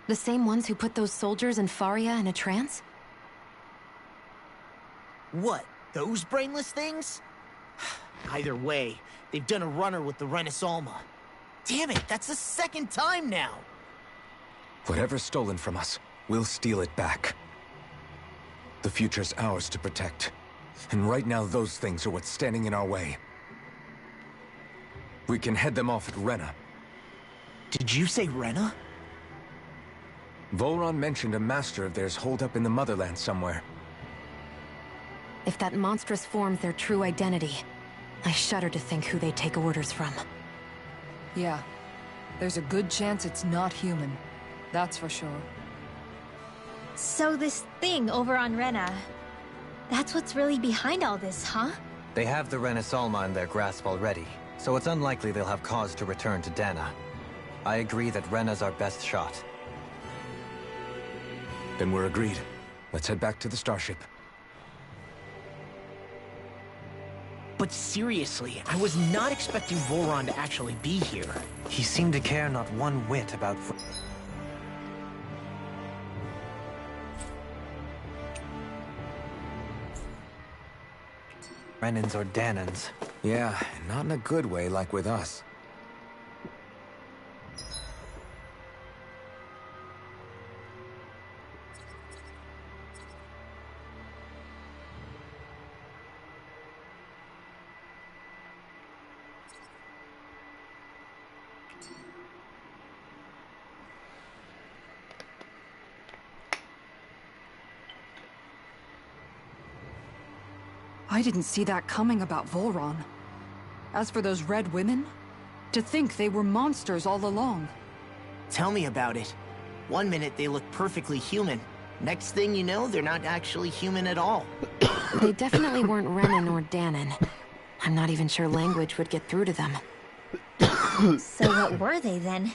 The same ones who put those soldiers in Faria in a trance? What? Those brainless things? Either way, they've done a runner with the Renis Alma. Damn it, that's the second time now! Whatever's stolen from us, we'll steal it back. The future's ours to protect. And right now those things are what's standing in our way. We can head them off at Rena. Did you say Rena? Volron mentioned a master of theirs holed up in the motherland somewhere. If that monstrous form's their true identity, I shudder to think who they take orders from. Yeah. There's a good chance it's not human. That's for sure. So this thing over on Rena, that's what's really behind all this, huh? They have the Renis Alma in their grasp already, so it's unlikely they'll have cause to return to Dana. I agree that Rena's our best shot. Then we're agreed. Let's head back to the starship. But seriously, I was not expecting Volron to actually be here. He seemed to care not one whit about... Renans or Danans. Yeah, not in a good way like with us. I didn't see that coming about Volron. As for those red women, to think they were monsters all along. Tell me about it. One minute they look perfectly human. Next thing you know, they're not actually human at all. They definitely weren't Renan or Danan. I'm not even sure language would get through to them. So what were they then?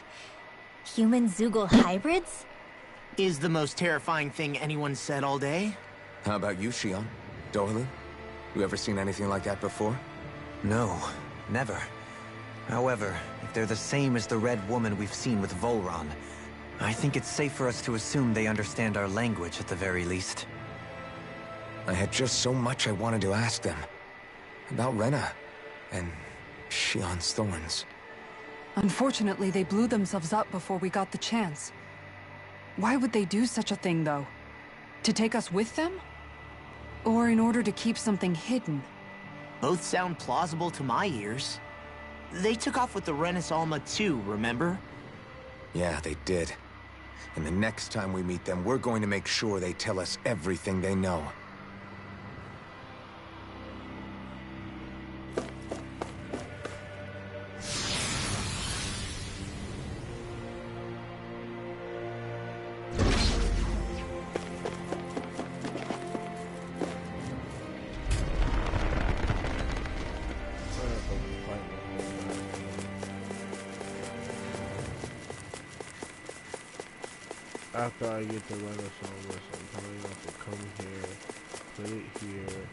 Human Zoogle hybrids? Is the most terrifying thing anyone said all day. How about you, Shion? Dohalu? You ever seen anything like that before? No, never. However, if they're the same as the Red Woman we've seen with Volron, I think it's safe for us to assume they understand our language at the very least. I had just so much I wanted to ask them. About Rena, and Shion's thorns. Unfortunately, they blew themselves up before we got the chance. Why would they do such a thing, though? To take us with them? Or in order to keep something hidden? Both sound plausible to my ears. They took off with the Renis Alma too, remember? Yeah, they did. And the next time we meet them, we're going to make sure they tell us everything they know. After I get the Renis Alma, I'm probably going to come here, put it here.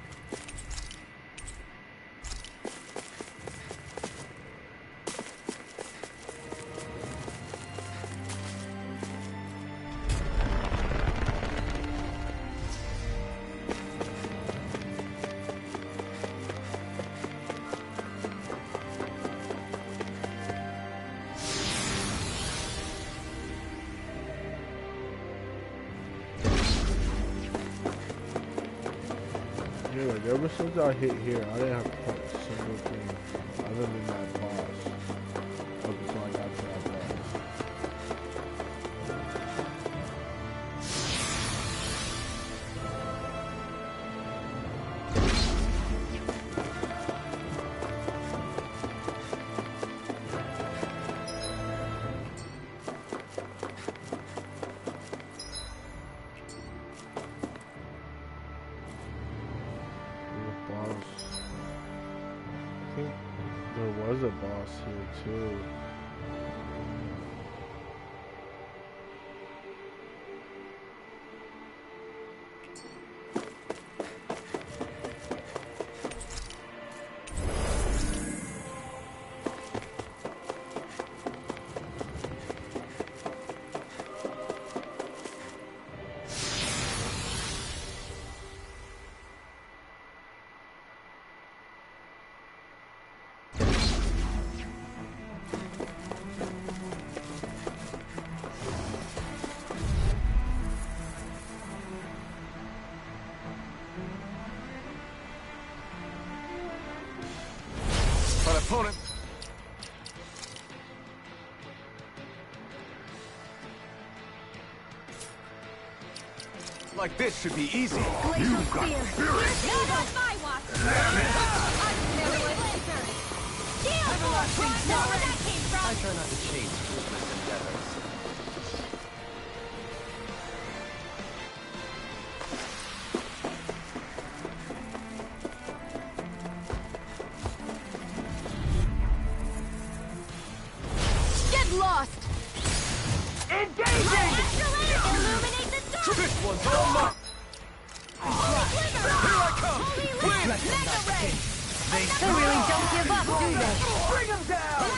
Like ever since I hit here, I didn't have to fight a single thing other than that boss. think there was a boss here too. Opponent. Like this should be easy. Glacial Spear. Not on my watch. Steel Force. Know where that came from. I try not to chase fruitless endeavors. Lost! Engaging! Illuminate the dark! This one's all mine! Here I come! Holy Land! Mega Ray! They really don't give up, do they? Bring them down!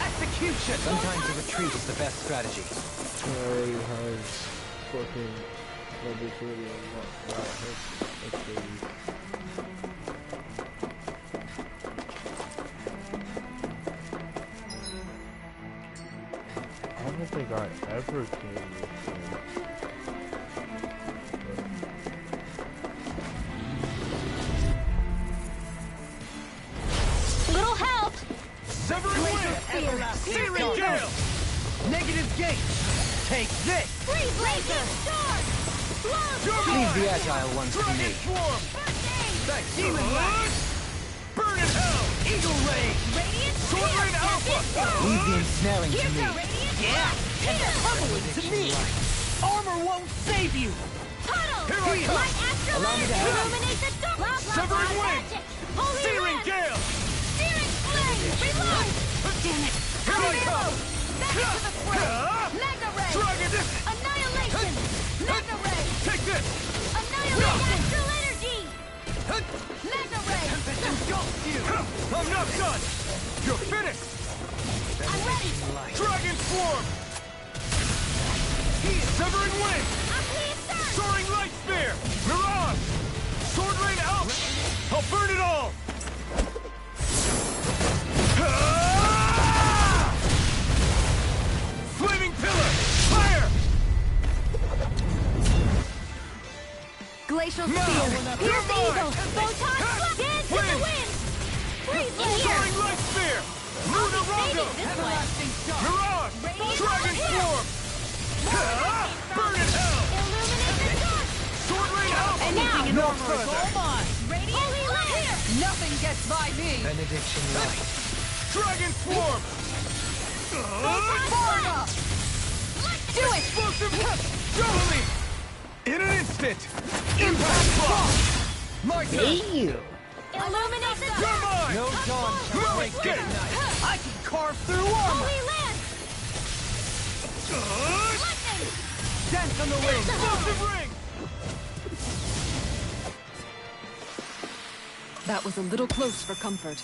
Execution! Sometimes a retreat is the best strategy. I already have fucking level 30 unlocked. Wow, that's crazy. I don't think I ever came this way. Little help! Severing Wind! Searing Gale! Negative Gate! Take this! Freeze Laser! Storm! Leave the agile ones to me. Thanks, Demon Ray! Burn in Hell! Eagle Ray! Radiant Sword Rain Alpha! Leave the ensnaring to me. Yeah, and the tumbling to me. Armor won't save you. Puddle! Here I come! Light Astral Allow me to help. Illuminate the dark! Severing Wind! Holy Searing Land! Gale! Searing Flame! Reload! Damn it! Here I come! Back into the fray! Mega Ray! Dragon! Annihilation! Mega Ray! Take this! Annihilation! Astral Energy! Mega Ray! Engulf you! I'm not done! You're finished! I'm ready! Dragon Swarm! Severing Wind! Soaring Light Spear! Mirage! Sword Rain Alpha! I'll burn it all! Flaming Pillar! Fire! Glacial Now, Spear! you're Here's the mine! Eagle! Photon Flux! Dance in the wind! Freeze Laser! Soaring Light Spear! Luna Rondo! Everlasting Mirage! Dragon Swarm! Burn in Hell! Illuminate the dark! Sword Rain Alpha! And now, no Armor is all mine. Holy Land! Nothing gets by me. Benediction light. Dragon Swarm! Photon Flux! Do it! Explosive! Jolly! In an instant! Impact Block! My turn! Illuminate the You're dark! mine! No dawn shall break Get this it! night. I can carve through armor. Holy Land! Lightning! Dance on the wing! Explosive ring! That was a little close for comfort.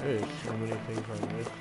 There's so many things I missed.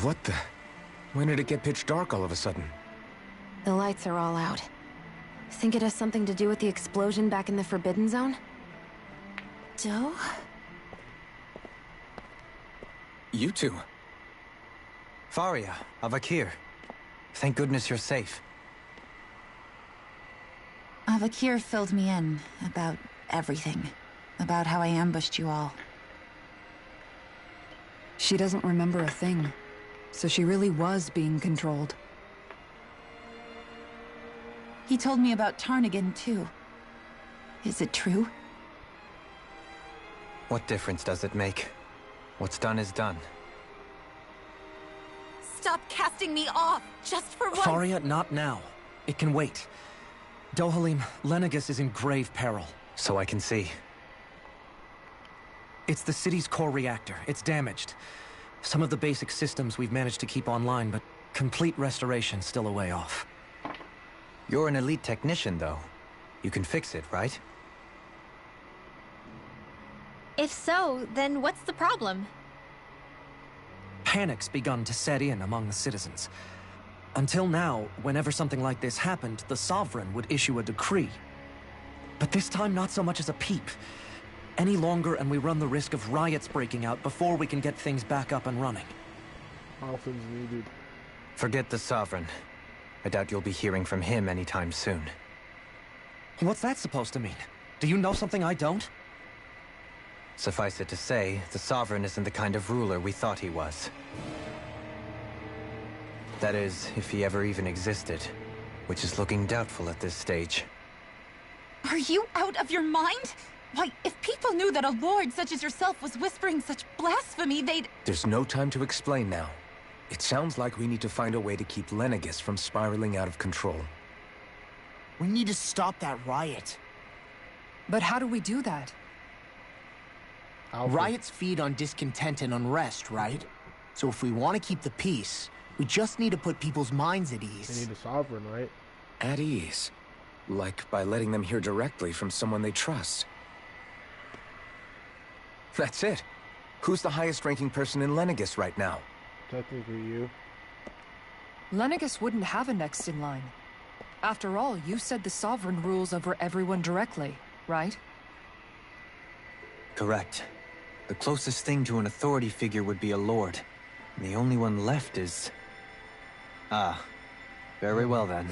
What the? When did it get pitch dark all of a sudden? The lights are all out. Think it has something to do with the explosion back in the Forbidden Zone? Doe? You two. Faria, Avakir. Thank goodness you're safe. Avakir filled me in about everything. About how I ambushed you all. She doesn't remember a thing. So she really was being controlled. He told me about Tarnagin, too. Is it true? What difference does it make? What's done is done. Stop casting me off, just for once! Faria, not now. It can wait. Dohalim, Lenegis is in grave peril. So I can see. It's the city's core reactor. It's damaged. Some of the basic systems we've managed to keep online, but complete restoration's still a way off. You're an elite technician, though. You can fix it, right? If so, then what's the problem? Panic's begun to set in among the citizens. Until now, whenever something like this happened, the Sovereign would issue a decree. But this time, not so much as a peep. Any longer, and we run the risk of riots breaking out before we can get things back up and running. Offense needed. Forget the Sovereign. I doubt you'll be hearing from him anytime soon. What's that supposed to mean? Do you know something I don't? Suffice it to say, the Sovereign isn't the kind of ruler we thought he was. That is, if he ever even existed, which is looking doubtful at this stage. Are you out of your mind? Why, if people knew that a lord such as yourself was whispering such blasphemy, they'd... There's no time to explain now. It sounds like we need to find a way to keep Lenegis from spiraling out of control. We need to stop that riot. But how do we do that? Riots feed on discontent and unrest, right? So if we want to keep the peace, we just need to put people's minds at ease. They need a Sovereign, right? At ease? Like by letting them hear directly from someone they trust. That's it. Who's the highest-ranking person in Lenegis right now? Technically you. Lenegis wouldn't have a next in line. After all, you said the Sovereign rules over everyone directly, right? Correct. The closest thing to an authority figure would be a lord. And the only one left is... Ah. Very well then.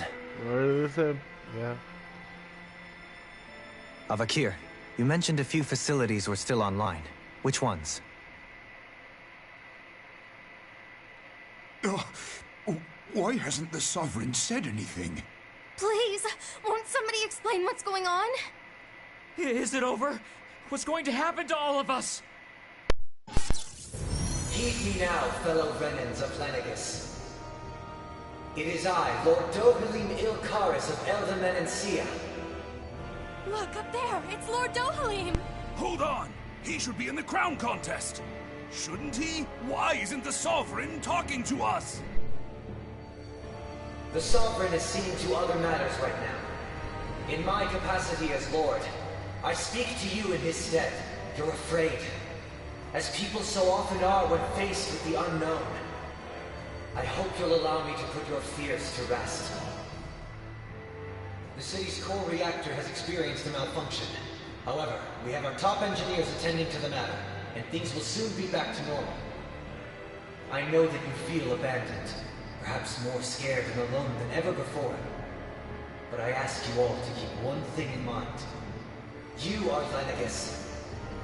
Where is him? Yeah. Avakir, you mentioned a few facilities were still online. Which ones? Why hasn't the Sovereign said anything? Please, won't somebody explain what's going on? Is it over? What's going to happen to all of us? Heed me now, fellow Renans of Lenegis. It is I, Lord Dohalim Ilkaris of Elda Menancia. Look, up there! It's Lord Dohalim! Hold on! He should be in the crown contest! Shouldn't he? Why isn't the Sovereign talking to us? The Sovereign is seeing to other matters right now. In my capacity as Lord, I speak to you in his stead. You're afraid. As people so often are when faced with the unknown. I hope you'll allow me to put your fears to rest. The city's core reactor has experienced a malfunction. However, we have our top engineers attending to the matter, and things will soon be back to normal. I know that you feel abandoned, perhaps more scared and alone than ever before. But I ask you all to keep one thing in mind. You are Lenegis,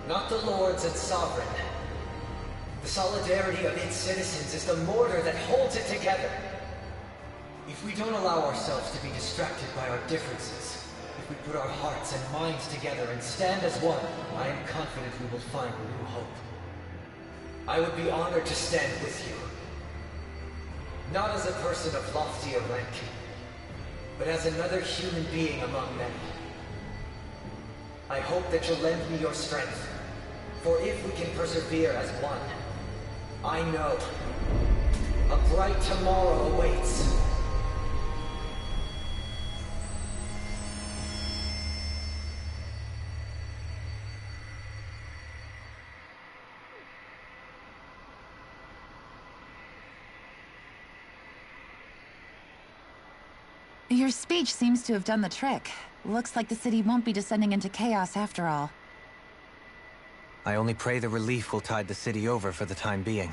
not the Lords and Sovereign. The solidarity of its citizens is the mortar that holds it together. If we don't allow ourselves to be distracted by our differences, if we put our hearts and minds together and stand as one, I am confident we will find a new hope. I would be honored to stand with you. Not as a person of loftier rank, but as another human being among many. I hope that you'll lend me your strength, for if we can persevere as one, I know a bright tomorrow awaits. Your speech seems to have done the trick. Looks like the city won't be descending into chaos after all. I only pray the relief will tide the city over for the time being.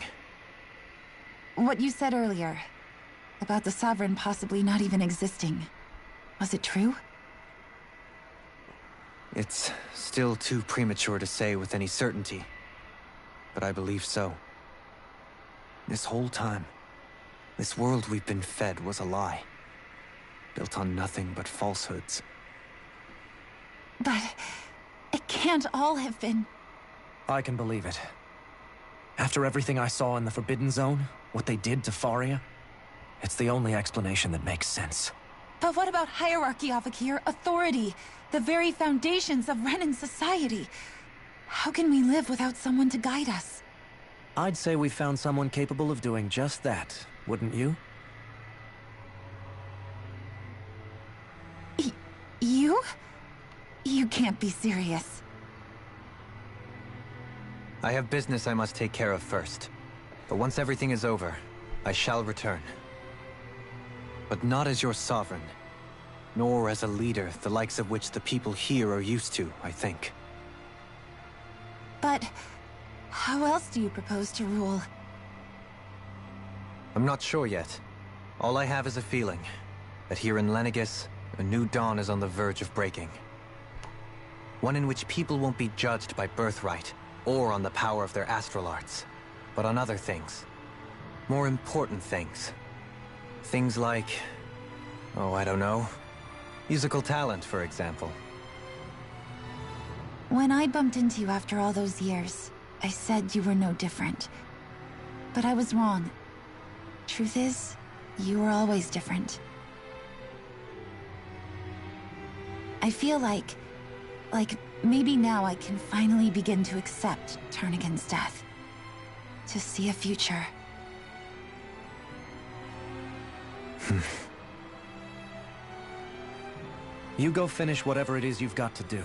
What you said earlier, about the Sovereign possibly not even existing, was it true? It's still too premature to say with any certainty, but I believe so. This whole time, this world we've been fed was a lie. Built on nothing but falsehoods. But it can't all have been... I can believe it. After everything I saw in the Forbidden Zone, what they did to Faria, it's the only explanation that makes sense. But what about hierarchy, Avakir? Authority? The very foundations of Renan society? How can we live without someone to guide us? I'd say we found someone capable of doing just that, wouldn't you? You? You can't be serious. I have business I must take care of first. But once everything is over, I shall return. But not as your sovereign, nor as a leader the likes of which the people here are used to, I think. But how else do you propose to rule? I'm not sure yet. All I have is a feeling that here in Lenegis, a new dawn is on the verge of breaking. One in which people won't be judged by birthright, or on the power of their astral arts, but on other things. More important things. Things like... oh, I don't know. Musical talent, for example. When I bumped into you after all those years, I said you were no different. But I was wrong. Truth is, you were always different. I feel like maybe now I can finally begin to accept Tarnigan's death. To see a future. You go finish whatever it is you've got to do.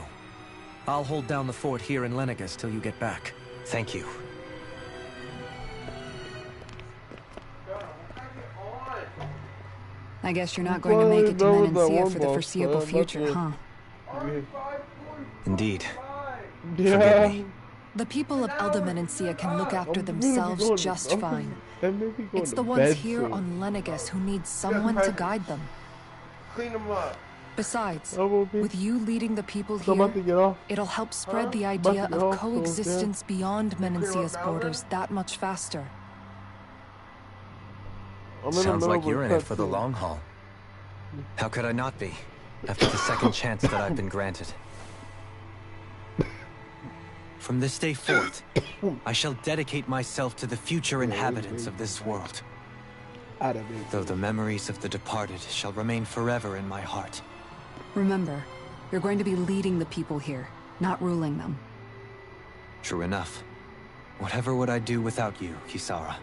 I'll hold down the fort here in Lenegis till you get back. Thank you. I guess you're not going to make it to Menancia for the foreseeable future, huh? Indeed. Yeah. Forgive me. The people of Elda Menancia can look after themselves just fine. It's the ones here on Lenegis who need someone to guide them. Clean them up. Besides, with you leading the people here, it'll help spread the idea of coexistence beyond Menancia's borders that much faster. Sounds like you're in it for the long haul. How could I not be, after the second chance that I've been granted? From this day forth, I shall dedicate myself to the future inhabitants of this world. Though the memories of the departed shall remain forever in my heart. Remember, you're going to be leading the people here, not ruling them. True enough. Whatever would I do without you, Kisara?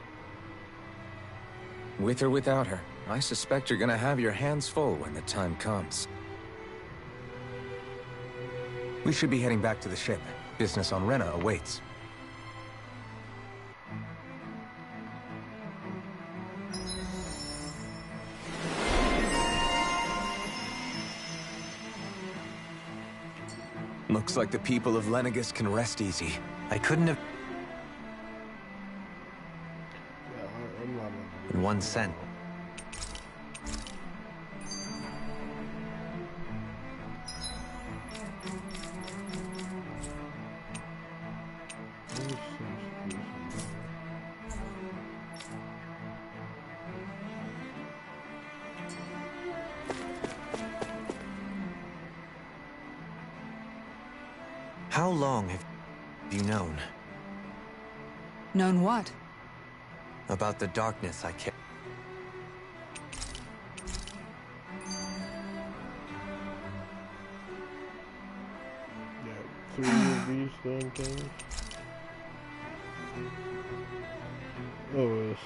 With or without her, I suspect you're gonna have your hands full when the time comes. We should be heading back to the ship. Business on Rena awaits. Looks like the people of Lenegis can rest easy. I couldn't have... Yeah, I'm not... In one sense. How long have you known? Known what? About the darkness I carry. Yeah, 3 of these damn things. Oh, yes.